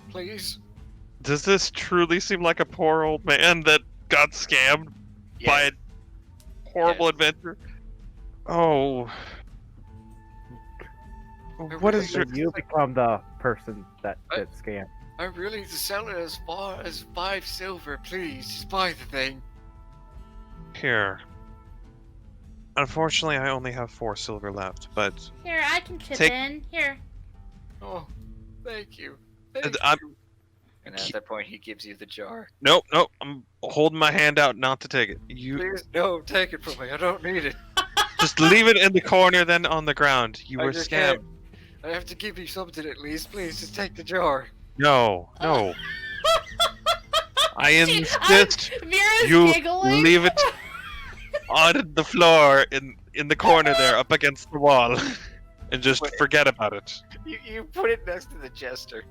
Please? Does this truly seem like a poor old man that got scammed by a horrible adventure? Oh. What is your... You become the person that gets scammed. I'm willing to sell it as far as 5 silver, please. Just buy the thing. Here. Unfortunately, I only have 4 silver left, but Here, I can chip Take- in. Here. Oh, thank you. Thank I'm... you. And at that point, he gives you the jar. Nope, I'm holding my hand out not to take it. You Please, no, take it from me. I don't need it. just leave it in the corner, then on the ground. You I were just scammed. can't. I have to give you something at least. Please, just take the jar. No. I insist Mira's you giggling. leave it on the floor in the corner there, up against the wall, and just Wait. forget about it. You put it next to the jester.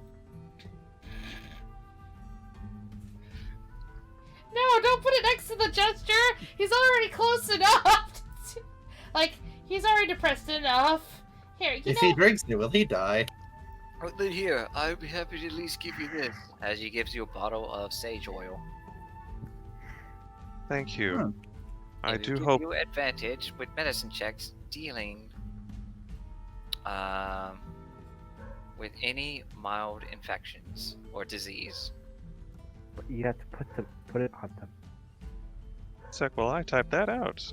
No, don't put it next to the jester. He's already close enough. Like, he's already depressed enough. Here, you If know. he drinks it, will he die? Well, then here, I'd be happy to at least give you this. As he gives you a bottle of sage oil. Thank you. Hmm. I It do will give hope. you advantage with medicine checks dealing with any mild infections or disease. You have to put it on them. Sec, while I type that out.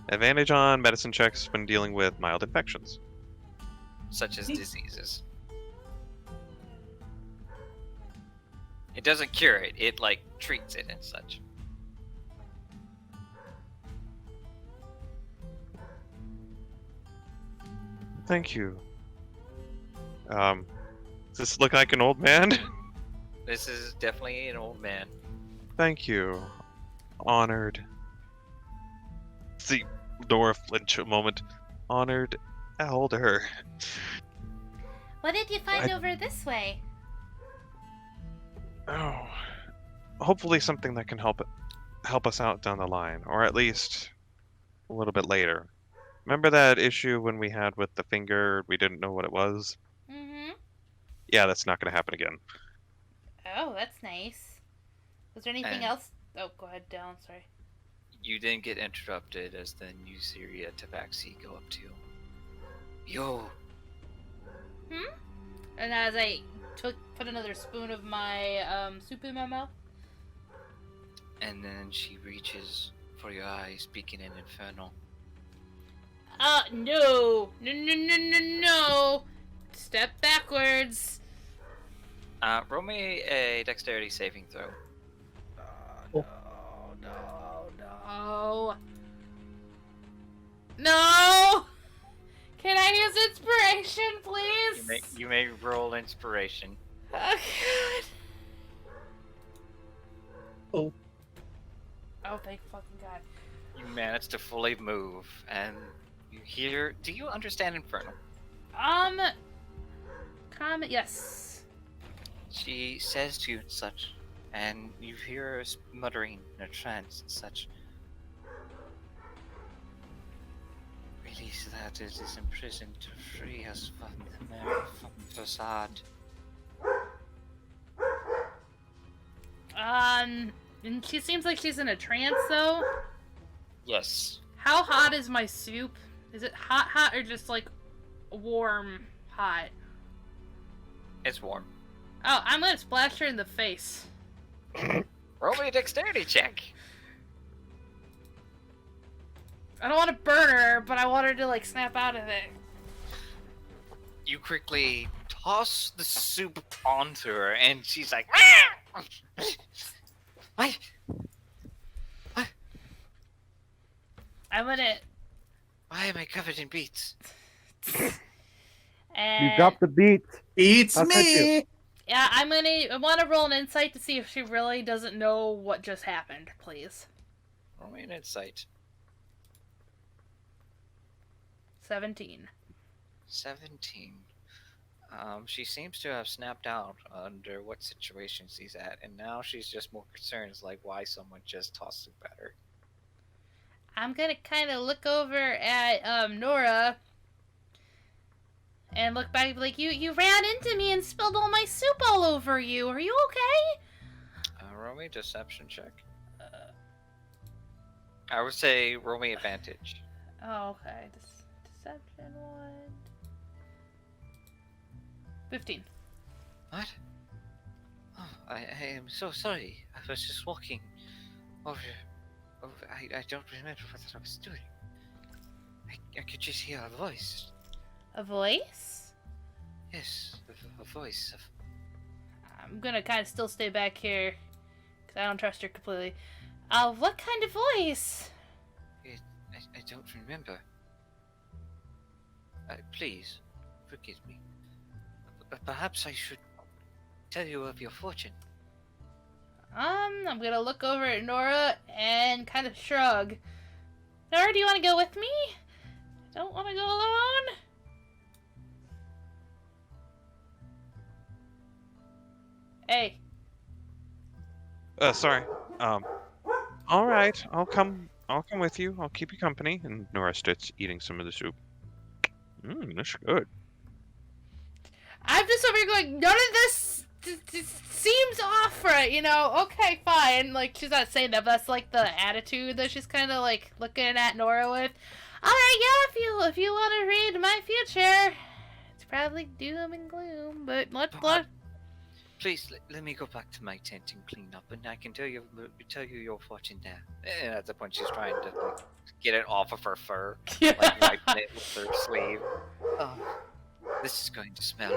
Advantage on medicine checks when dealing with mild infections. Such as diseases. It doesn't cure it, it like treats it and such. Thank you. Does this look like an old man? This is definitely an old man. Thank you. Honored. See, Nora flinch a moment. Honored elder. What did you find I- over this way? Oh, hopefully something that can help us out down the line, or at least a little bit later. Remember that issue when we had with the finger? We didn't know what it was. Mm-hmm. Yeah, that's not going to happen again. Oh, that's nice. Was there anything And else? Oh, go ahead, Dylan. Sorry. you didn't get interrupted as the new Syria Tabaxi go up to you. Yo, And as I put another spoon of my soup in my mouth. and then she reaches for your eye, speaking in Infernal. No. No. Step backwards. Roll me a dexterity saving throw. No. No. Can I use inspiration, please? You may roll inspiration. Oh, God. Oh. Oh, thank fucking God. You manage to fully move, and you hear. Do you understand Infernal? Comment, yes. She says to you and such, and you hear her muttering in a trance and such. Release that it is imprisoned to free us from the facade. And she seems like she's in a trance, though. Yes. How hot is my soup? Is it hot, or just, like, warm hot? It's warm. Oh, I'm gonna splash her in the face. Roll me a dexterity check. I don't want to burn her, but I want her to, like, snap out of it. You quickly toss the soup onto her, and she's like, "What? I'm gonna... Why am I covered in beets?" And... You dropped the beat. Eats I'll touch you. me! Yeah, I want to roll an insight to see if she really doesn't know what just happened, please. Roll me an insight. 17. 17. She seems to have snapped out under what situation she's at, and now she's just more concerned, like why someone just tossed soup at her. I'm gonna kind of look over at Nora and look back and be like, you ran into me and spilled all my soup all over you. Are you okay? Roll me a deception check. I would say roll me advantage. Oh, okay. Deception 1. 15. What? Oh, I am so sorry. I was just walking over. I don't remember what I was doing. I could just hear a voice. A voice? Yes, a voice of. I'm gonna kind of still stay back here because I don't trust her completely. What kind of voice? I don't remember. Please, forgive me. Perhaps I should tell you of your fortune. I'm gonna look over at Nora and kind of shrug. Nora, do you want to go with me? I don't want to go alone. Hey. Sorry. All right. I'll come with you. I'll keep you company. And Nora starts eating some of the soup. That's good. I'm just over here going, none of this seems off right, you know? Okay, fine. Like, she's not saying that, but that's like the attitude that she's kind of like looking at Nora with. Alright, yeah, if you want to read my future, it's probably doom and gloom, but let's. Please let me go back to my tent and clean up, and I can tell you your fortune there. And at the point, she's trying to like, get it off of her fur, like wiping it with her sleeve. Oh, this is going to smell.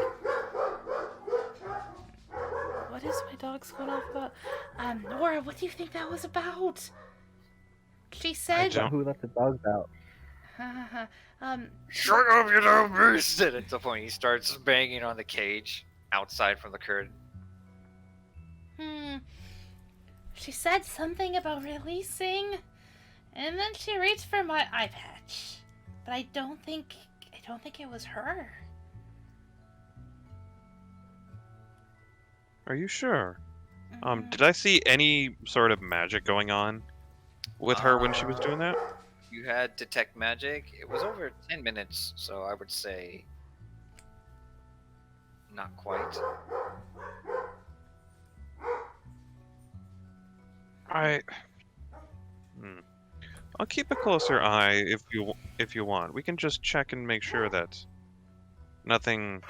What is my dog's going off about? Nora, what do you think that was about? She said. Who let the dogs out? Shut up, you little beast! And at the point, he starts banging on the cage outside from the curtain. She said something about releasing, and then she reached for my eye patch, but I don't think it was her. Are you sure? Did I see any sort of magic going on with her when she was doing that? You had detect magic. It was over 10 minutes, so I would say not quite. Hmm. I'll keep a closer eye if you want. We can just check and make sure that nothing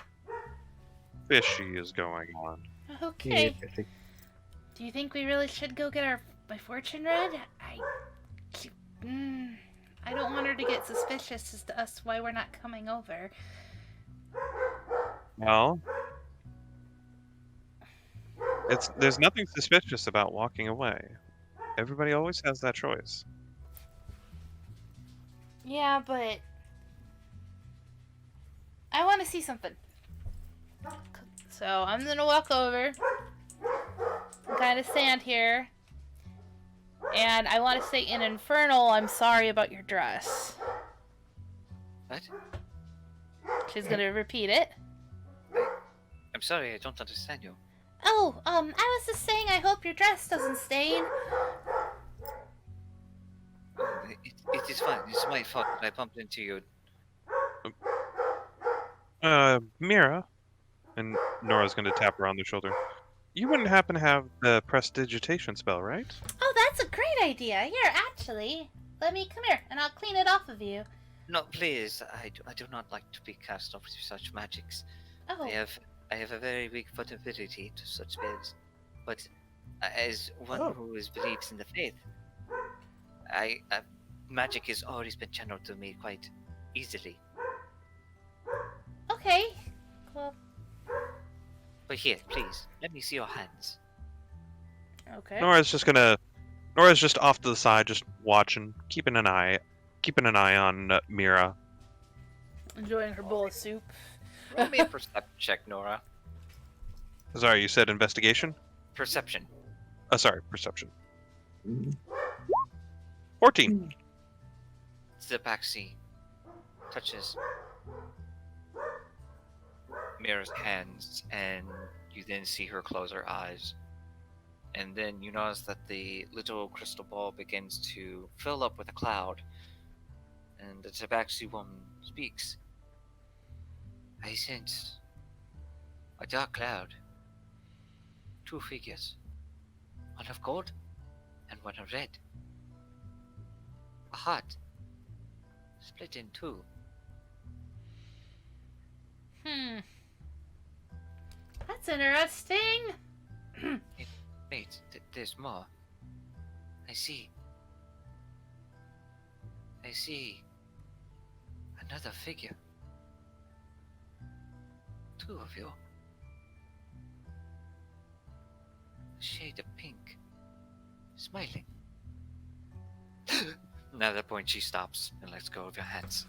fishy is going on. Okay. Yeah, fishy. Do you think we really should go get my fortune read? I don't want her to get suspicious as to us why we're not coming over. Well, there's nothing suspicious about walking away. Everybody always has that choice. Yeah, but I want to see something. So I'm gonna walk over, kind of stand here, and I want to say in Infernal, I'm sorry about your dress. What? She's gonna repeat it. I'm sorry, I don't understand you. Oh, I was just saying I hope your dress doesn't stain. It is fine. It's my fault that I bumped into you. Mira, and Nora's gonna tap her on the shoulder. You wouldn't happen to have the prestidigitation spell, right? Oh, that's a great idea. Here, actually, let me come here, and I'll clean it off of you. No, please. I do not like to be cast off to such magics. Oh, I have a very weak vulnerability to such spells. But as one who believes in the faith, magic has always been channeled to me quite easily. okay. Well, But here, please, let me see your hands. okay. Nora's just off to the side, just watching, keeping an eye on Mira. Enjoying her bowl of soup. Roll me a perception check, Nora. Sorry, you said investigation? Perception. Sorry, perception. 14. Zebaxi touches Mira's hands, and you then see her close her eyes. And then you notice that the little crystal ball begins to fill up with a cloud. And the Tabaxi woman speaks. I sense a dark cloud. 2 figures. One of gold and one of red. A heart. Split in 2. That's interesting. Wait, there's more. I see another figure. 2 of you. A shade of pink. Smiling. At that point she stops and lets go of your hands.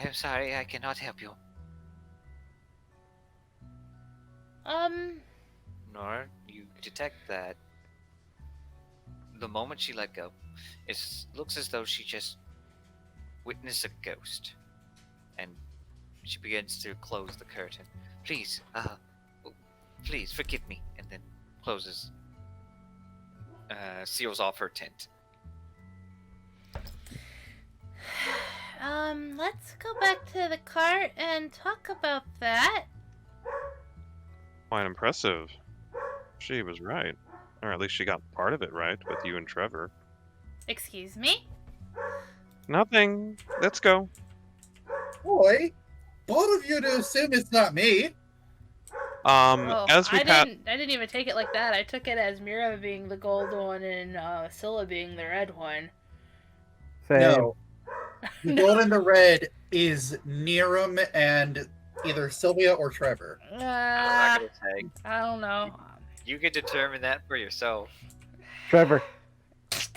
I'm sorry, I cannot help you. Nor you detect that the moment she let go, it looks as though she just witnessed a ghost. And she begins to close the curtain. Please, please forgive me. And then closes, seals off her tent. Let's go back to the cart and talk about that. Quite impressive. She was right. Or at least she got part of it right with you and Trevor. Excuse me? Nothing. Let's go. Boy, bold of you to assume it's not me. As we I didn't even take it like that. I took it as Mira being the gold one and Scylla being the red one. Same. No. The gold and the red is Niram and either Sylvia or Trevor. I'm not gonna say. I don't know. You can determine that for yourself. Trevor.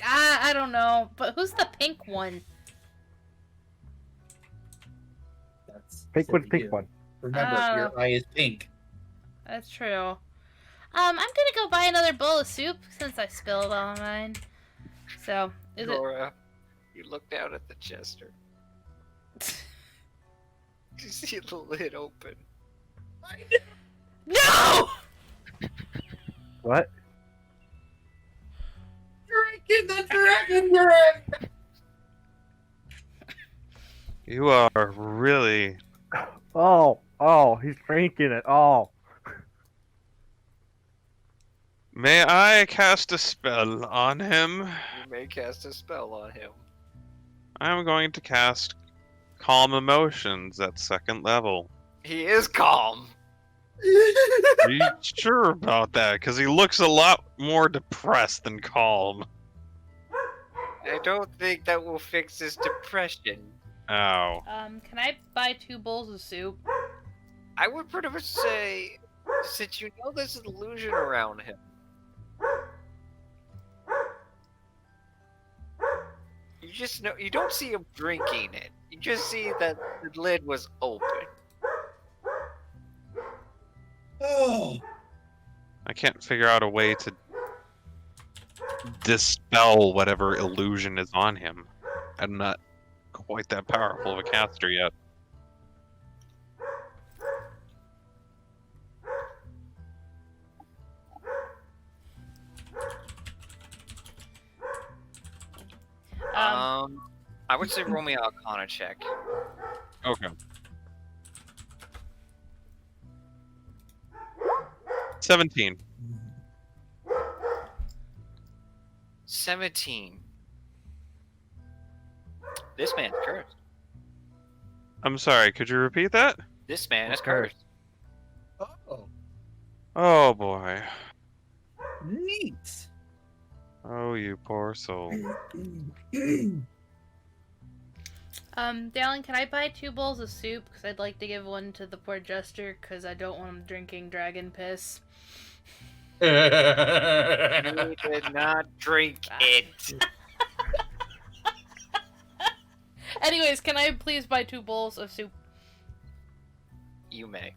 I don't know. But who's the pink one? That's Pink one's Sylvia. pink one. Remember, your eye is pink. That's true. I'm gonna go buy another bowl of soup since I spilled all of mine. So, is it... Nora, you look down at the chester. You see the lid open. No! What? Drinking the dragon drink! You are really. Oh, he's drinking it. Oh, May I cast a spell on him? You may cast a spell on him. I'm going to cast Calm Emotions at 2nd level. He is calm. Are you sure about that? Because he looks a lot more depressed than calm. I don't think that will fix his depression. Oh. Can I buy 2 bowls of soup? I would pretty much say, since you know there's an illusion around him, you just know you don't see him drinking it. You just see that the lid was open. Oh, I can't figure out a way to dispel whatever illusion is on him. I'm not quite that powerful of a caster yet. I would say roll me an Arcana check. Okay. 17. 17. This man's cursed. I'm sorry, could you repeat that? This man is Okay. cursed. oh, Oh boy. neat. Oh, you poor soul. Dallin, can I buy 2 bowls of soup? Because I'd like to give one to the poor jester, because I don't want him drinking dragon piss. He did not drink it. Anyways, can I please buy 2 bowls of soup? You may.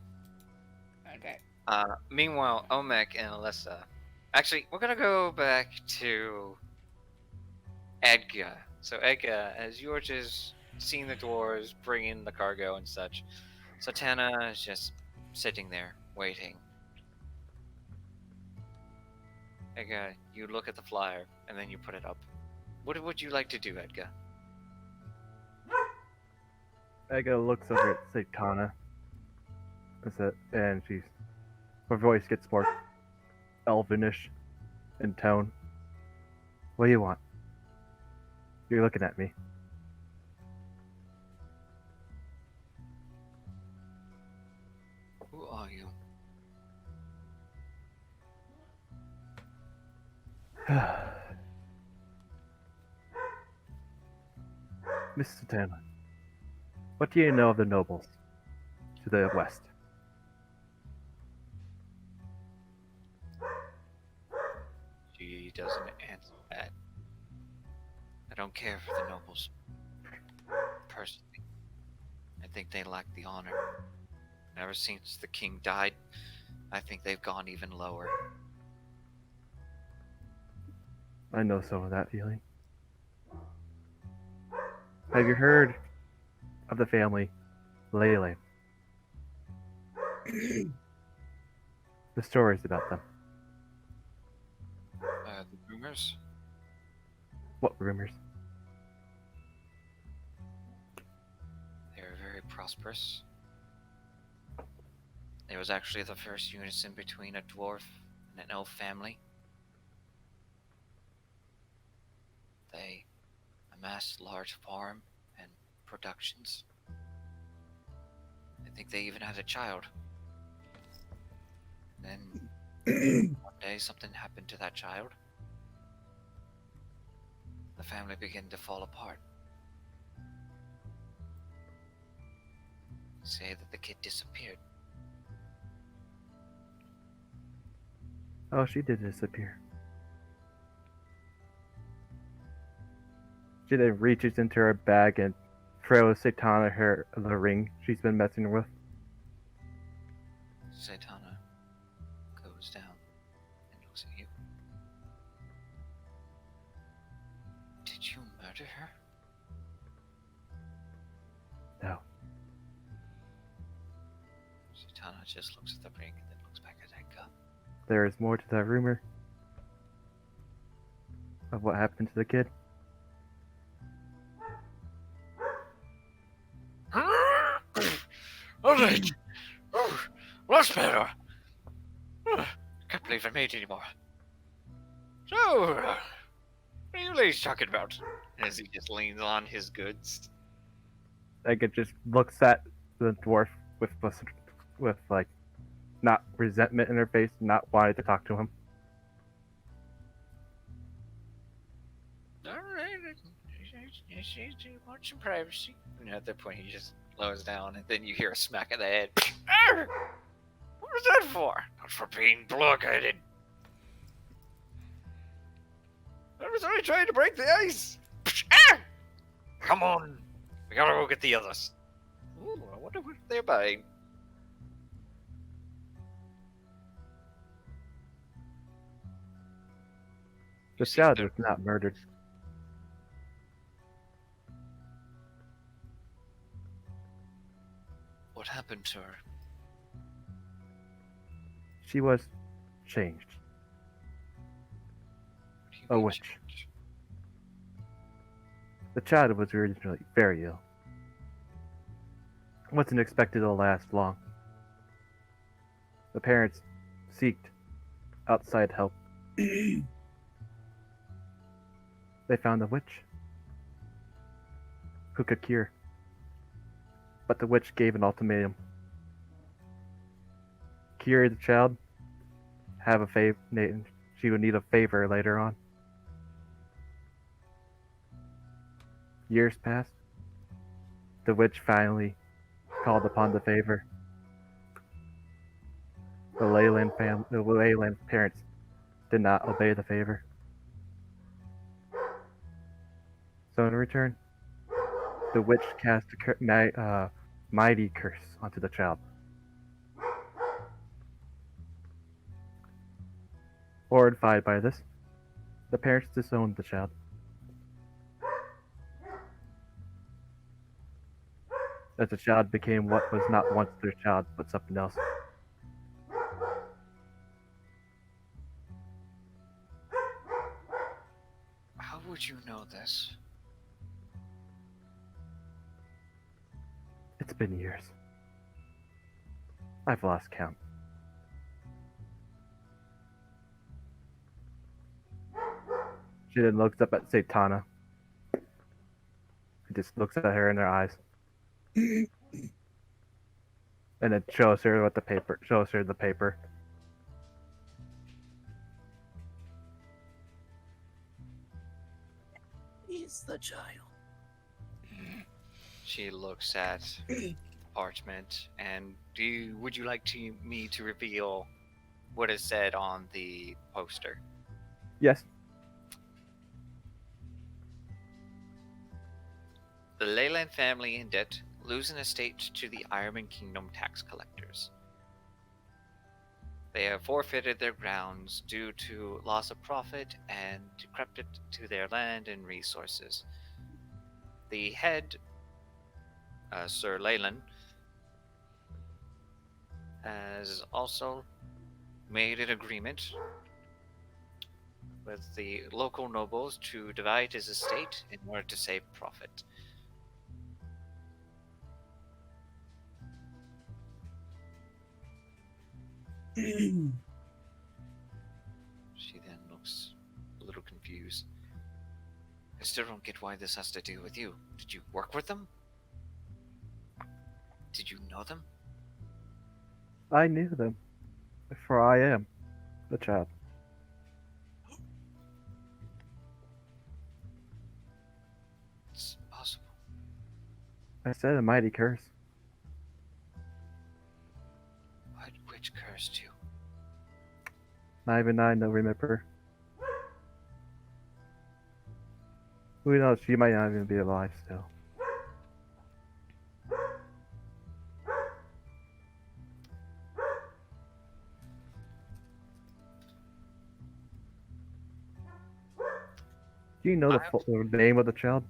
Okay. Meanwhile, Omek and Alyssa. Actually, we're gonna go back to Edgar. So Edgar, as you're just seeing the doors, bringing the cargo and such, Satana is just sitting there waiting. Edgar, you look at the flyer and then you put it up. What would you like to do, Edgar? Ega looks over at Satana. And her voice gets more elvinish in tone. What do you want? You're looking at me. Who are you? Miss Satana, what do you know of the nobles to the west? She doesn't answer that. I don't care for the nobles. Personally. I think they lack the honor. Ever since the king died, I think they've gone even lower. I know some of that feeling. Have you heard of the family Lele? The stories about them. The rumors? What rumors? They were very prosperous. It was actually the first unison between a dwarf and an elf family. They amassed large farm and productions. I think they even had a child. Then one day something happened to that child. The family began to fall apart. Say that the kid disappeared. Oh, she did disappear. She then reaches into her bag and throws Satana the ring she's been messing with. Satana goes down and looks at you. Did you murder her? No. Satana just looks at the ring and then looks back at Edgar. there is more to that rumor of what happened to the kid. Alright. Much better. Can't believe I made it anymore. So, what are you ladies talking about? As he just leans on his goods. Ega just looks at the dwarf with like not resentment in her face, not wanting to talk to him. Alright. You want some privacy? And at that point, he just slows down, and then you hear a smack of the head. Arr! What was that for? Not for being blockheaded. I was only trying to break the ice. Ah! Come on! We gotta go get the others. Ooh, I wonder what they're buying. The see child the- was not murdered. What happened to her? She was changed. What do you A mean witch. change? The child was originally very ill. Wasn't expected to last long. The parents seeked outside help. They found a witch who could cure. But the witch gave an ultimatum. Cure the child, have a favor, she would need a favor later on. Years passed. The witch finally called upon the favor. The Leyland parents did not obey the favor. So in return, the witch cast a mighty curse onto the child. Horrified by this, the parents disowned the child. As the child became what was not once their child, but something else. How would you know this? It's been years. I've lost count. She then looks up at Satana. He just looks at her in her eyes. And then shows her the paper. He's the child. She looks at the parchment, and would you like me to reveal what is said on the poster? Yes. The Leyland family in debt lose an estate to the Ironman Kingdom tax collectors. They have forfeited their grounds due to loss of profit and decrepit to their land and resources. The head, Sir Leyland, has also made an agreement with the local nobles to divide his estate in order to save profit. She then looks a little confused. I still don't get why this has to do with you. Did you work with them? Did you know them? I knew them. For I am the child. It's possible. I said a mighty curse. Which cursed you? Not even I know remember. Who knows, she might not even be alive still. Do you know the name of the child?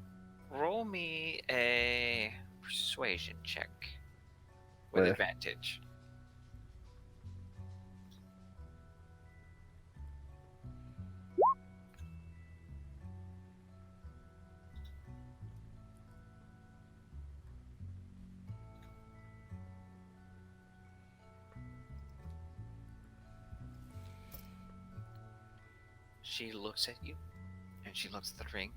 Roll me a persuasion check with With? advantage. she looks at you, and she looks at the ring,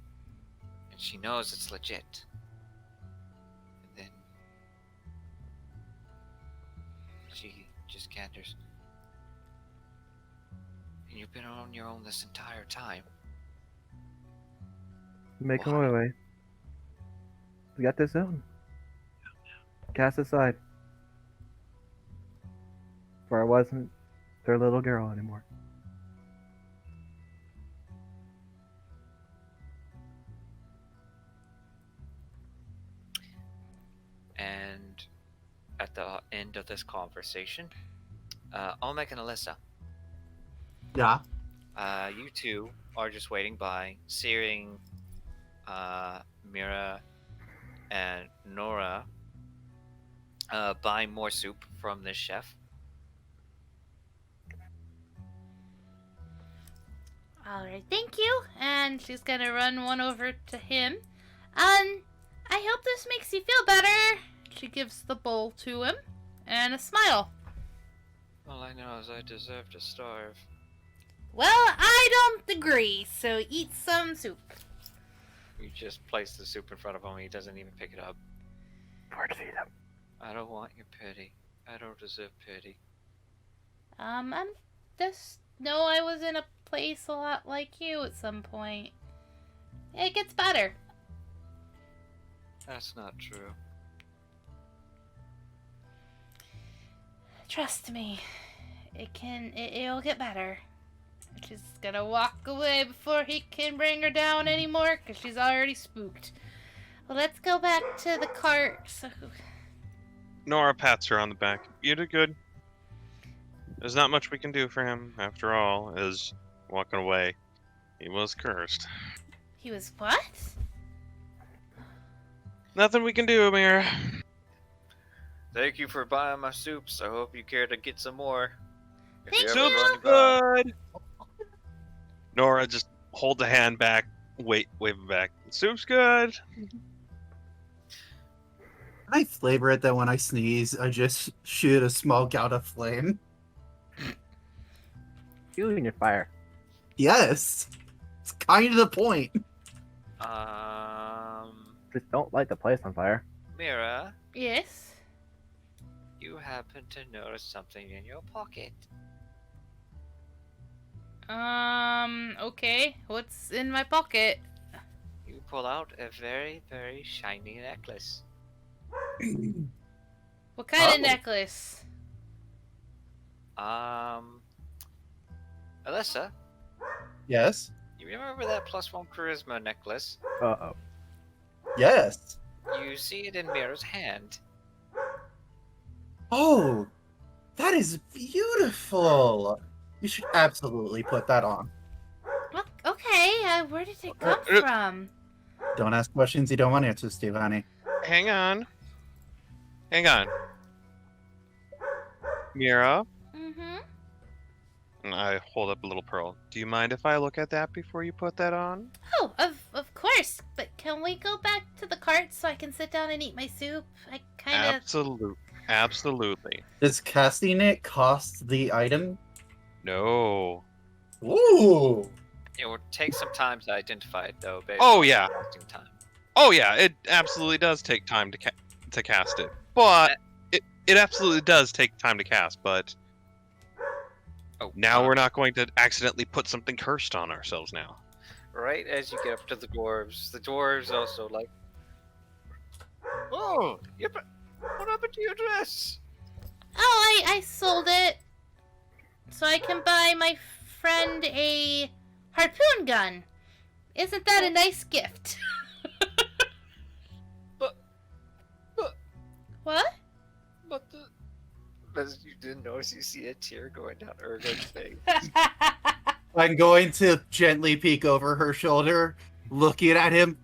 and she knows it's legit. And then she just canters. And you've been on your own this entire time. Make him Why? away. We got this zone. Cast aside. For I wasn't their little girl anymore. And at the end of this conversation, Olmec and Alyssa, Yeah. you two are just waiting by, seeing Mira and Nora buying more soup from this chef. Alright, thank you. And she's gonna run one over to him. I hope this makes you feel better. She gives the bowl to him and a smile. All I know is I deserve to starve. Well, I don't agree, so eat some soup. You just place the soup in front of him, he doesn't even pick it up. Towards them. I don't want your pity. I don't deserve pity. I'm just know I was in a place a lot like you at some point. It gets better. That's not true. Trust me. It'll get better. She's gonna walk away before he can bring her down anymore, because she's already spooked. Well, let's go back to the cart. So, Nora pats her on the back. You did good. There's not much we can do for him, after all, is walking away. He was cursed. he was what? Nothing we can do, Amir. Thank you for buying my soups. I hope you care to get some more. If Thank ever you. run by- Good. Nora just hold the hand back, wave it back. Soup's good. I flavor it that when I sneeze, I just shoot a small gout of flame. Fueling your fire. Yes. It's kind of the point. Just don't light the place on fire. Mira, Yes. you happen to notice something in your pocket. Okay. What's in my pocket? You pull out a very, very shiny necklace. What kind of Oh. necklace? Alyssa, Yes. you remember that +1 charisma necklace? Uh-oh. Yes. You see it in Mira's hand. Oh, that is beautiful. You should absolutely put that on. Well, okay. Where did it come from? Don't ask questions you don't want answers to, honey. Hang on. Hang on. Mira, Mm-hmm. and I hold up a little pearl. Do you mind if I look at that before you put that on? Oh, of course. But can we go back to the cart so I can sit down and eat my soup? I kind of... Absolutely. Does casting it cost the item? No. Ooh. It will take some time to identify it, though. Based Oh, on yeah. casting time. Oh yeah, it absolutely does take time to cast it. But it absolutely does take time to cast, but Oh, now we're not going to accidentally put something cursed on ourselves now. Right as you get up to the dwarves also like, oh, what happened to your dress? Oh, I sold it. So I can buy my friend a harpoon gun. Isn't that a nice gift? But- What? But as you didn't notice, you see a tear going down Urgon's face. I'm going to gently peek over her shoulder, looking at him.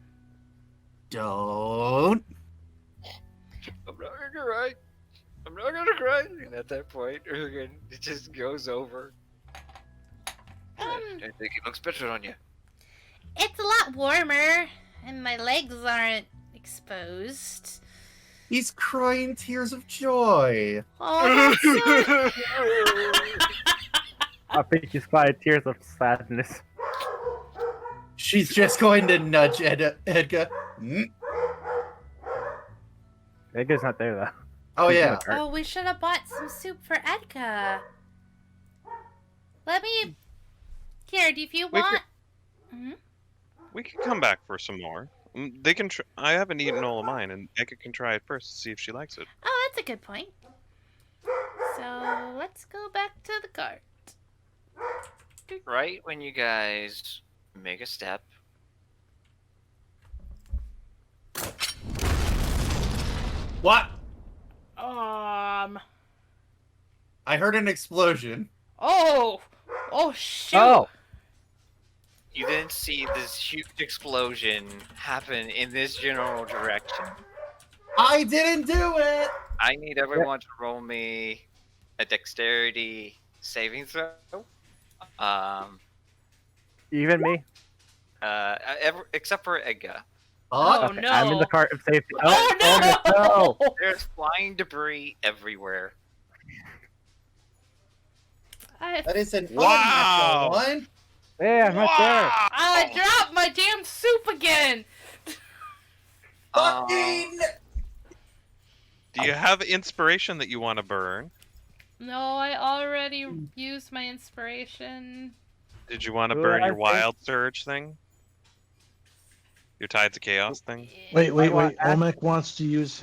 Don't. I'm not gonna cry. I'm not gonna cry. And at that point, Urgon just goes over. I think it looks better on you. It's a lot warmer, and my legs aren't exposed. He's crying tears of joy. Oh, that's so... I think he's crying tears of sadness. She's just going to nudge Edgar. Mm. Edgar's not there though. Oh He's in yeah. the cart. Oh, we should have bought some soup for Edka. Let me. Here, if you We want. Mhm. We can come back for some more. They can. I haven't eaten all of mine, and Eka can try it first to see if she likes it. Oh, that's a good point. So let's go back to the cart. Right when you guys make a step, What? Um. I heard an explosion. Oh. Oh shoot. Oh, you then see this huge explosion happen in this general direction. I didn't do it. I need everyone to roll me a dexterity saving throw. even me. Except for Edgar. Oh Okay, no. I'm in the cart of safety. Oh no. no! There's flying debris everywhere. That is an Wow. unnatural one. Yeah, I'm right there. I dropped my damn soup again. Fucking. Do you have inspiration that you want to burn? No, I already used my inspiration. Did you want to Ooh, burn I your think- wild surge thing? Your Tides of Chaos thing? Wait. I want- Olmec wants to use his